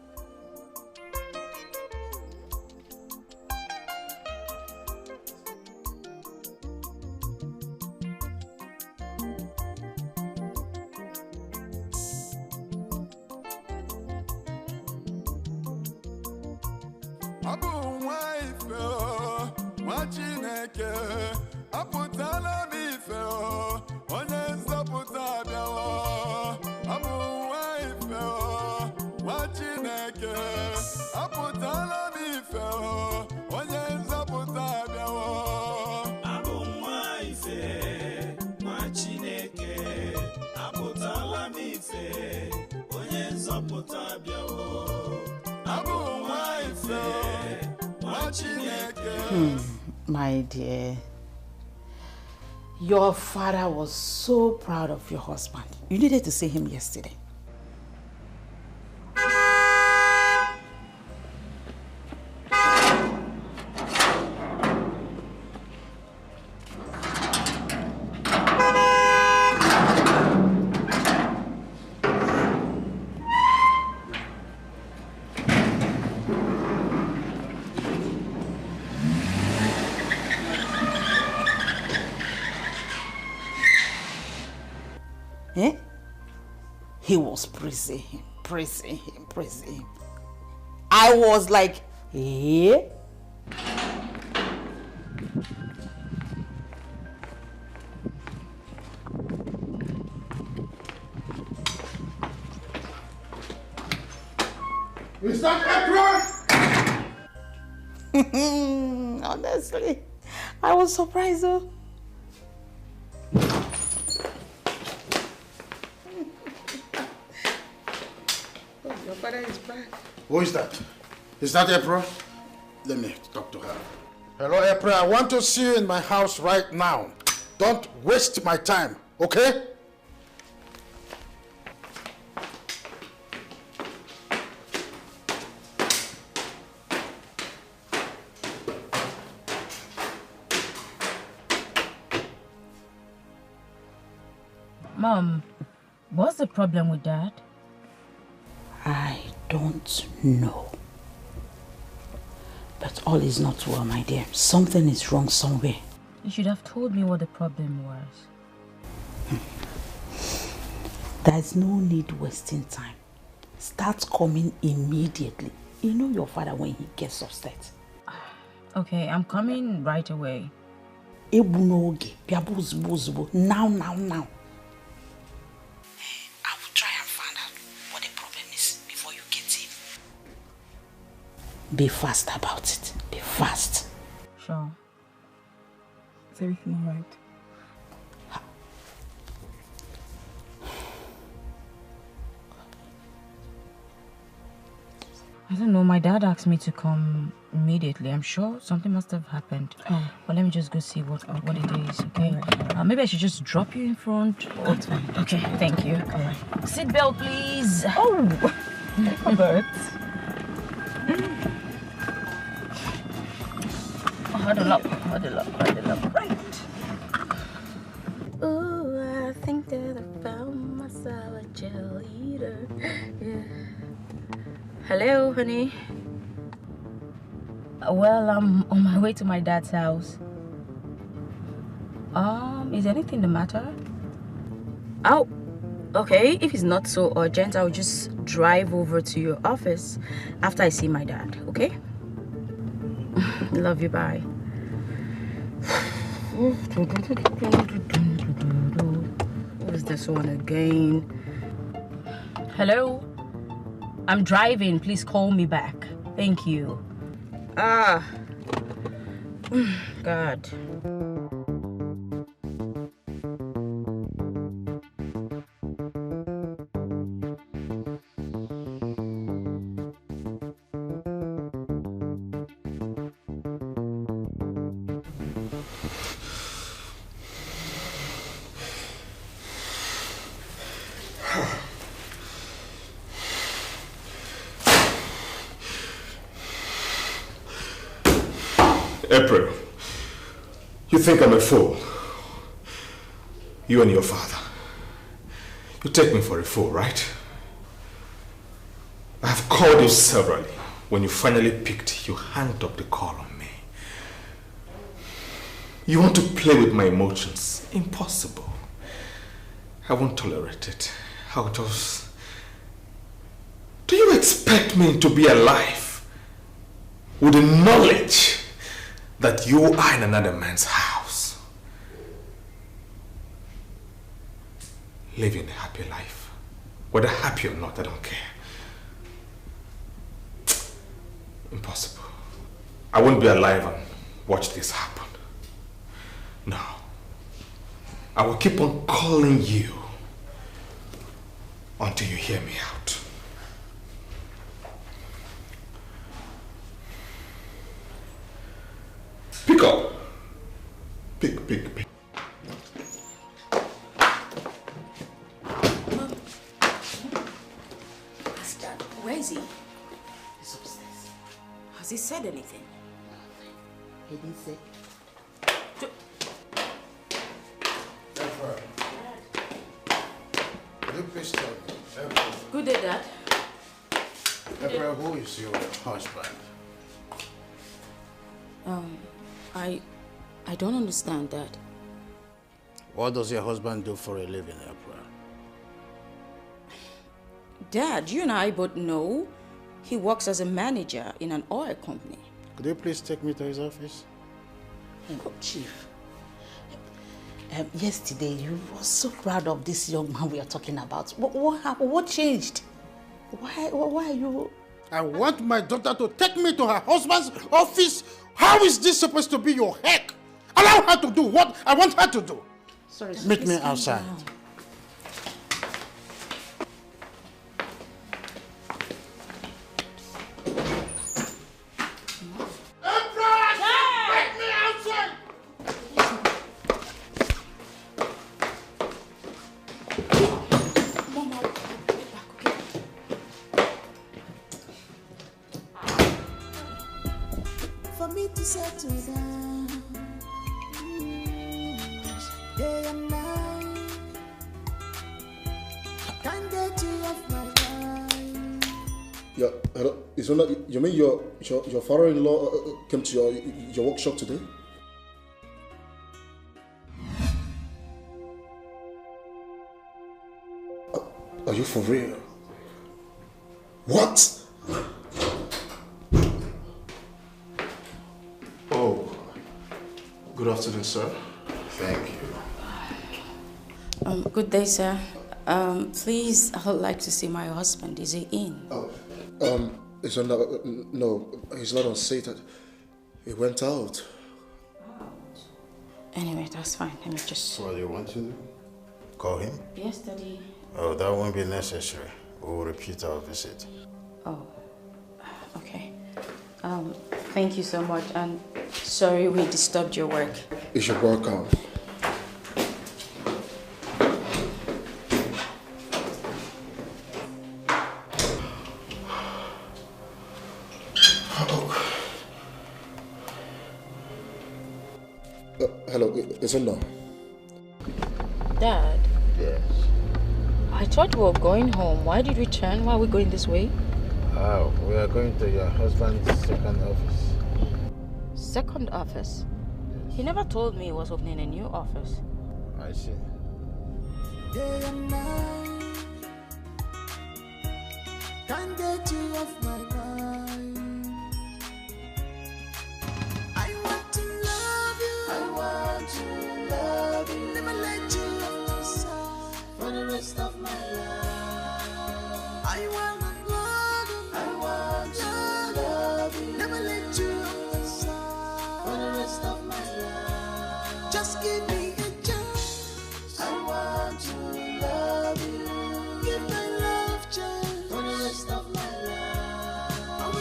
My dear, your father was so proud of your husband. You needed to see him yesterday. He was praising him. I was like, eh? Is that April? Honestly, I was surprised though. Your father is back. Who is that? Is that April? Let me talk to her. Hello, April. I want to see you in my house right now. Don't waste my time, okay? Mom, what's the problem with Dad? I don't know. But all is not well, my dear. Something is wrong somewhere. You should have told me what the problem was. There's no need wasting time. Start coming immediately. You know your father when he gets upset. Okay, I'm coming right away. Now. I will try and find out what the problem is before you get in. Be fast about it. Be fast. Sure. Is everything all right? I don't know, my dad asked me to come immediately. I'm sure something must have happened. Oh. But let me just go see what it is, okay? Right. Maybe I should just drop you in front. That's fine. Okay, thank you. All right. Seatbelt, please. Oh! Robert. Huddle up. Right. Ooh, I think that I found myself a cheerleader. Yeah. Hello, honey. Well, I'm on my way to my dad's house. Is anything the matter? Oh, okay. If it's not so urgent, I'll just drive over to your office after I see my dad, okay? Love you, bye. Who's this one again? Hello? I'm driving. Please call me back. Thank you. God. April, you think I'm a fool? You and your father. You take me for a fool, right? I have called you severally. When you finally picked, you hanged up the call on me. You want to play with my emotions. Impossible. I won't tolerate it. I'll just... Do you expect me to be alive with the knowledge that you are in another man's house, living a happy life? Whether happy or not, I don't care. Impossible. I won't be alive and watch this happen. No. I will keep on calling you until you hear me out. Pick up. Pick. Mom. Where is he? He's upstairs. Has he said anything? He didn't say. Could you please tell me? Good day, Dad. April, who is your husband? I don't understand, Dad. What does your husband do for a living, April? Dad, you and I both know he works as a manager in an oil company. Could you please take me to his office? Chief, yesterday you were so proud of this young man we are talking about. What happened? What changed? Why are you... I want my daughter to take me to her husband's office. How is this supposed to be your heck? Allow her to do what I want her to do. Sorry, meet me outside. For me to settle down, day and night, can't get you off my mind. Yeah, hello. Is that, you mean your father-in-law came to your workshop today? Are you for real? What? Oh, good afternoon, sir. Thank you. Good day, sir. Please, I would like to see my husband. Is he in? It's on no, he's not on set. He went out. Anyway, that's fine. Let me just... What do you want to do? Call him? Yes, Daddy. Oh, that won't be necessary. We'll repeat our visit. Oh, okay. Thank you so much, and sorry we disturbed your work. You should work out. Hello, is it now? Dad? Yes. I thought we were going home. Why did we turn? Why are we going this way? Oh, we are going to your husband's second office. Second office? He never told me he was opening a new office. I see. Day and night, can't get you off my mind. I want to love you. I want to love you. Never let you off my side for the rest of my life. I want to love you. I want to love you. Never let you off my side for the rest of my life. Just give me a chance. I want to love you. Give my love chance for the rest of my life.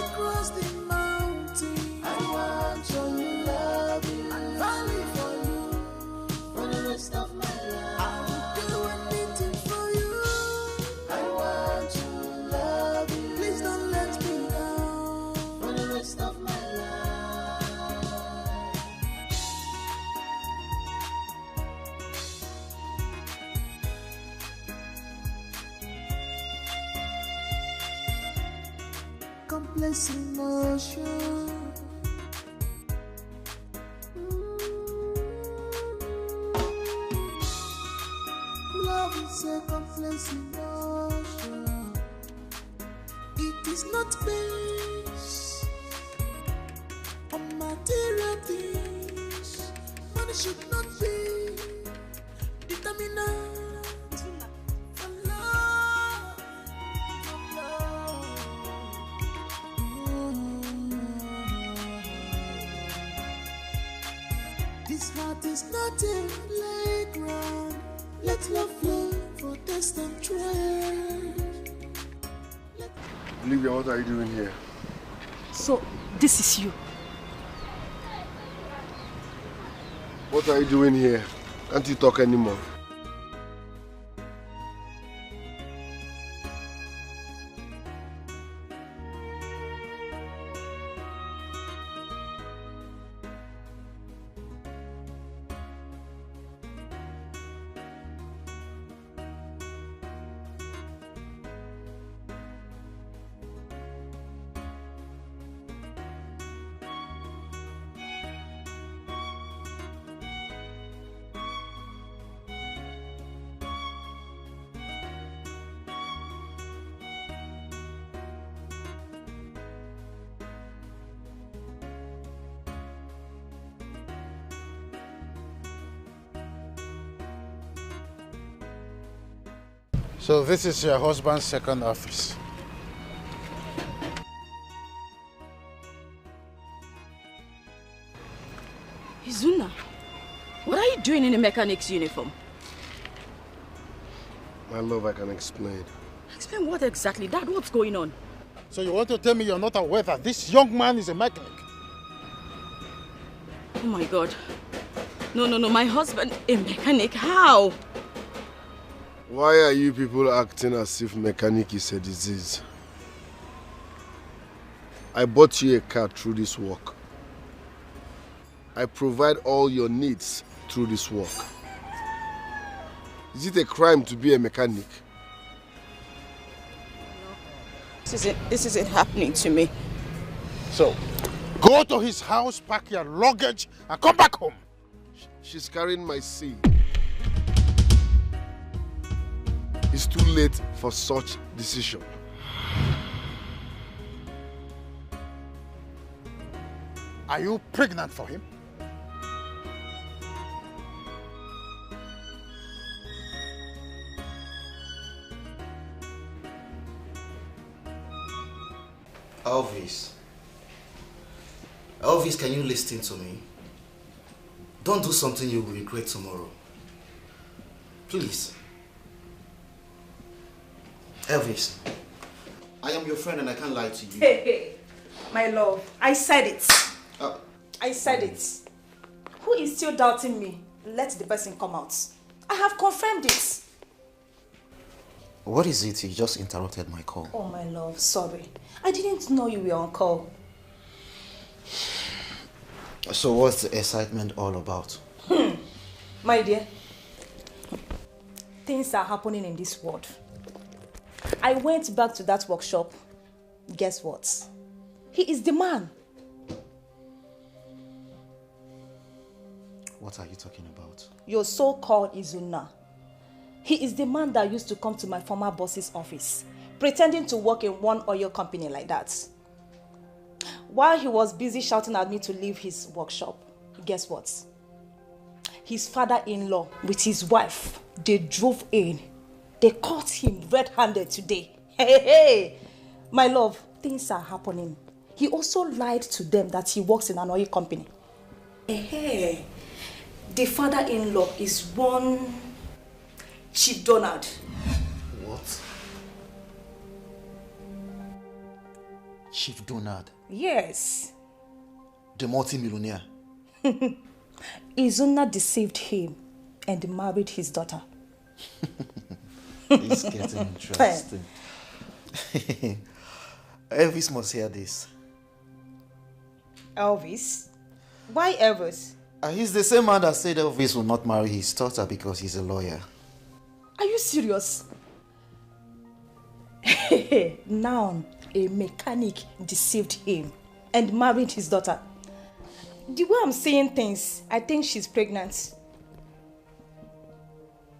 complex emotion. Love is a complex emotion. It is not based on material things. Money should not be determinant. For love, for love. This heart is not a playground. Let love flow for test and try. Olivia, what are you doing here? So, this is you. What are you doing here? Can't you talk anymore? So this is your husband's second office. Izuna, what are you doing in a mechanic's uniform? My love, I can explain. Explain what exactly? Dad, what's going on? So you want to tell me you're not aware that this young man is a mechanic? Oh my God. No, my husband, a mechanic? How? Why are you people acting as if mechanic is a disease? I bought you a car through this work. I provide all your needs through this work. Is it a crime to be a mechanic? This isn't happening to me. So, go to his house, pack your luggage, and come back home. She's carrying my seed. It's too late for such decision. Are you pregnant for him? Elvis, can you listen to me? Don't do something you will regret tomorrow. Please. Elvis, I am your friend and I can't lie to you. Hey, my love, I said it. I said it. Who is still doubting me? Let the person come out. I have confirmed it. What is it? You just interrupted my call. Oh, my love, sorry. I didn't know you were on call. So what's the excitement all about? My dear, things are happening in this world. I went back to that workshop. Guess what? He is the man. What are you talking about? Your so-called Izuna. He is the man that used to come to my former boss's office, pretending to work in one oil company like that. While he was busy shouting at me to leave his workshop, guess what? His father-in-law with his wife, they drove in. They caught him red-handed today. Hey, my love, things are happening. He also lied to them that he works in an oil company. Hey, the father-in-law is one Chief Donald. What? Chief Donald? Yes. The multi-millionaire? Izuna deceived him and married his daughter. It's getting interesting. Elvis must hear this. Elvis? Why Elvis? He's the same man that said Elvis will not marry his daughter because he's a lawyer. Are you serious? Now, a mechanic deceived him and married his daughter. The way I'm seeing things, I think she's pregnant.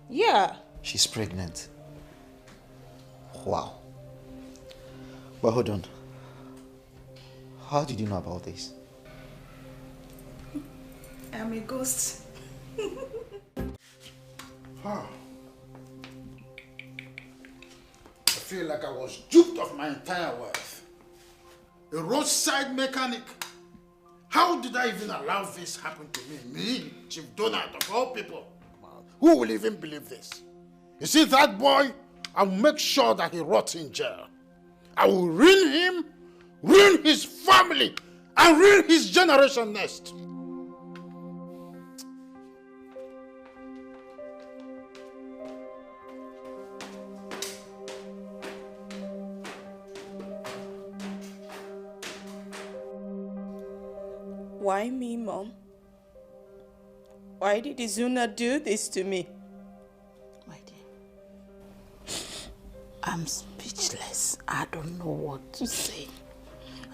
Yeah. She's pregnant. Wow. But hold on. How did you know about this? I'm a ghost. I feel like I was duped of my entire wealth. A roadside mechanic. How did I even allow this happen to me? Me, Chief Donut of all people. Who will even believe this? You see that boy? I will make sure that he rots in jail. I will ruin him, ruin his family, and ruin his generation next. Why me, Mom? Why did Izuna do this to me? My dear, I'm speechless. I don't know what to say.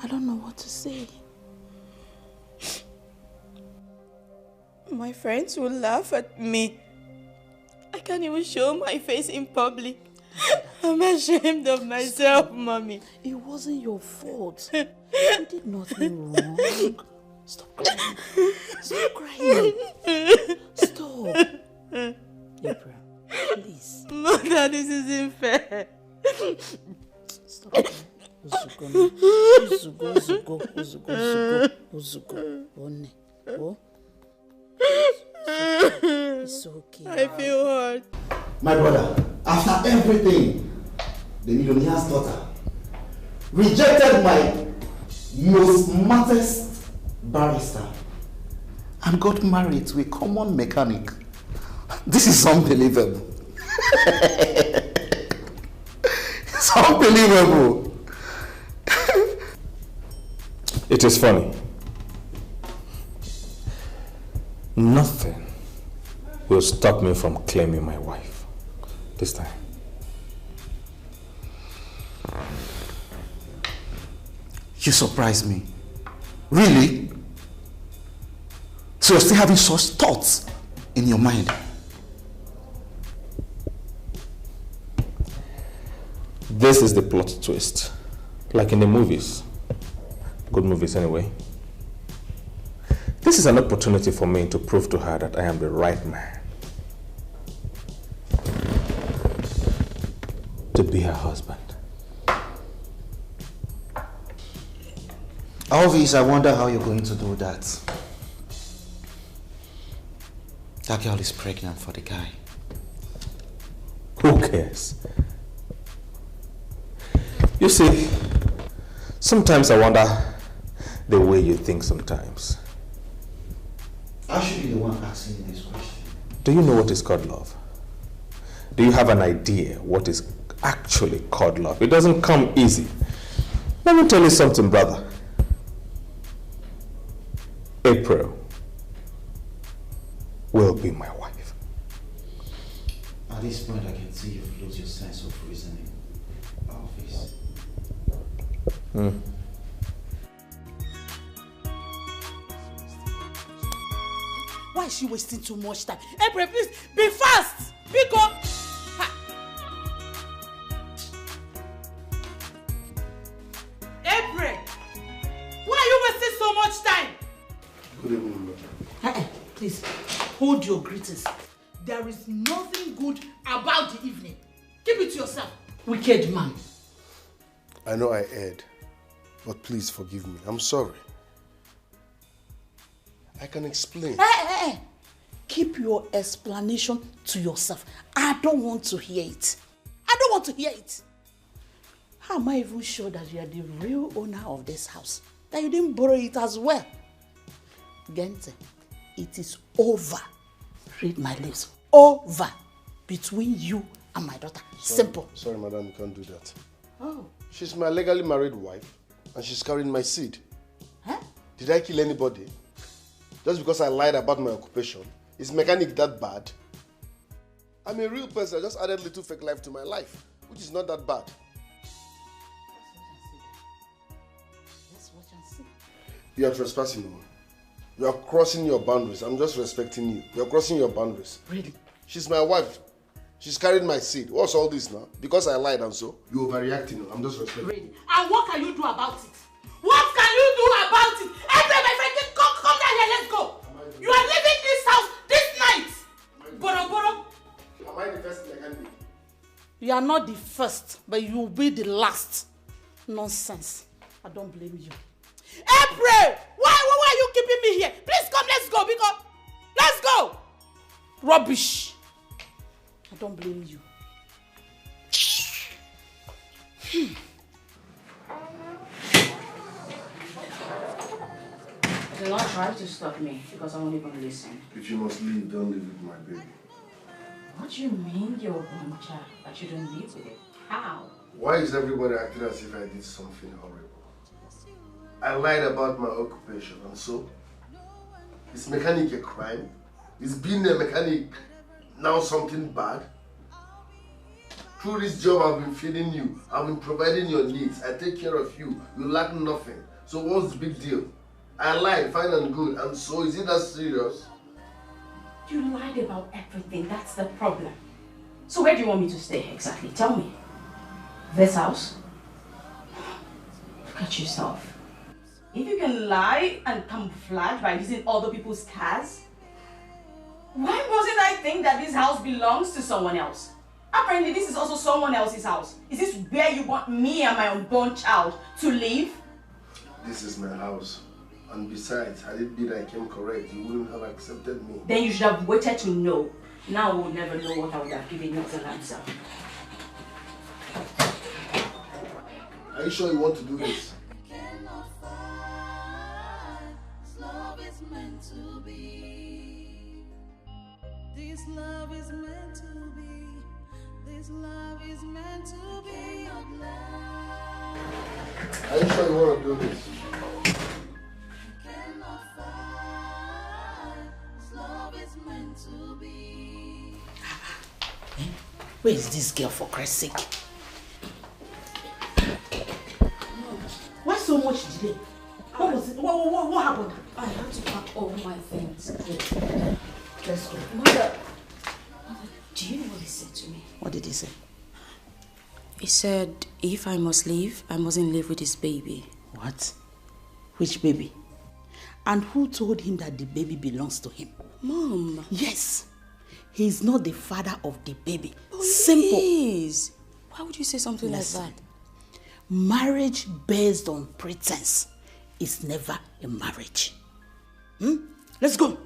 I don't know what to say. My friends will laugh at me. I can't even show my face in public. I'm ashamed of myself, Mommy. It wasn't your fault. You did nothing wrong. Stop crying. Stop crying. Stop. April, please. Mother, this isn't fair. Stop crying. Uzugo. One. Oh. It's okay. I feel hurt. My brother, after everything, the millionaire's daughter rejected my most modest barrister and got married to a common mechanic. This is unbelievable. It's unbelievable. It is funny. Nothing will stop me from claiming my wife this time. You surprise me. Really? So you're still having such thoughts in your mind? This is the plot twist. Like in the movies. Good movies anyway. This is an opportunity for me to prove to her that I am the right man to be her husband. Always, I wonder how you're going to do that. That girl is pregnant for the guy. Who cares? You see, sometimes I wonder the way you think sometimes. I should be the one asking you this question. Do you know what is called love? Do you have an idea what is actually called love? It doesn't come easy. Let me tell you something, brother. April will be my wife. At this point, I can see you've lost your sense of reasoning. Always. Why is she wasting too much time? April, please, be fast! Pick up! April! Why are you wasting so much time? Good evening, ma'am. Please, hold your greetings. There is nothing good about the evening. Keep it to yourself, wicked man. I know I erred, but please forgive me. I'm sorry. I can explain. Hey. Keep your explanation to yourself. I don't want to hear it. How am I even sure that you are the real owner of this house? That you didn't borrow it as well? Gente, it is over. Read my lips. Over. Between you and my daughter. Simple. Sorry, madam, you can't do that. Oh. She's my legally married wife, and she's carrying my seed. Huh? Did I kill anybody? Just because I lied about my occupation? Is mechanic that bad? I'm a real person. I just added little fake life to my life, which is not that bad. You are trespassing, Mama. You are crossing your boundaries. I'm just respecting you. You are crossing your boundaries. Really? She's my wife. She's carried my seed. What's all this now? Because I lied and so? You overreacting. I'm just respecting. Really? And what can you do about it? What can you do about it? Everybody, my friend, come down here, let's go. You are leaving this house this night. Boro. Am I the first thing I can do? You are not the first, but you will be the last. Nonsense. I don't blame you. April! Why are you keeping me here? Please come, let's go, because let's go! Rubbish. I don't blame you. Do not try to stop me, because I won't even listen. If you must leave, don't leave with my baby. What do you mean you're one child, but you don't live with it? How? Why is everybody acting as if I did something horrible? I lied about my occupation, and so? Is mechanic a crime? Is being a mechanic now something bad? Through this job I've been feeding you, I've been providing your needs, I take care of you, you lack nothing. So what's the big deal? I lied, fine and good, and so is it that serious? You lied about everything, that's the problem. So where do you want me to stay exactly? Tell me. This house? Look at yourself. If you can lie and camouflage by using other people's cars, why wasn't I think that this house belongs to someone else? Apparently this is also someone else's house. Is this where you want me and my unborn child to live? This is my house. And besides, had it been I came correct, you wouldn't have accepted me. Then you should have waited to know. Now I would never know what I would have given you as an answer. Are you sure you want to do this? This love is meant to be. This love is meant to be your love. Are you sure you want to do this? Cannot fight. This love is meant to be. Where is this girl, for Christ's sake? Why so much delay? What was it? What happened? I had to pack all my things. Let's go. Mother, do you know what he said to me? What did he say? He said, if I must leave, I mustn't live with his baby. What? Which baby? And who told him that the baby belongs to him? Mom. Yes. He's not the father of the baby. Oh, simple. Please. Why would you say something like that? Marriage based on pretense is never a marriage. Let's go.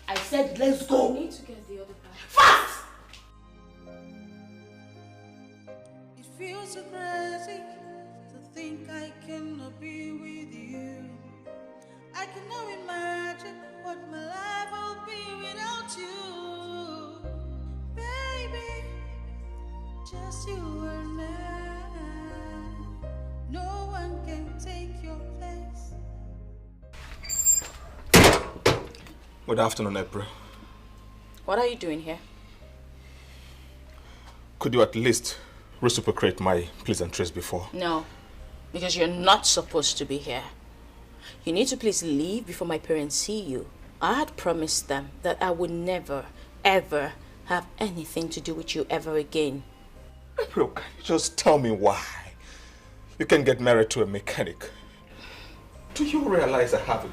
I said let's go. I need to get the other part. Fast! It feels so crazy to think I cannot be with you. I cannot imagine what my life will be without you. Baby, just you and I. No one can take your place. Good afternoon, April. What are you doing here? Could you at least reciprocate my pleasantries before? No, because you're not supposed to be here. You need to please leave before my parents see you. I had promised them that I would never, ever have anything to do with you ever again. April, can you just tell me why you can get married to a mechanic? Do you realize I have a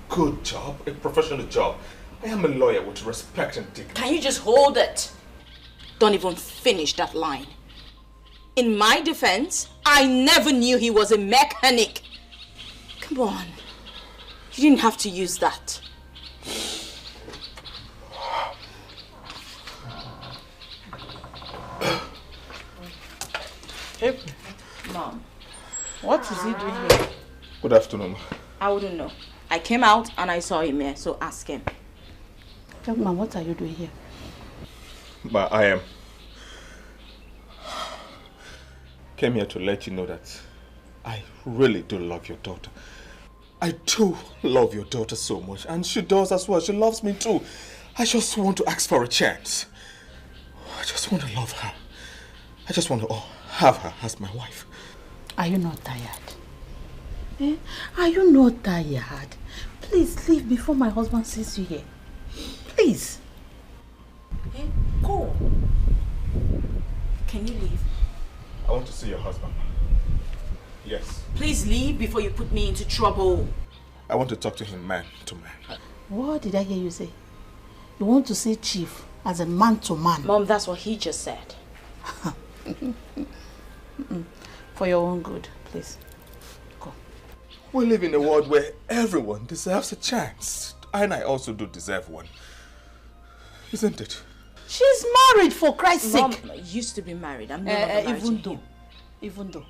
good job, a professional job? I am a lawyer with respect and dignity. Can you just hold it? Don't even finish that line. In my defense, I never knew he was a mechanic. Come on. You didn't have to use that. April. Mom. What is he doing here? Good afternoon. I wouldn't know. I came out and I saw him here, so ask him. Young man, what are you doing here? But I came here to let you know that I really do love your daughter. I do love your daughter so much, and she does as well. She loves me too. I just want to ask for a chance. I just want to love her. I just want to have her as my wife. Are you not tired? Eh? Are you not tired? Please leave before my husband sees you here. Please. Eh? Go. Can you leave? I want to see your husband. Yes. Please leave before you put me into trouble. I want to talk to him man to man. What did I hear you say? You want to see Chief as a man to man? Mom, that's what he just said. For your own good, please. Go. We live in a world where everyone deserves a chance. And I also do deserve one. Isn't it? She's married, for Christ's sake. Mom used to be married. I'm not married to him. Even though.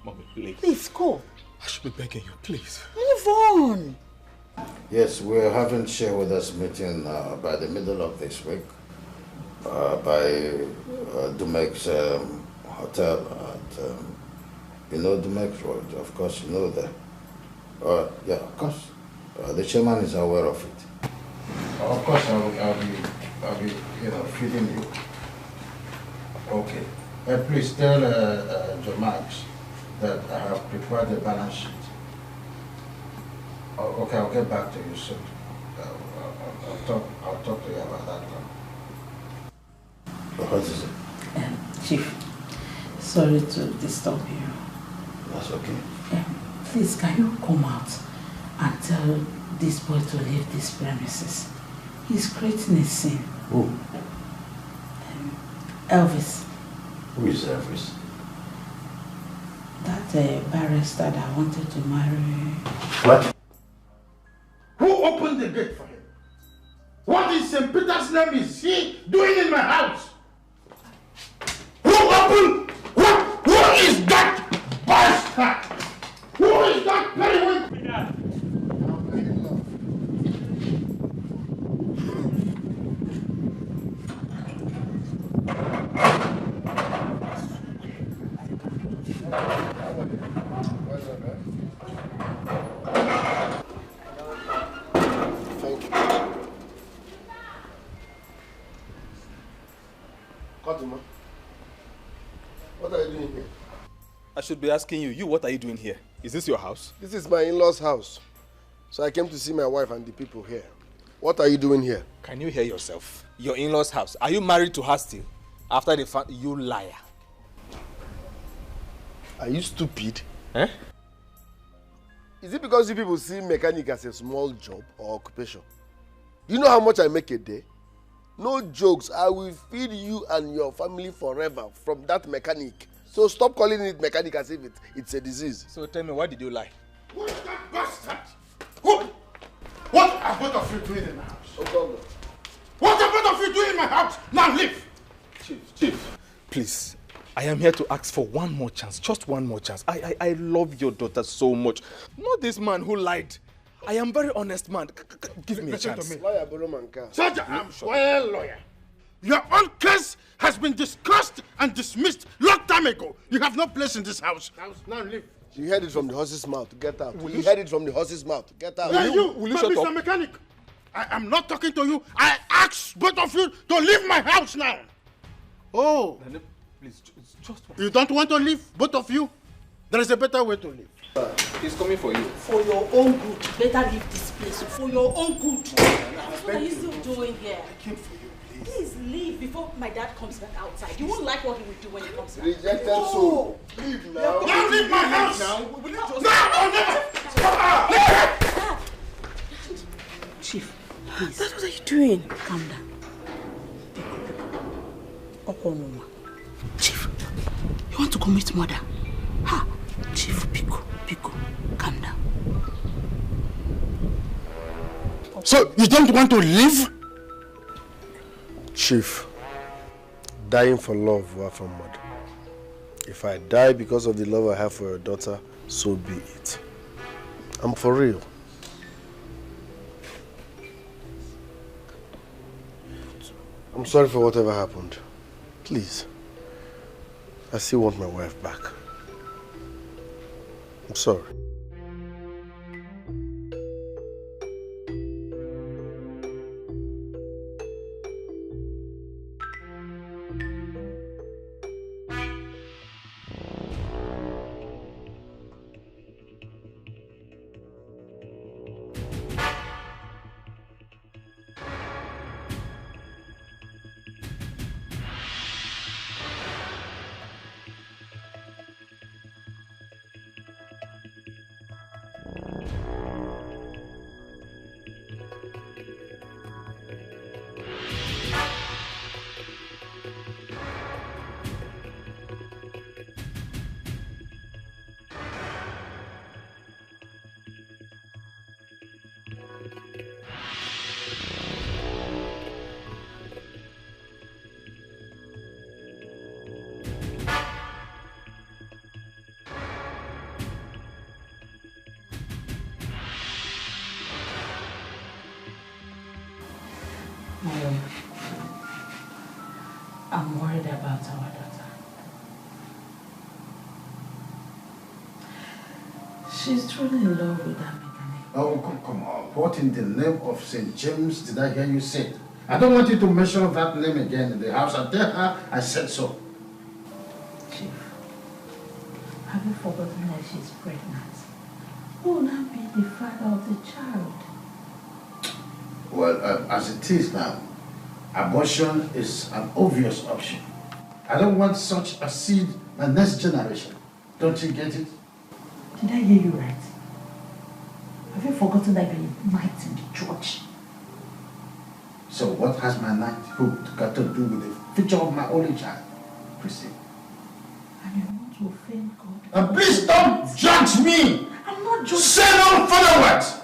Mommy, please. Please, go. I should be begging you, please. Move on. Yes, we're having shareholders meeting by the middle of this week by Dumek's hotel at, you know Dumek's Road, of course you know that. Yeah, of course. The chairman is aware of it. Of course, I'll be, feeding you. Okay. Please tell Joe Max that I have prepared the balance sheet. Okay, I'll get back to you soon. I'll talk to you about that one. What is it? Chief, sorry to disturb you. That's okay. Please, can you come out and tell this boy to leave these premises? He's creating a scene. Who? Elvis. Who is Elvis? That barrister that wanted to marry. What? Who opened the gate for him? What in St. Peter's name is he doing in my house? Who opened? What? Who is that bastard? Who is that periwinkle? What are you doing here? I should be asking you, what are you doing here? Is this your house? This is my in-laws' house. So I came to see my wife and the people here. What are you doing here? Can you hear yourself? Your in-laws' house. Are you married to her still? After they found you liar. Are you stupid? Eh? Is it because you people see mechanic as a small job or occupation? You know how much I make a day? No jokes. I will feed you and your family forever from that mechanic. So stop calling it mechanic as if it's a disease. So tell me, why did you lie? Who is that bastard? What are both of you doing in my house? Oh, what are both of you doing in my house? Now leave! Chief, please. I am here to ask for one more chance. Just one more chance. I love your daughter so much. Not this man who lied. I am a very honest man. Give me a chance. To me. Lawyer Boromanka. Sergeant, I'm well lawyer. Your own case has been discussed and dismissed long time ago. You have no place in this house. Now leave. You heard it from the horse's mouth. Get out. You heard it from the horse's mouth. Get out. Will you shut up? Mr. Mechanic, I am not talking to you. I ask both of you to leave my house now. Oh. Please, just you don't want to leave, both of you? There is a better way to leave. He's coming for you. For your own good. Better leave this place. For your own good. What are you still doing here? I came for you, please. Please leave before my dad comes back outside. You won't like what he will do when he comes back. Rejected soul. Leave now. Now leave my house! Now! Chief, please. What are you doing? Calm down. Okonoma. Chief, you want to commit murder? Ha! Chief, Pico, calm down. So, you don't want to leave? Chief, dying for love or for murder. If I die because of the love I have for your daughter, so be it. I'm for real. I'm sorry for whatever happened. Please. I still want my wife back. I'm sorry. Mom, I'm worried about our daughter. She's truly in love with that mechanic. Oh, come on. What in the name of St. James did I hear you say? I don't want you to mention that name again in the house and tell her I said so. Chief, have you forgotten that she's pregnant? Who will now be the father of the child? Well, as it is now, abortion is an obvious option. I don't want such a seed my next generation. Don't you get it? Did I hear you right? Have you forgotten that you're a knight in the church? So what has my knighthood got to do with the future of my only child, Christy? And you want to offend God? And please don't judge me! I'm not judging. Say no further words!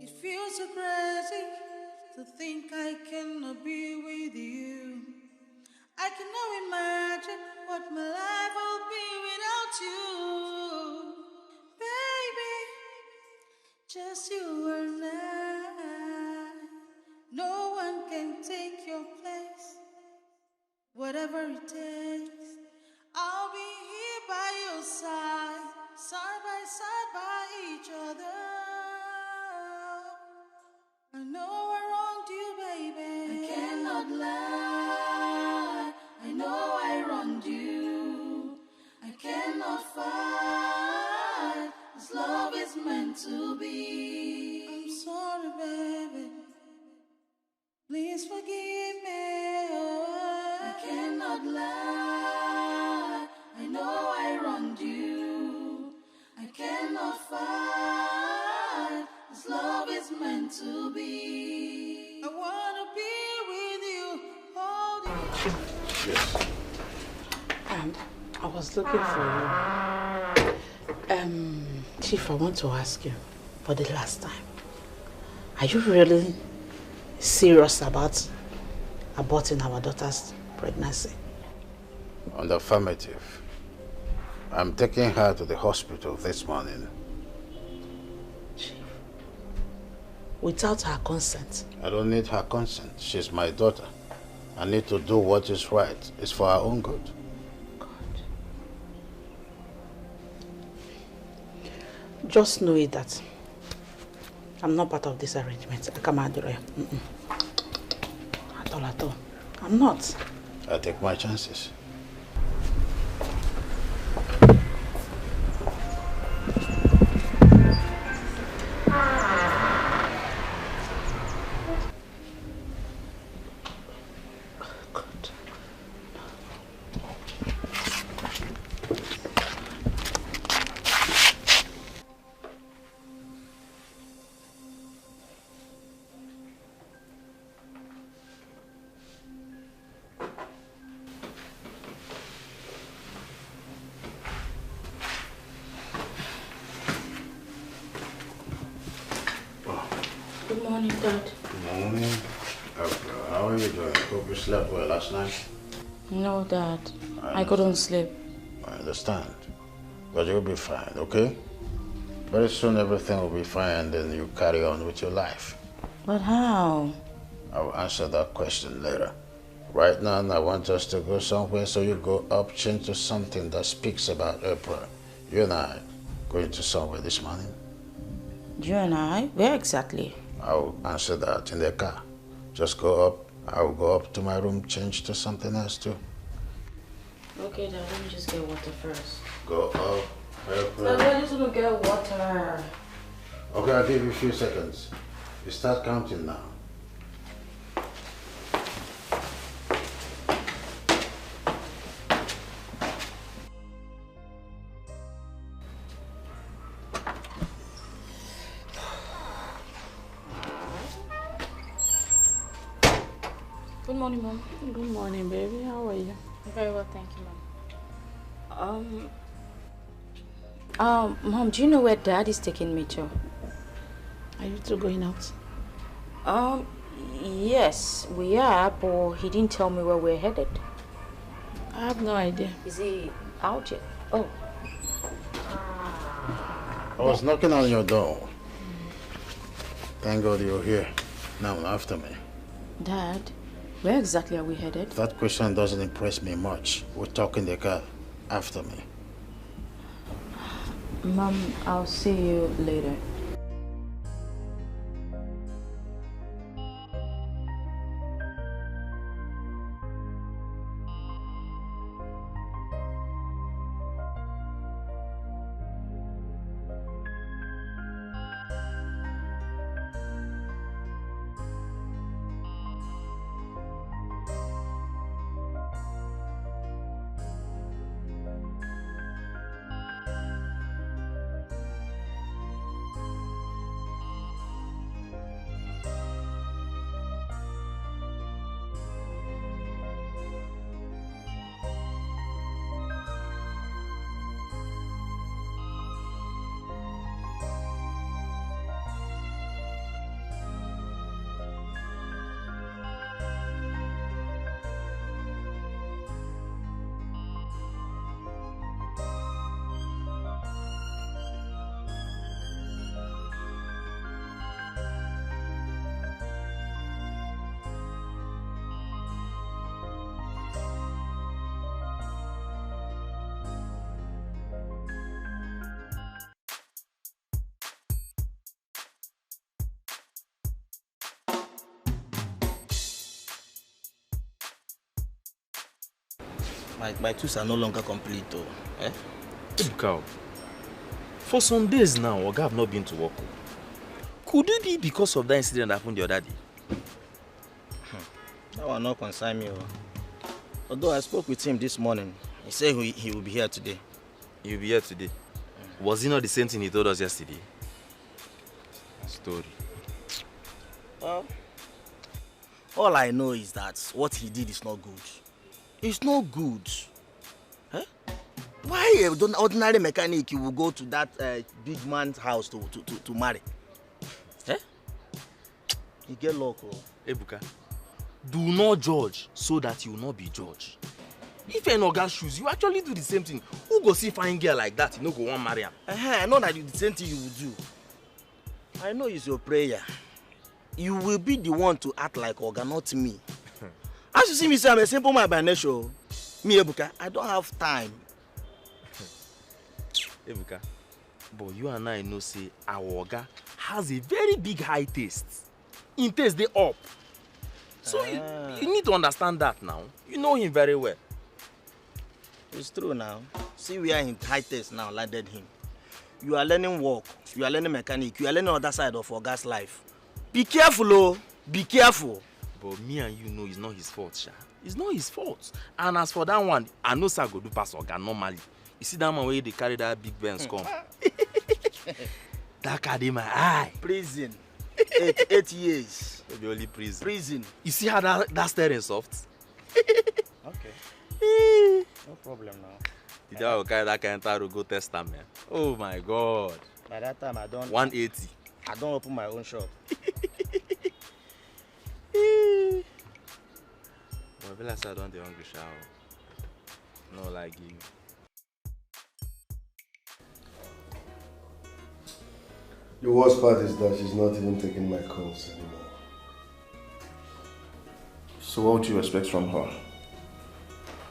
It feels so crazy to think I cannot be with you. I can now imagine what my life will be without you. Baby, just you and I. No one can take your place. Whatever it takes, I'll be here by your side, side by each other. I know I wronged you, baby. I cannot lie. I know I wronged you. I cannot fight. This love is meant to be. I'm sorry, baby. Please forgive me. I cannot lie. I know I wronged you. I cannot fight. This love is meant to be. I wanna be with you. Yes. I was looking for you. Chief, I want to ask you for the last time. Are you really serious about aborting our daughter's pregnancy? On the affirmative. I'm taking her to the hospital this morning. Chief, without her consent? I don't need her consent. She's my daughter. I need to do what is right. It's for her own good. Just know it that I'm not part of this arrangement. I can't do it. At all. I'm not. I take my chances. Good morning, Dad. Good morning. How are you doing? Hope you slept well last night. No, Dad. I couldn't sleep. I understand. But you'll be fine, okay? Very soon everything will be fine and then you carry on with your life. But how? I'll answer that question later. Right now, I want us to go somewhere, so you go up, change to something that speaks about April. You and I going to somewhere this morning? You and I? Where exactly? I'll answer that in the car. Just go up. I'll go up to my room, change to something else too. Okay, Dad, let me just get water first. Go up. Dad, I just want to get water. Okay, I'll give you a few seconds. You start counting now. Good morning, Mom. Good morning, baby. How are you? Very well, thank you, Mom. Mom, do you know where Dad is taking me to? Are you two going out? Yes, we are, but he didn't tell me where we're headed. I have no idea. Is he out yet? Oh. I was knocking on your door. Thank God you're here. Now, after me. Dad, where exactly are we headed? That question doesn't impress me much. We'll talk in the car after me. Mom, I'll see you later. My tools are no longer complete though. Eh? Cow. For some days now, Oga have not been to work. Could it be because of that incident that happened the other day? That will not concern me. Although I spoke with him this morning, he said he will be here today. He will be here today? Was it not the same thing he told us yesterday? Story. Well, all I know is that what he did is not good. It's not good. Huh? Why an ordinary mechanic you will go to that big man's house to marry? Eh? You get luck. Ebuka, do not judge so that you will not be judged. If you're in Oga's shoes, you actually do the same thing. Who go see fine girl like that, you know go want marry her? I know that the same thing you will do. I know it's your prayer. You will be the one to act like Oga, not me. As you see me say, I'm a simple man by nature. Me, Ebuka, I don't have time. Ebuka, but you and I know say our Oga has a very big high taste. In taste, they up. So you need to understand that now. You know him very well. It's true now. See, we are in high taste now, landed him. You are learning work, you are learning mechanic, you are learning other side of Oga's life. Be careful, oh. Be careful. But me and you know it's not his fault, Sha. It's not his fault. And as for that one, I know sir go do pass Oga normally. You see that man where they carry that big Benz come. That card in my eye. Prison. 8 years. Maybe only prison. Prison. You see how that steering soft? Okay. No problem now. Did I carry that kind of car to go test them, man? Oh my God. By that time I don't. 180. I don't open my own shop. But I feel like I don't the hungry shower. No, like you. The worst part is that she's not even taking my calls anymore. So what do you expect from her?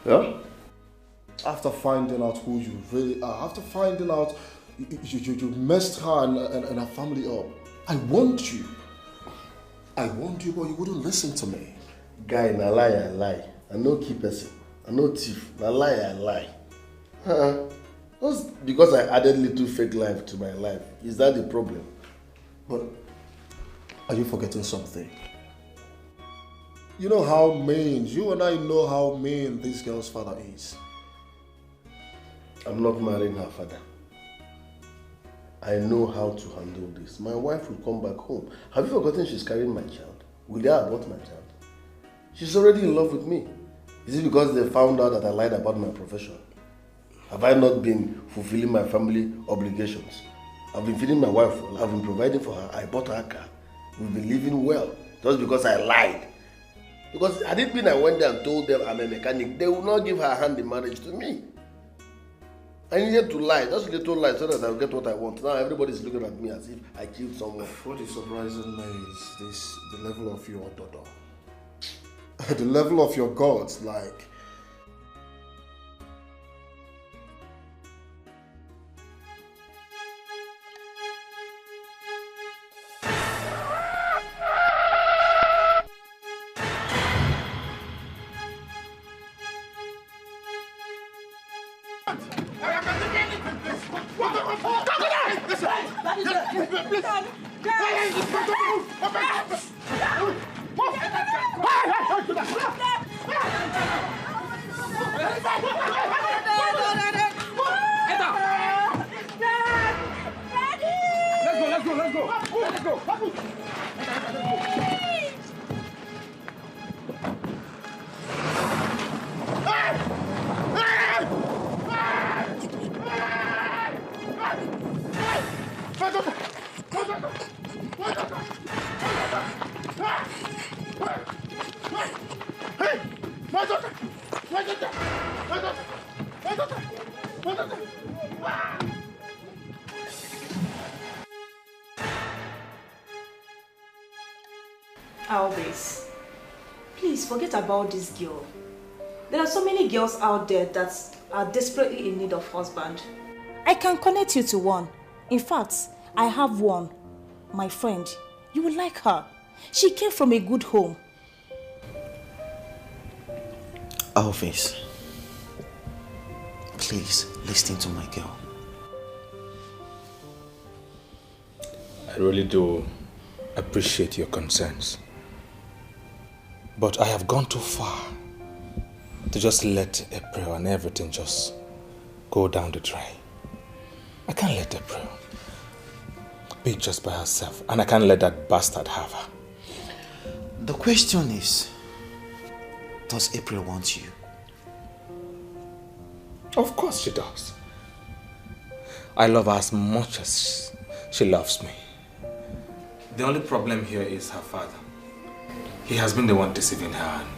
Yeah? After finding out who you really are, after finding out you messed her and her family up, I want you. I want you, but you wouldn't listen to me. Guy, na lie I lie. I no keep person. I no thief. Na lie I lie. Just because I added little fake life to my life. Is that the problem? But are you forgetting something? You know how mean, you and I know how mean this girl's father is. I'm not marrying her father. I know how to handle this. My wife will come back home. Have you forgotten she's carrying my child? Will they abort my child? She's already in love with me. Is it because they found out that I lied about my profession? Have I not been fulfilling my family obligations? I've been feeding my wife, I've been providing for her, I bought her a car. We've been living well, just because I lied. Because had it been I went there and told them I'm a mechanic, they would not give her hand in marriage to me. I needed to lie, just a little lie, so that I'll get what I want. Now everybody's looking at me as if I killed someone. What is surprising me is the level of your daughter. the level of your gods, like... Always. Please forget about this girl. There are so many girls out there that are desperately in need of husband. I can connect you to one. In fact, I have one. My friend, you will like her. She came from a good home. Always. Please listen to my girl. I really do appreciate your concerns. But I have gone too far to just let April and everything just go down the drain. I can't let April be just by herself, and I can't let that bastard have her. The question is, does April want you? Of course she does. I love her as much as she loves me. The only problem here is her father. He has been the one deceiving her and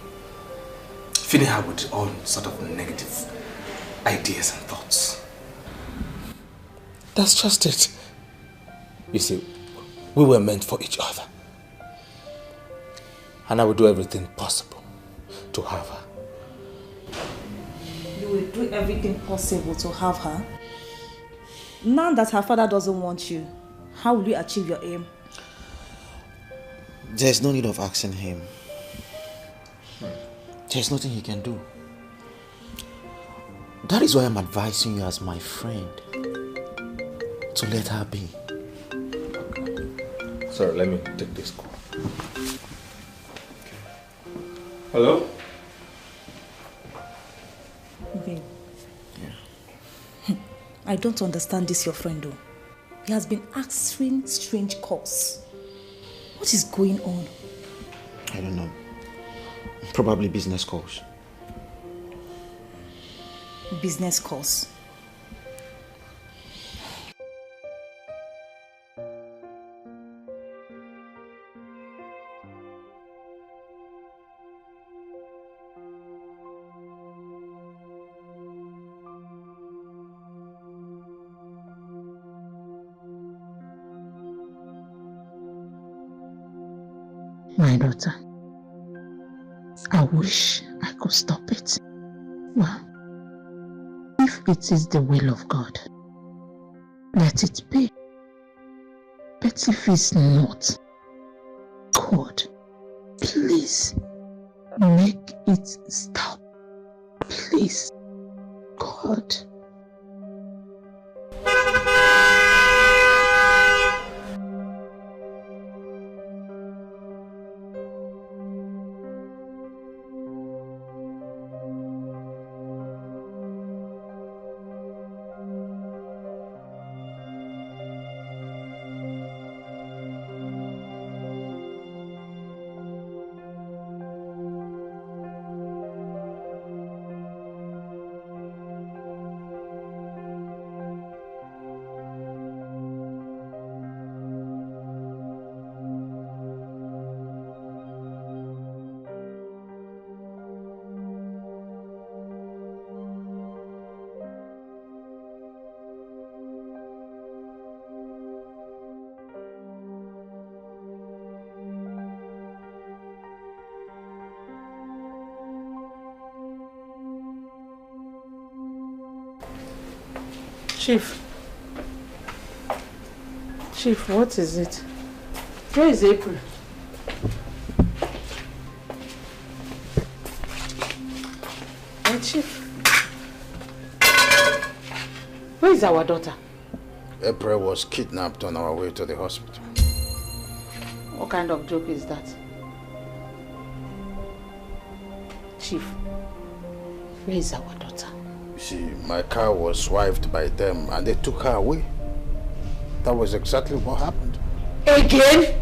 feeding her with all sort of negative ideas and thoughts. That's just it. You see, we were meant for each other. And I will do everything possible to have her. You will do everything possible to have her? Now that her father doesn't want you, how will you achieve your aim? There's no need of asking him. There's nothing he can do. That is why I'm advising you as my friend to let her be. Sorry, let me take this call. Hello? Babe. Yeah. I don't understand this, your friend, though. He has been answering strange calls. What is going on? I don't know. Probably business calls. Business calls? My daughter, I wish I could stop it. Well, if it is the will of God, let it be. But if it's not, God, please make it stop. Please, God. Chief. Chief, what is it? Where is April? Hey, Chief. Where is our daughter? April was kidnapped on our way to the hospital. What kind of joke is that? Chief, where is our daughter? You see, my car was swiped by them and they took her away. That was exactly what happened. Again?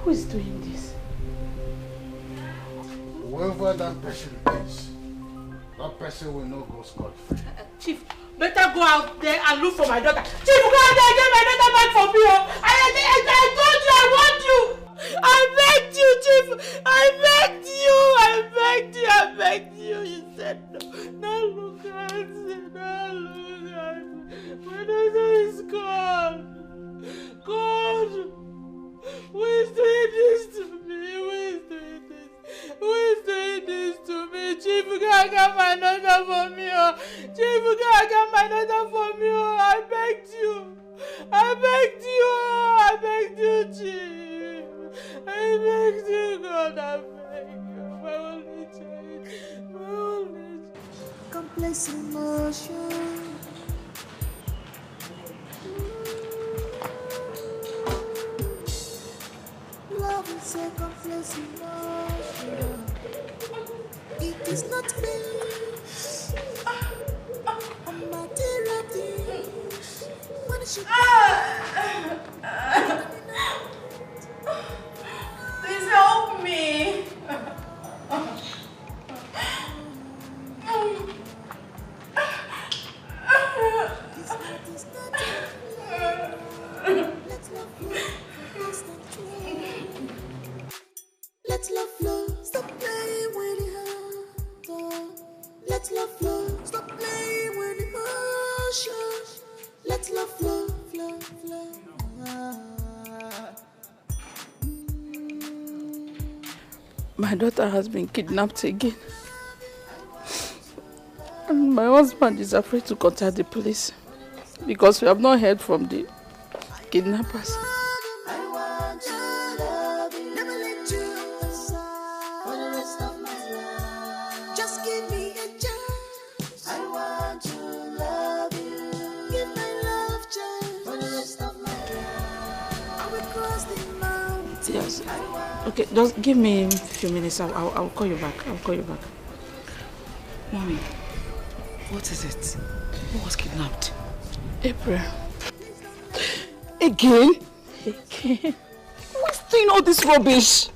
Who is doing this? Whoever that person is, that person will not go scot-free. Chief, better go out there and look for my daughter. Chief, go out there and get my daughter back for me. I told you I want you. I begged you, Chief. I begged you. You said no. Now look at it. My daughter is gone. God, who is doing this to me? Who is doing this to me? Chief, you can't get my daughter for me. Chief, you can't get my daughter for me. I begged you, Chief. I begged you, God, I beg you. My only child. Complex emotion. Love is a complex emotion. It is not peace. A material things. When it should Please help me. Let love flow, stop playing with the heart. Let love flow, stop playing with emotions. Let love flow, flow. My daughter has been kidnapped again. And my husband is afraid to contact the police because we have not heard from the kidnappers. Yes. Okay, just give me a few minutes. I'll call you back. Mommy, what is it? Who was kidnapped? April. Again? Who is doing all this rubbish?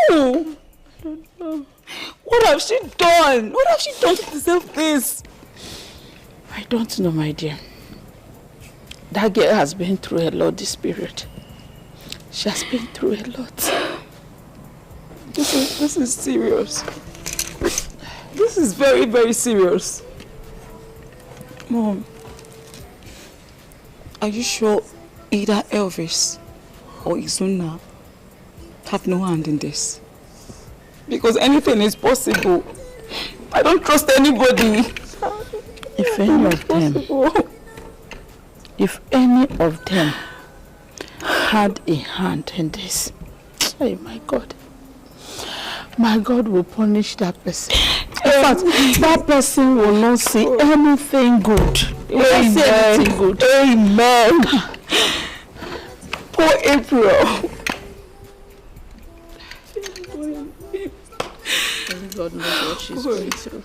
Who? I don't know. What have she done? What have she done to deserve this? I don't know, my dear. That girl has been through a lot this period. She has been through a lot. This is serious. This is very, very serious. Mom, are you sure either Elvis or Izuna have no hand in this? Because anything is possible. I don't trust anybody. If any of them had a hand in this, oh my God will punish that person. In fact, that person will not see anything good. He will not see anything good. Amen. Poor April. God knows what she's going through.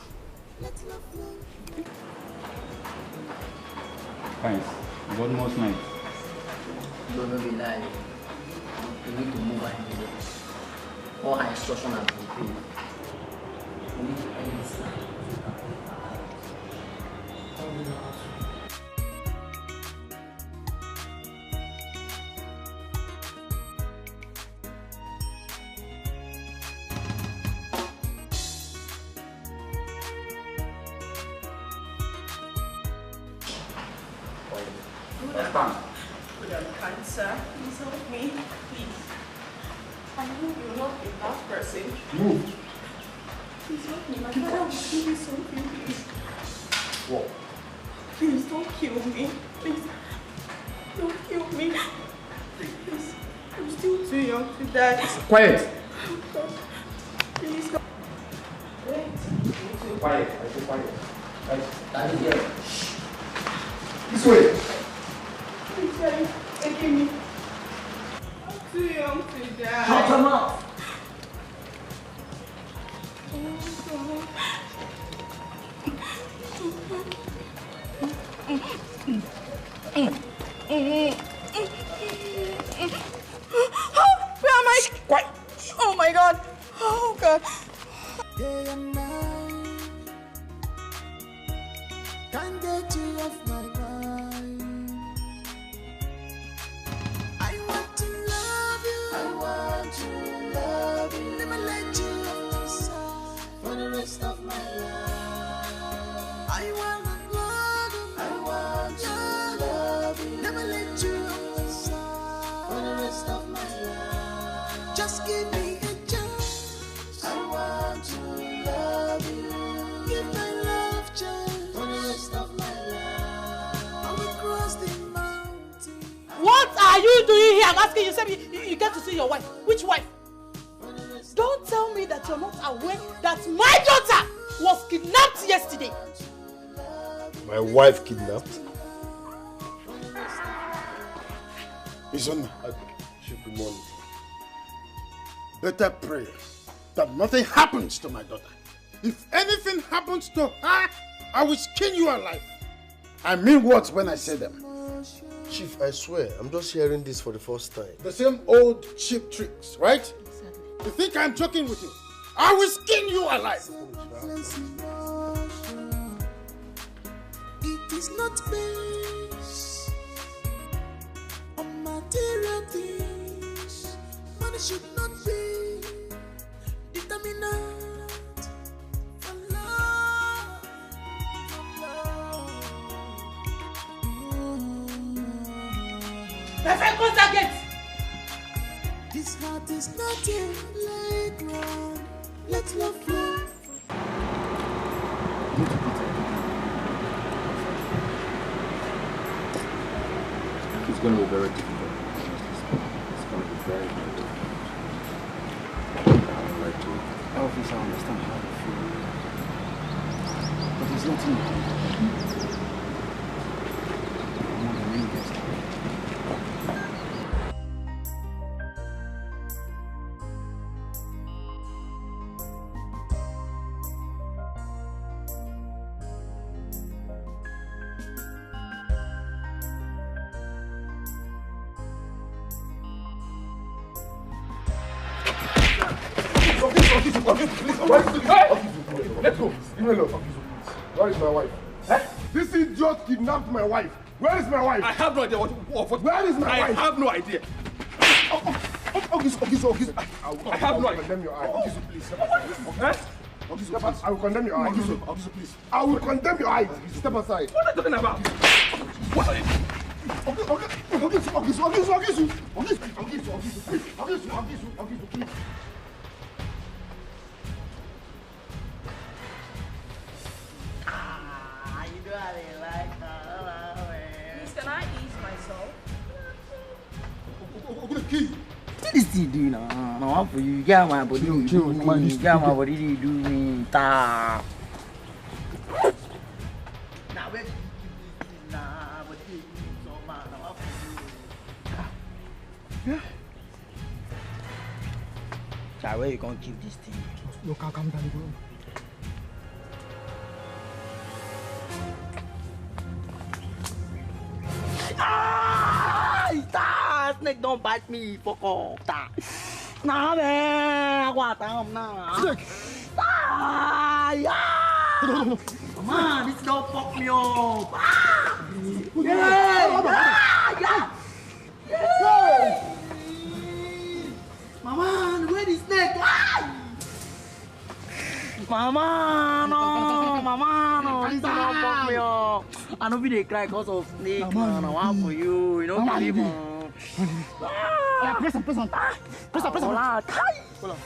Thanks. What most night? Don't be lying. You need to move ahead. All her instructions have been paid. You need to end this now. Good on cancer. Please help me, please. I know you're not a bad person. Move. Please help me. My father will give me something, please. What? Please don't kill me. Please. Don't kill me. Please. I'm still too young to die. Quiet. God. Please. God. Wait. Quiet. I say quiet. Daddy here. This way. Please, Daddy. Forgive me. I'm too young to die. Shut your mouth. Where am I? Quiet. Oh my God. Oh God. Day and night, can't get you off my mind. I want to love you. I want to love you. Never let you off my side for the rest of my life. I want to love you. I want to love you. Never let you off my side for the rest of my life. Just give me a chance. I want to love you. Give my love chance for the rest of my life. I will cross the mountain. What are you doing here? I'm asking you. Say you get to see your wife. Which wife? Don't tell me that you're not aware that my daughter was kidnapped yesterday. My wife kidnapped? Listen, good morning. Better pray that nothing happens to my daughter. If anything happens to her, I will skin you alive. I mean words when I say them. Chief, I swear, I'm just hearing this for the first time. The same old cheap tricks, right? You think I'm joking with you? I will skin you alive. It is not based on material things. Money should not be determinant for love. My friend, close that gate. This heart is not a playground. Let love flow. It's going to be very difficult. It's going to be very, very difficult. I would like to. Elvis, I understand how you feel. But there's nothing you can do. More than you guys can. Let's go. Leave me alone. Where is my wife? This idiot kidnapped my wife. Where is my wife? I have no idea what. Where is my wife? I have no idea. I have no idea. Condemn your eye. Please. Step aside. I will condemn your eye. Please. I will condemn your eye. Step aside. What are you talking about? What are you? Please. Please, can I ease myself? This thing do now. Now for you get my body. You get my body. You do me. Ta. Now where? Nah, but you so man. Now for you. Chai, where you gonna keep this thing? You can't come down, bro. Ah, snake don't bite me. Fuck off. Nah, man. I want snake. Yeah. Man, this don't fuck me up. Yeah. Mama, where is snake? Mama, no, this don't fuck me up. I know they cry because of snake, man. I want for you, you know, believe me. Yeah, press on. Press on. Hola, Kai. Hold on.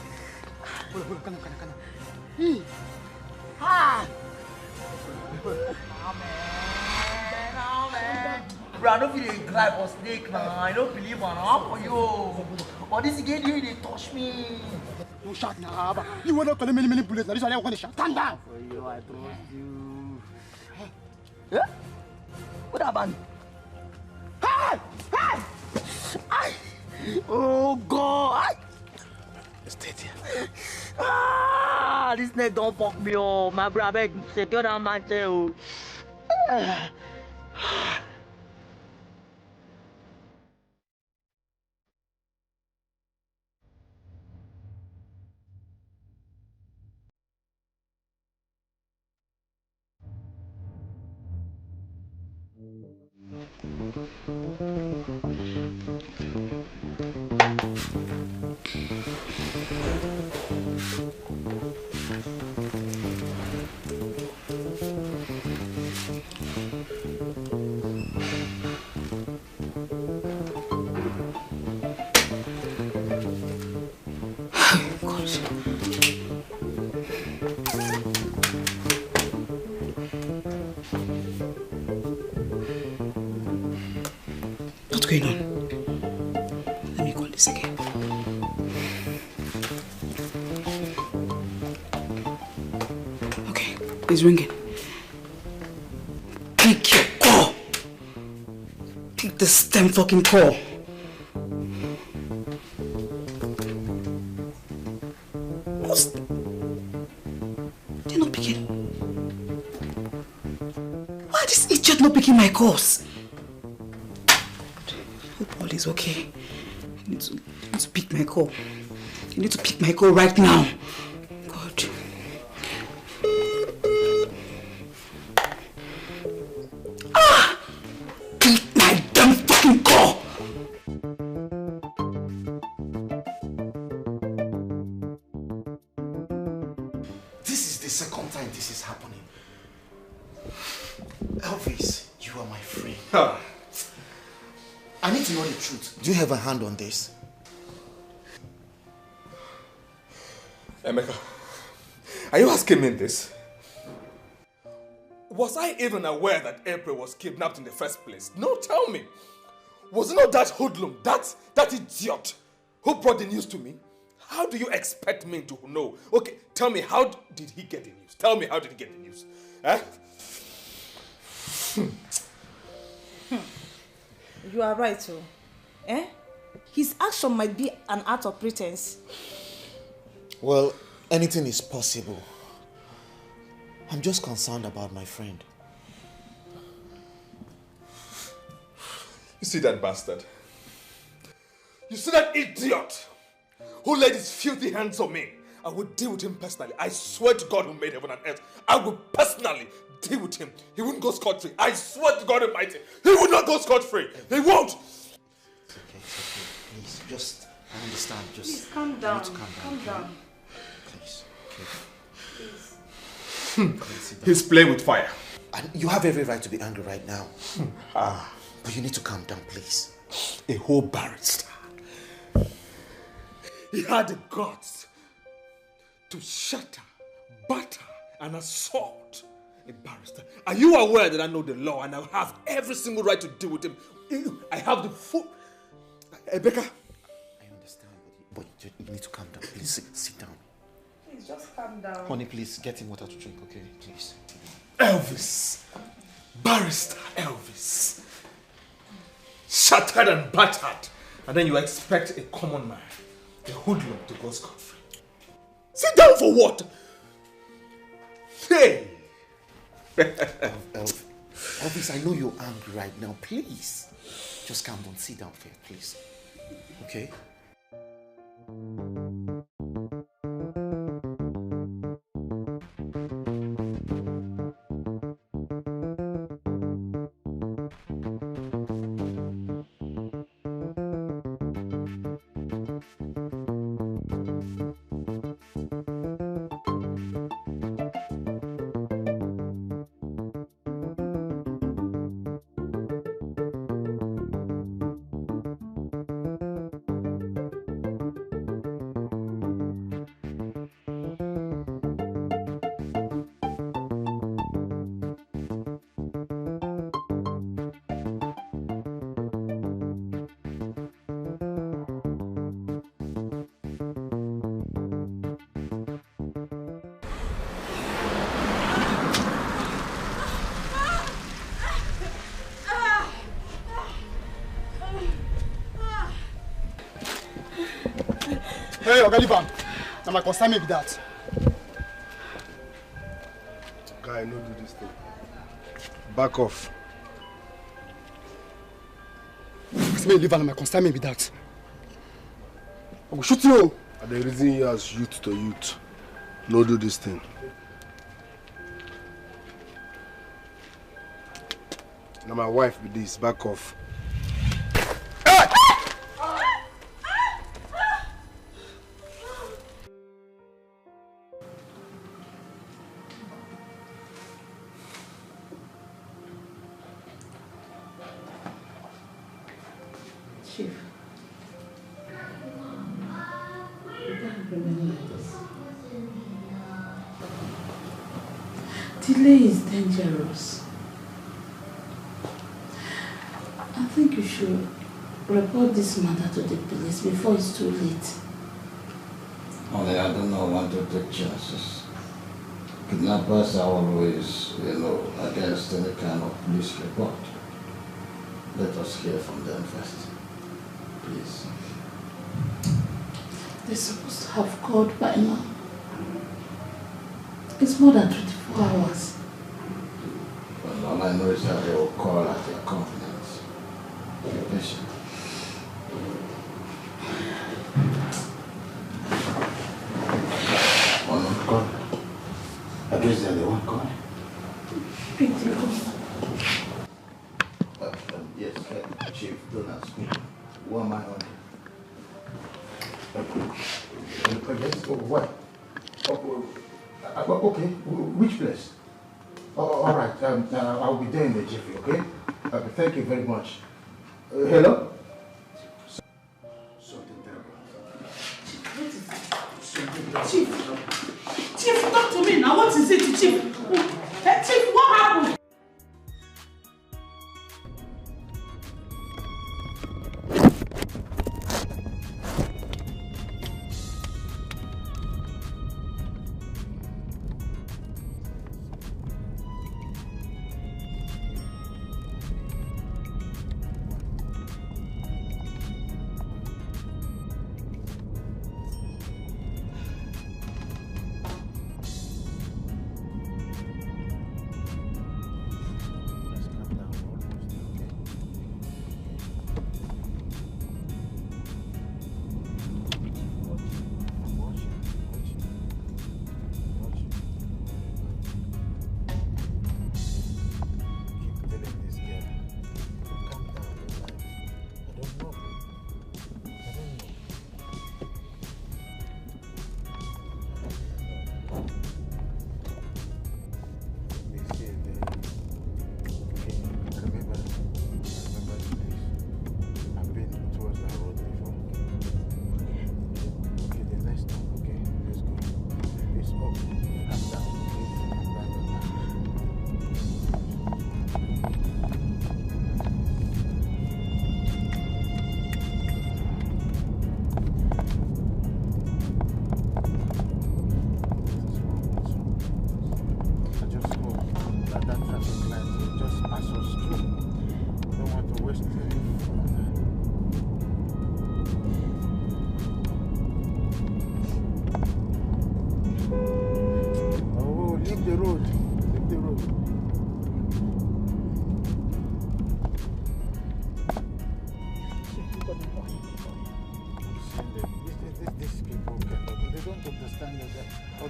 Come on. Ah! Bro, I don't feel a drive or snake now. I don't believe on how for you. But this again, they touch me. Don't shout now. You want to call many bullets. Now this one I want to shout. Stand down. For you, I trust you. Yeah? What happened? Hey! Ay! Oh God! Stay there. Ah! This neck don't fuck me up. My brother, secure down my tail. What's going on? Let me call this again. Okay, it's ringing. Pick your call. Pick this damn fucking call. They're not picking. Why is this idiot not picking my calls? Hope all is okay. You need to pick my call. You need to pick my call right now. God. Ah! Pick my damn fucking call! This is the second time this is happening. Elvis, you are my friend. I need to know the truth. Do you have a hand on this? Emeka, are you asking me this? Was I even aware that April was kidnapped in the first place? No, tell me. Was it not that hoodlum, that idiot who brought the news to me? How do you expect me to know? Okay, tell me, how did he get the news? Tell me, how did he get the news? Eh? You are right, too. His action might be an act of pretense. Well, anything is possible. I'm just concerned about my friend. You see that bastard? You see that idiot who laid his filthy hands on me? I will deal with him personally. I swear to God who made heaven and earth. I will personally deal with him. He wouldn't go scot-free. I swear to God Almighty. He would not go scot-free. He won't. It's okay. Please, just, I understand. Just Please, calm down. Calm down. Please, okay. Please. He's playing with fire. And you have every right to be angry right now. But you need to calm down, please. A whole barrister. He had the guts to shatter, batter, and assault a barrister. Are you aware that I know the law and I have every single right to deal with him? I have the full... Rebecca? I understand, but you need to calm down. Please sit down. Please, just calm down. Honey, please get him water to drink, okay? Please. Elvis. Barrister Elvis. Shattered and battered. And then you expect a common man, a hoodlum, to go scot-free. Sit down for what? Hey! Elvis, I know you're angry right now. Please. Just calm down. Sit down first, please. Okay? Hey, Ogaliban. Now my concern may be that. Guy, no do this thing. Back off. May leave and my concern may be that. I will shoot you. And the reason you as youth to youth. No do this thing. Now my wife with this, back off. Chief, you can't remain like this. Delay is dangerous. I think you should report this matter to the police before it's too late. Only I don't know want to take chances. Kidnappers are always, against any kind of police report. Let us hear from them first. Please. They're supposed to have called by now. It's more than 24 hours. Well, all I know is that they will call at their convenience. Be patient. One call. I guess they're the one calling. Pick the call. Yes, Chief, don't ask me. Who am I on? Yes, what? Okay, which place? All right, I'll be there in the jiffy, okay? Thank you very much. Hello? Something terrible. Chief, talk to me now. What is it, Chief? Hey, Chief, what happened?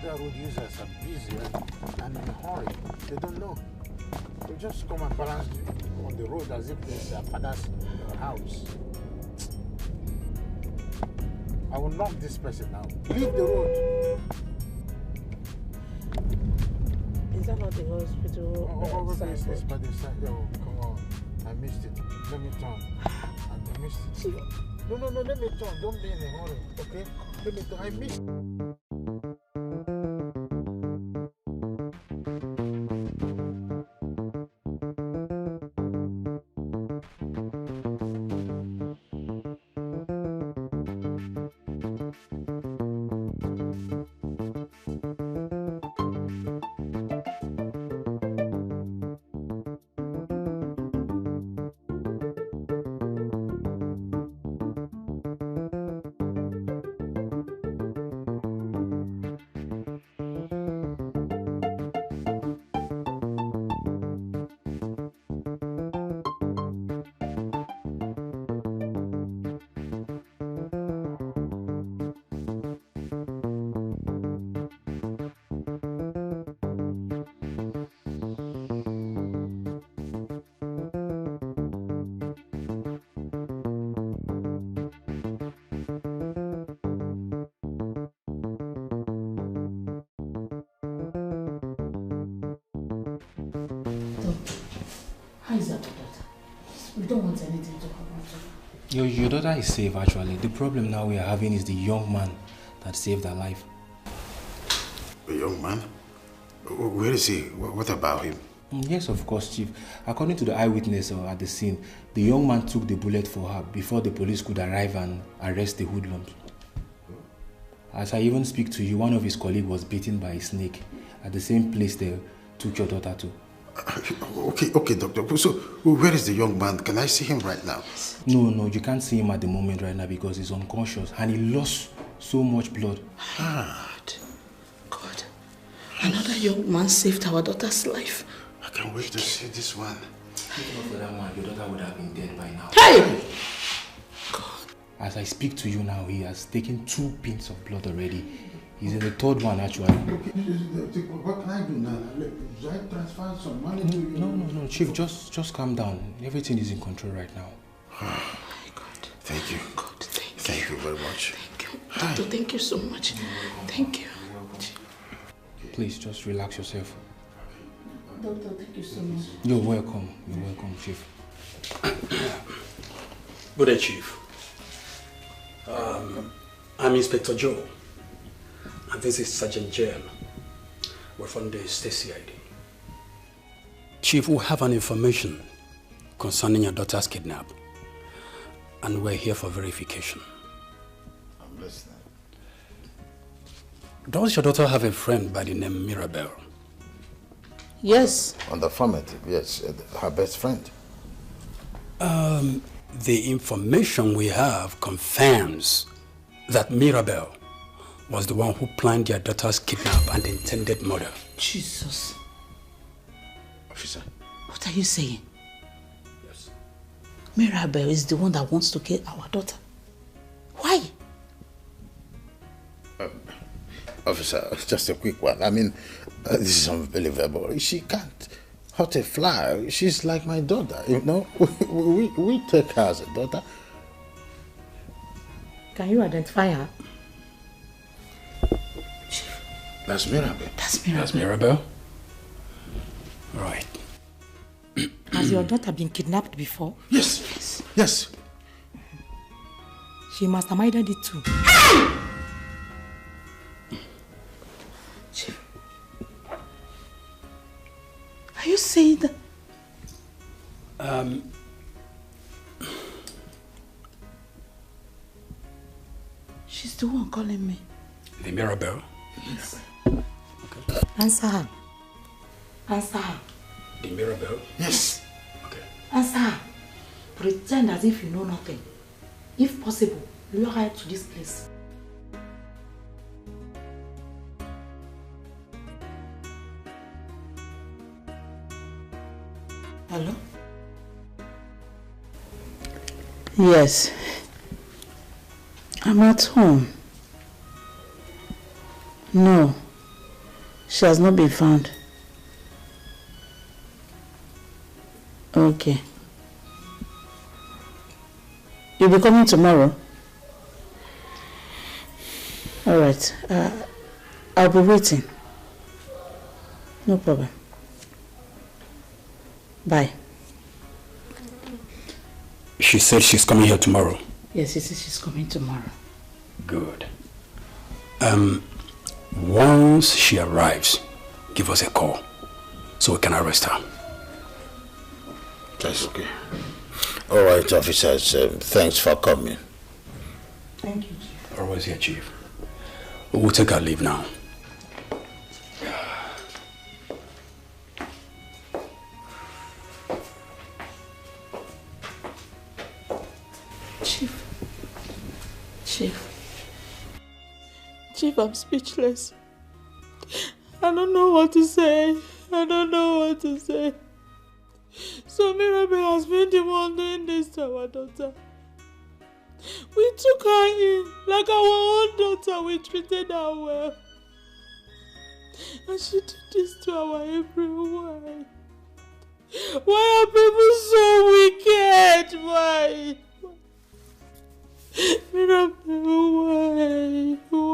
Road users are busy and in a hurry. They don't know. They just come and balance on the road as if it's their father's house. I will knock this person now. Leave the road. Is that not the hospital? It's by the side. Oh, come on. I missed it. Let me turn. I missed it. No, let me turn. Don't be in a hurry, okay? Let me turn. I missed it. is our daughter? We don't want anything to happen to her. Your daughter is safe actually. The problem now we are having is the young man that saved her life. A young man? Where is he? What about him? Yes, of course, Chief. According to the eyewitness at the scene, the young man took the bullet for her before the police could arrive and arrest the hoodlums. As I even speak to you, one of his colleagues was bitten by a snake at the same place they took your daughter to. Okay, doctor. So, where is the young man? Can I see him right now? No, you can't see him at the moment right now because he's unconscious and he lost so much blood. God, another young man saved our daughter's life. I can't wait to see this one. If not for that man, your daughter would have been dead by now. Hey! As I speak to you now, he has taken 2 pints of blood already. He's in the 3rd one actually. What can I do now? Should I transfer some money to you? No, Chief, just calm down. Everything is in control right now. Thank you. God, thank you very much. Thank you. Doctor, thank you so much. Thank you. Please, just relax yourself. Doctor, thank you so much. You're welcome, Chief. Good day, Chief. I'm Inspector Joe, and this is Sergeant Jen. We're from the State CID. Chief, we have an information concerning your daughter's kidnap, and we're here for verification. I'm listening. Does your daughter have a friend by the name Mirabel? Yes. On the affirmative, yes. Her best friend. The information we have confirms that Mirabel was the one who planned your daughter's kidnap and intended murder. Jesus. Officer. What are you saying? Yes. Mirabel is the one that wants to kill our daughter. Why? Officer, just a quick one. I mean, this is unbelievable. She can't hurt a fly. She's like my daughter, you know. We take her as a daughter. Can you identify her? That's Mirabel. That's Mirabel? Right. Has your daughter been kidnapped before? Yes. She masterminded it too. Chief, are you saying that? She's the one calling me. The Mirabel? Yes. Okay. Answer her. The Mirabel? Yes. Okay. Answer her. Pretend as if you know nothing. If possible, lure her to this place. Hello? Yes. I'm at home. No. She has not been found. Okay. You'll be coming tomorrow? Alright. I'll be waiting. No problem. Bye. She said she's coming here tomorrow. Yes, she said she's coming tomorrow. Good. Once she arrives, give us a call so we can arrest her. That's okay. All right, officers. Thanks for coming. Thank you, Chief. Always here, Chief. We'll take our leave now. Chief, I'm speechless. I don't know what to say. So Mirabel has been the one doing this to our daughter. We took her in like our own daughter. We treated her well. And she did this to our everyone. Why are people so wicked? Why? Mirabel, why?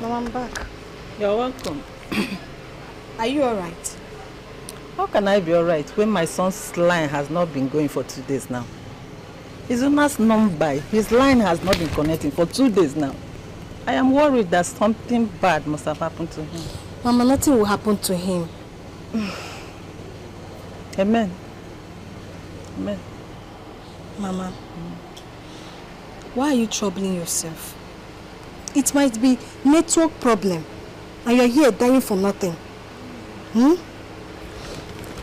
Mom, I'm back. You're welcome. Are you alright? How can I be alright when my son's line has not been going for 2 days now? His owner's number, his line has not been connecting for 2 days now. I am worried that something bad must have happened to him. Mama, nothing will happen to him. Amen. Amen. Mama, why are you troubling yourself? It might be network problem, and you're here dying for nothing.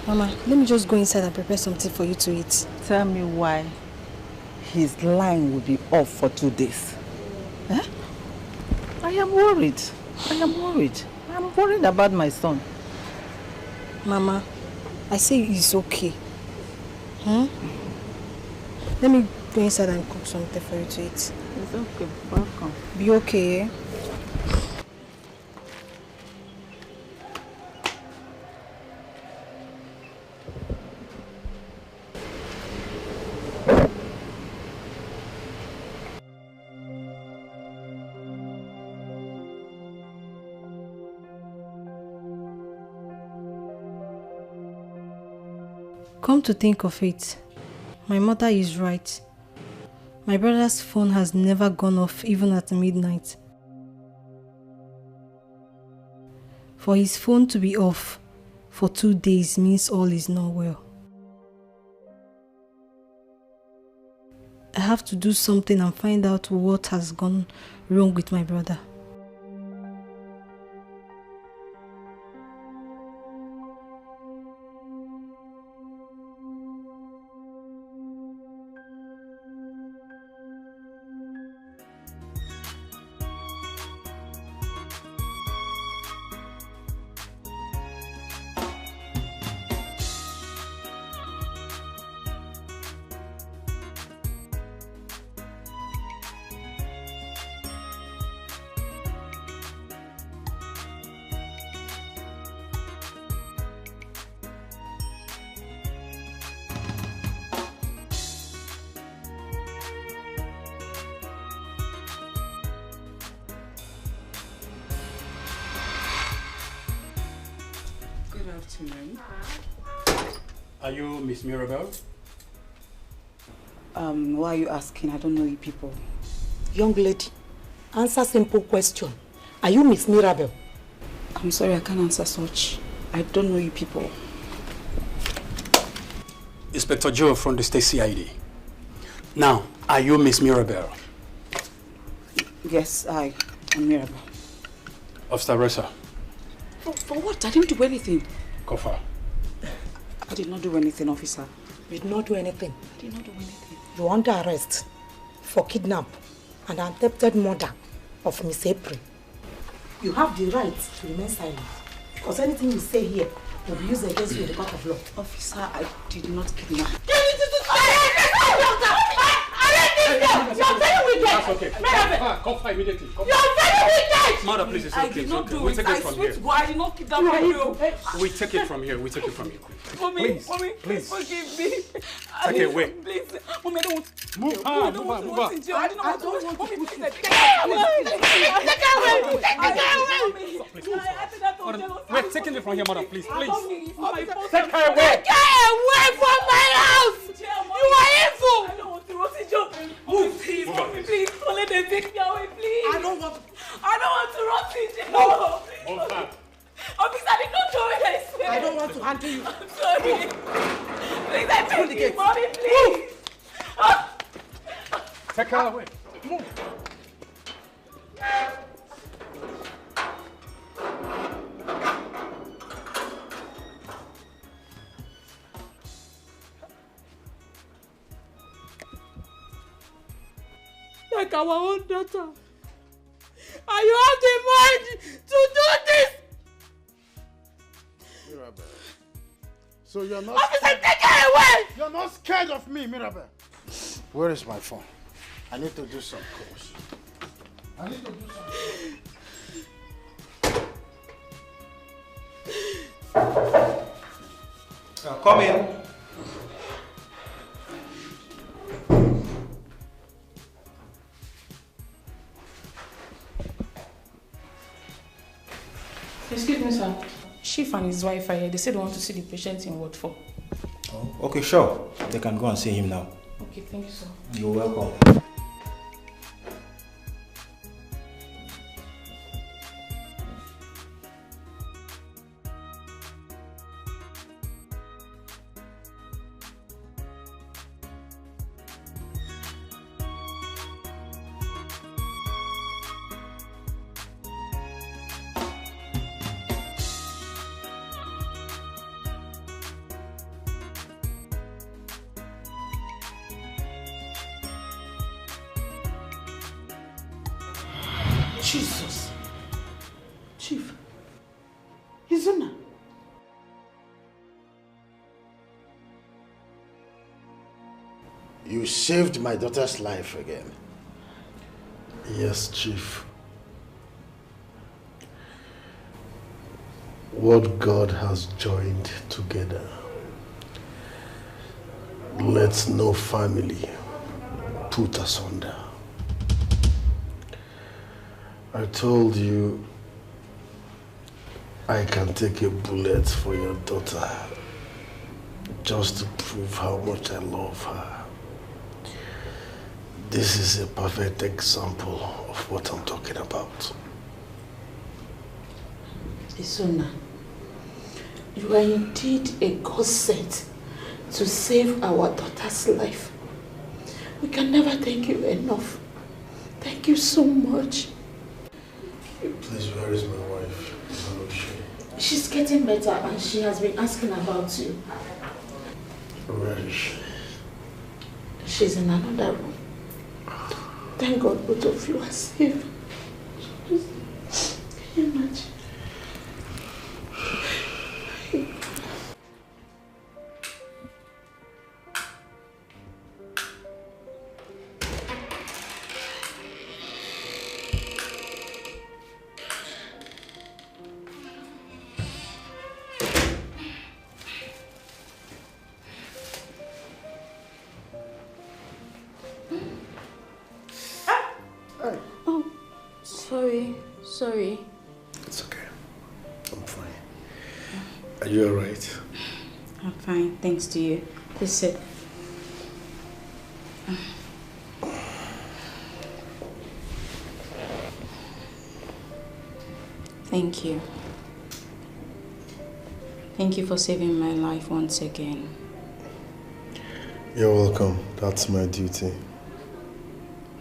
Mama, let me just go inside and prepare something for you to eat. Tell me why his line will be off for 2 days. Eh? I am worried. I am worried. I'm worried about my son. Mama, I say it's okay. Let me go inside and cook something for you to eat. It's okay. Welcome. Be okay, eh? Come to think of it, my mother is right. My brother's phone has never gone off even at midnight. For his phone to be off for 2 days means all is not well. I have to do something and find out what has gone wrong with my brother. Are you Miss Mirabel? Why are you asking? I don't know you people. Young lady, answer simple question. Are you Miss Mirabel? I'm sorry, I can't answer such. I don't know you people. Inspector Joe from the state CID. Now, are you Miss Mirabel? Yes, I am Mirabel. Officer Rosa. For what? I didn't do anything. Kofa. I did not do anything, officer. You did not do anything. I did not do anything. You're under arrest for kidnap and attempted murder of Miss April. You have the right to remain silent, because anything you say here will be used against you in the court of law. Officer, I did not kidnap. You're very wicked! That's okay. Kofa immediately. You're very wicked! Mother, please, it's I okay. did It's not okay. do We it. take I it from swear here. to God, I did not kidnap you. We take it from here. We take it from here. Mommy, Please, Mommy, please. forgive me. Okay, wait. Please, Mommy, I don't want to. Move her, I don't move want her, to move go her. to jail. I don't want to. Mommy, please, take Take her away! Take her away! We're taking it from here, mother. Please, please. Take her away! Take her away from my house! You are evil! I don't want to rot in jail. Move, please, Mommy, please. Don't let them take me away, please. I don't want to rot in jail. Move her. Officer, I did not do it, I swear. I don't want to handle you. I'm sorry. Please, I beg you, Mommy, please. Take her away. Move. Like our own daughter. And you have the mind to do this! Mirabel. So you're not... Officer, take her away! You're not scared of me, Mirabel. Where is my phone? I need to do some calls. I need to do some... Come in. Chief and his wife are here. They said they want to see the patient in Ward 4. Oh, okay, sure. They can go and see him now. Okay, thank you, sir. You're welcome. Jesus. Chief. Izuna. You saved my daughter's life again. Yes, Chief. What God has joined together, let no family put asunder. I told you I can take a bullet for your daughter just to prove how much I love her. This is a perfect example of what I'm talking about. Izuna, you are indeed a God sent to save our daughter's life. We can never thank you enough. Thank you so much. Please, where is my wife? How is she? She's getting better and she has been asking about you. Where is she? She's in another room. Thank God both of you are safe. Can you imagine? Sorry. It's okay. I'm fine. Are you alright? I'm fine, thanks to you. Please sit. Thank you. Thank you for saving my life once again. You're welcome. That's my duty.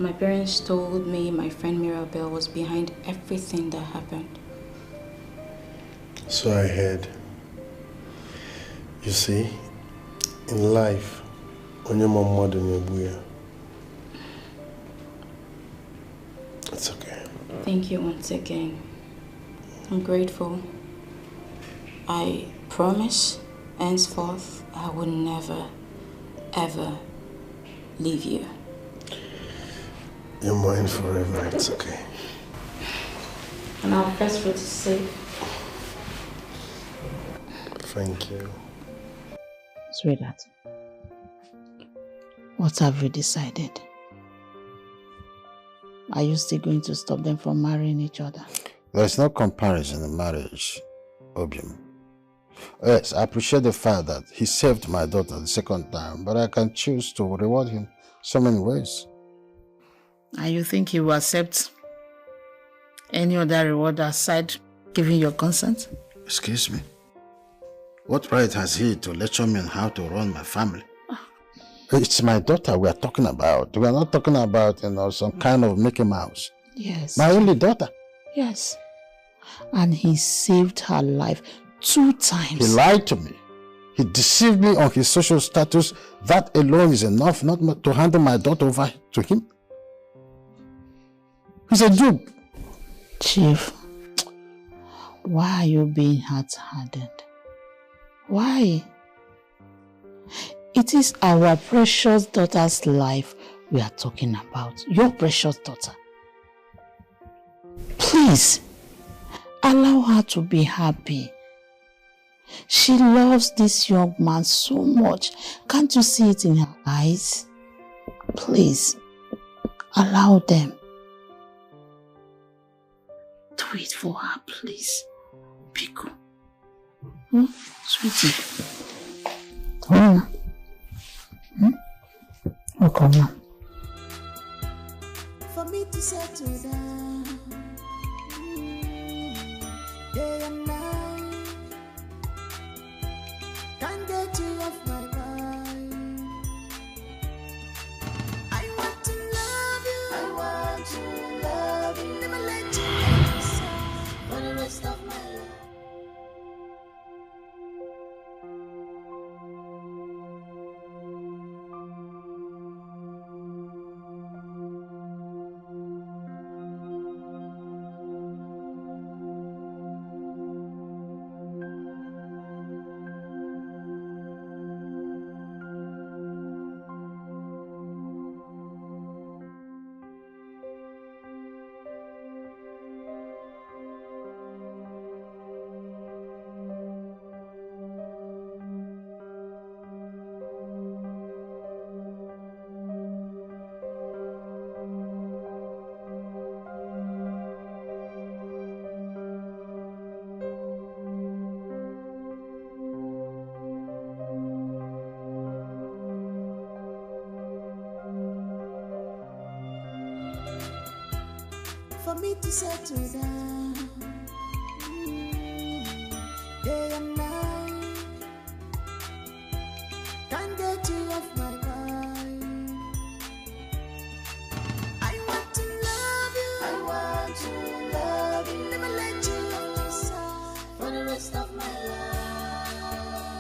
My parents told me my friend Mirabelle was behind everything that happened. So I heard. You see, in life, when your mom mother in it's okay. Thank you once again. I'm grateful. I promise, henceforth, I will never, ever leave you. You're mine forever, it's okay. And our best food is safe. Thank you. Sweetheart, what have you decided? Are you still going to stop them from marrying each other? There's no comparison in marriage, Obium. Yes, I appreciate the fact that he saved my daughter the second time, but I can choose to reward him so many ways. And you think he will accept any other reward aside giving your consent? Excuse me? What right has he to lecture me on how to run my family? It's my daughter we are talking about. We are not talking about, some kind of Mickey Mouse. Yes. My only daughter. Yes. And he saved her life 2 times. He lied to me. He deceived me on his social status. That alone is enough not to hand my daughter over to him. He's a dupe. Chief, why are you being hard-hearted? Why? It is our precious daughter's life we are talking about. Your precious daughter. Please, allow her to be happy. She loves this young man so much. Can't you see it in her eyes? Please, allow them. Do it for her, please. Biko. Sweetie. Okay, now. For me to settle down, day and night, can't get you off my mind. I want to love you, I want to love you, never let you go for the rest of my life. For me to settle down, day and night, can't get you off my mind. I want to love you, I want to love you, never let you off my side for the rest of my life.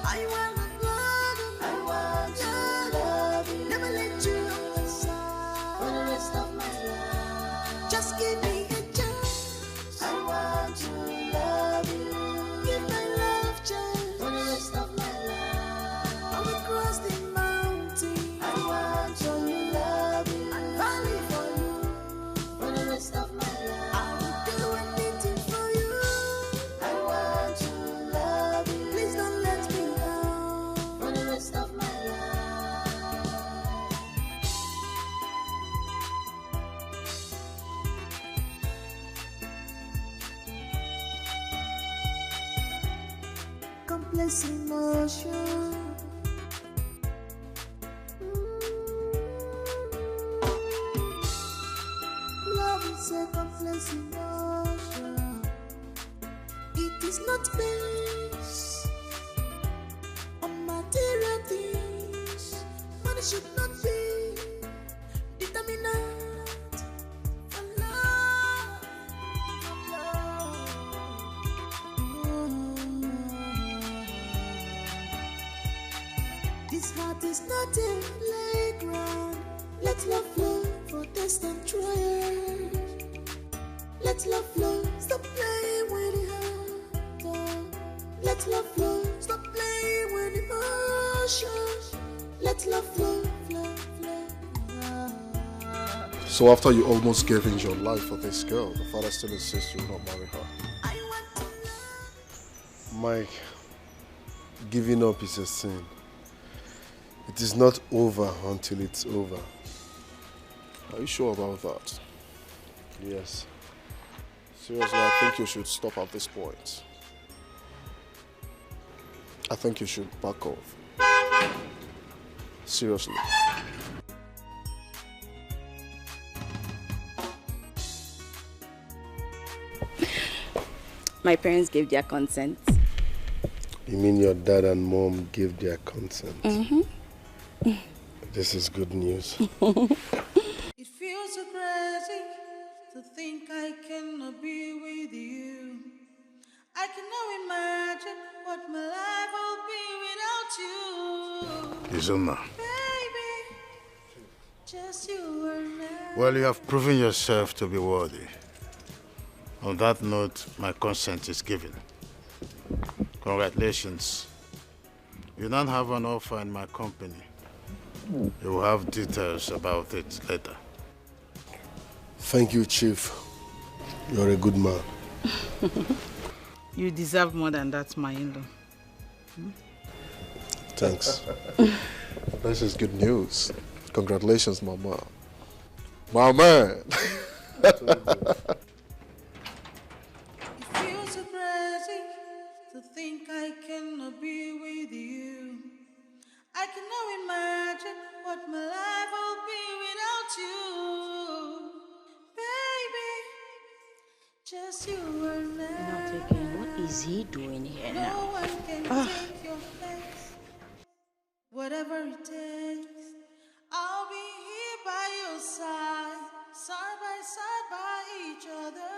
I want to love you, I want to love you, never let you off my side for the rest of my life. Just give me a chance. I want to love you. Give my love chance for the rest of my life. I will cross the mountain. I want to love you. And valley for you for the rest of my life. I will do anything for you. I want to love you. Please don't let me down for the rest of my life. Complex emotion. Love is a complex emotion. It is not based on material things. Money should not be determinant for love. This heart is not a playground. Let love flow for test and trial. Let love flow, stop playing with the heart. Let love flow, stop playing with emotions. Let love flow, flow, flow. So after you almost gave in your life for this girl, the father still insists you will not marry her. Mike, giving up is a sin. It is not over until it's over. Are you sure about that? Yes. Seriously, I think you should stop at this point. I think you should back off. Seriously. My parents gave their consent. You mean your dad and mom gave their consent? Mm-hmm. This is good news. It feels so crazy to think I cannot be with you. I cannot imagine what my life will be without you. Izuma, Baby, just you and I. well, you have proven yourself to be worthy. On that note, my consent is given. Congratulations. You now have an offer in my company. You will have details about it later. Thank you, Chief. You're a good man. You deserve more than that, my in-law. Thanks. This is good news. Congratulations, Mama. My man. It feels so crazy to think I can cannot imagine what my life will be without you. Baby, just you and I. Not again. What is he doing here No now? one can take your place. Whatever it takes, I'll be here by your side, side by each other.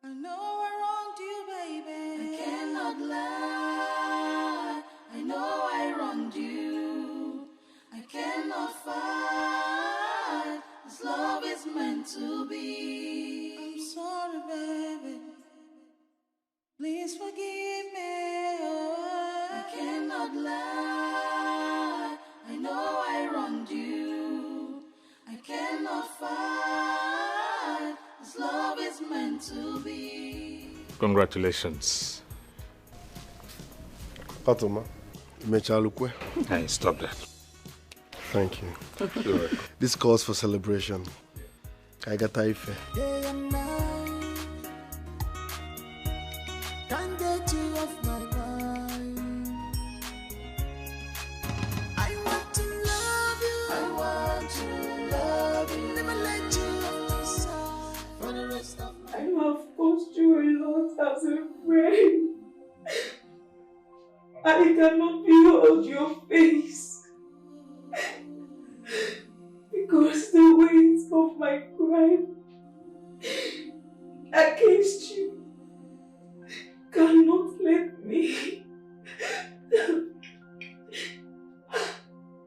I know I wronged you, baby. I cannot lie. I know I wronged you. I cannot fight. This love is meant to be. I'm sorry, baby. Please forgive me. I cannot lie. I know I wronged you. I cannot fight. This love is meant to be. Congratulations. Fatoma, Mechalukwe. Hey, stop that. Thank you. You're welcome. This calls for celebration. I got Ife. Day and night, can't get you off my mind. I want to love you. I want to love you. Never let you off my side for the rest of my life. I know I've caused you a lot as a friend. I cannot behold your face because the weight of my crime against you cannot let me.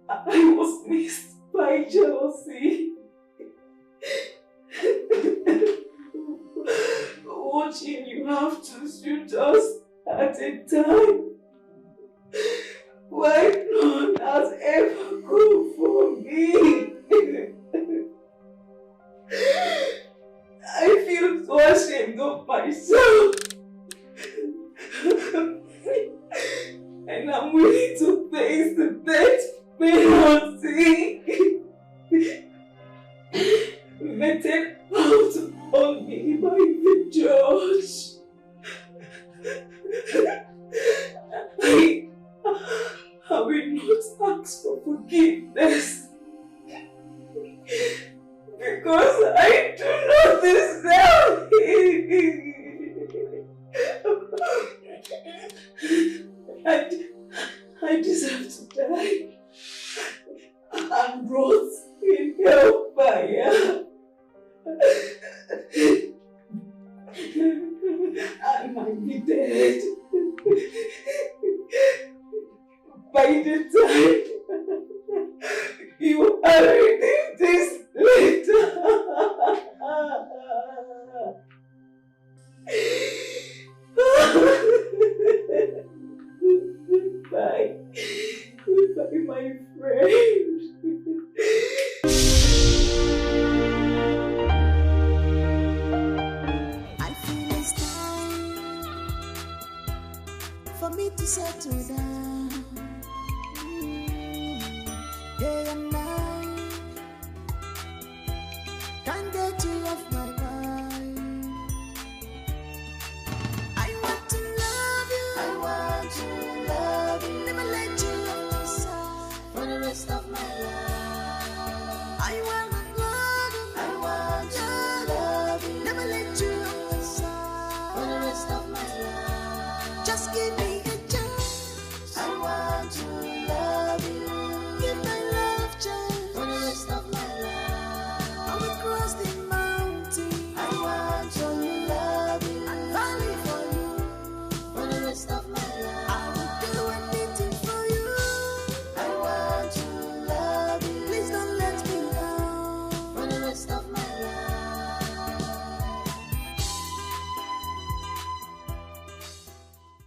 I was missed by jealousy. Watching you have to shoot us at a time why none has ever come for me. I feel so ashamed of myself. And I'm willing to face the death penalty meted out on me by the judge. I will not ask for forgiveness because I do not deserve it. I deserve to die. I'm brought in hellfire. I might be dead. By the time you are reading this letter, goodbye. Goodbye, my friend.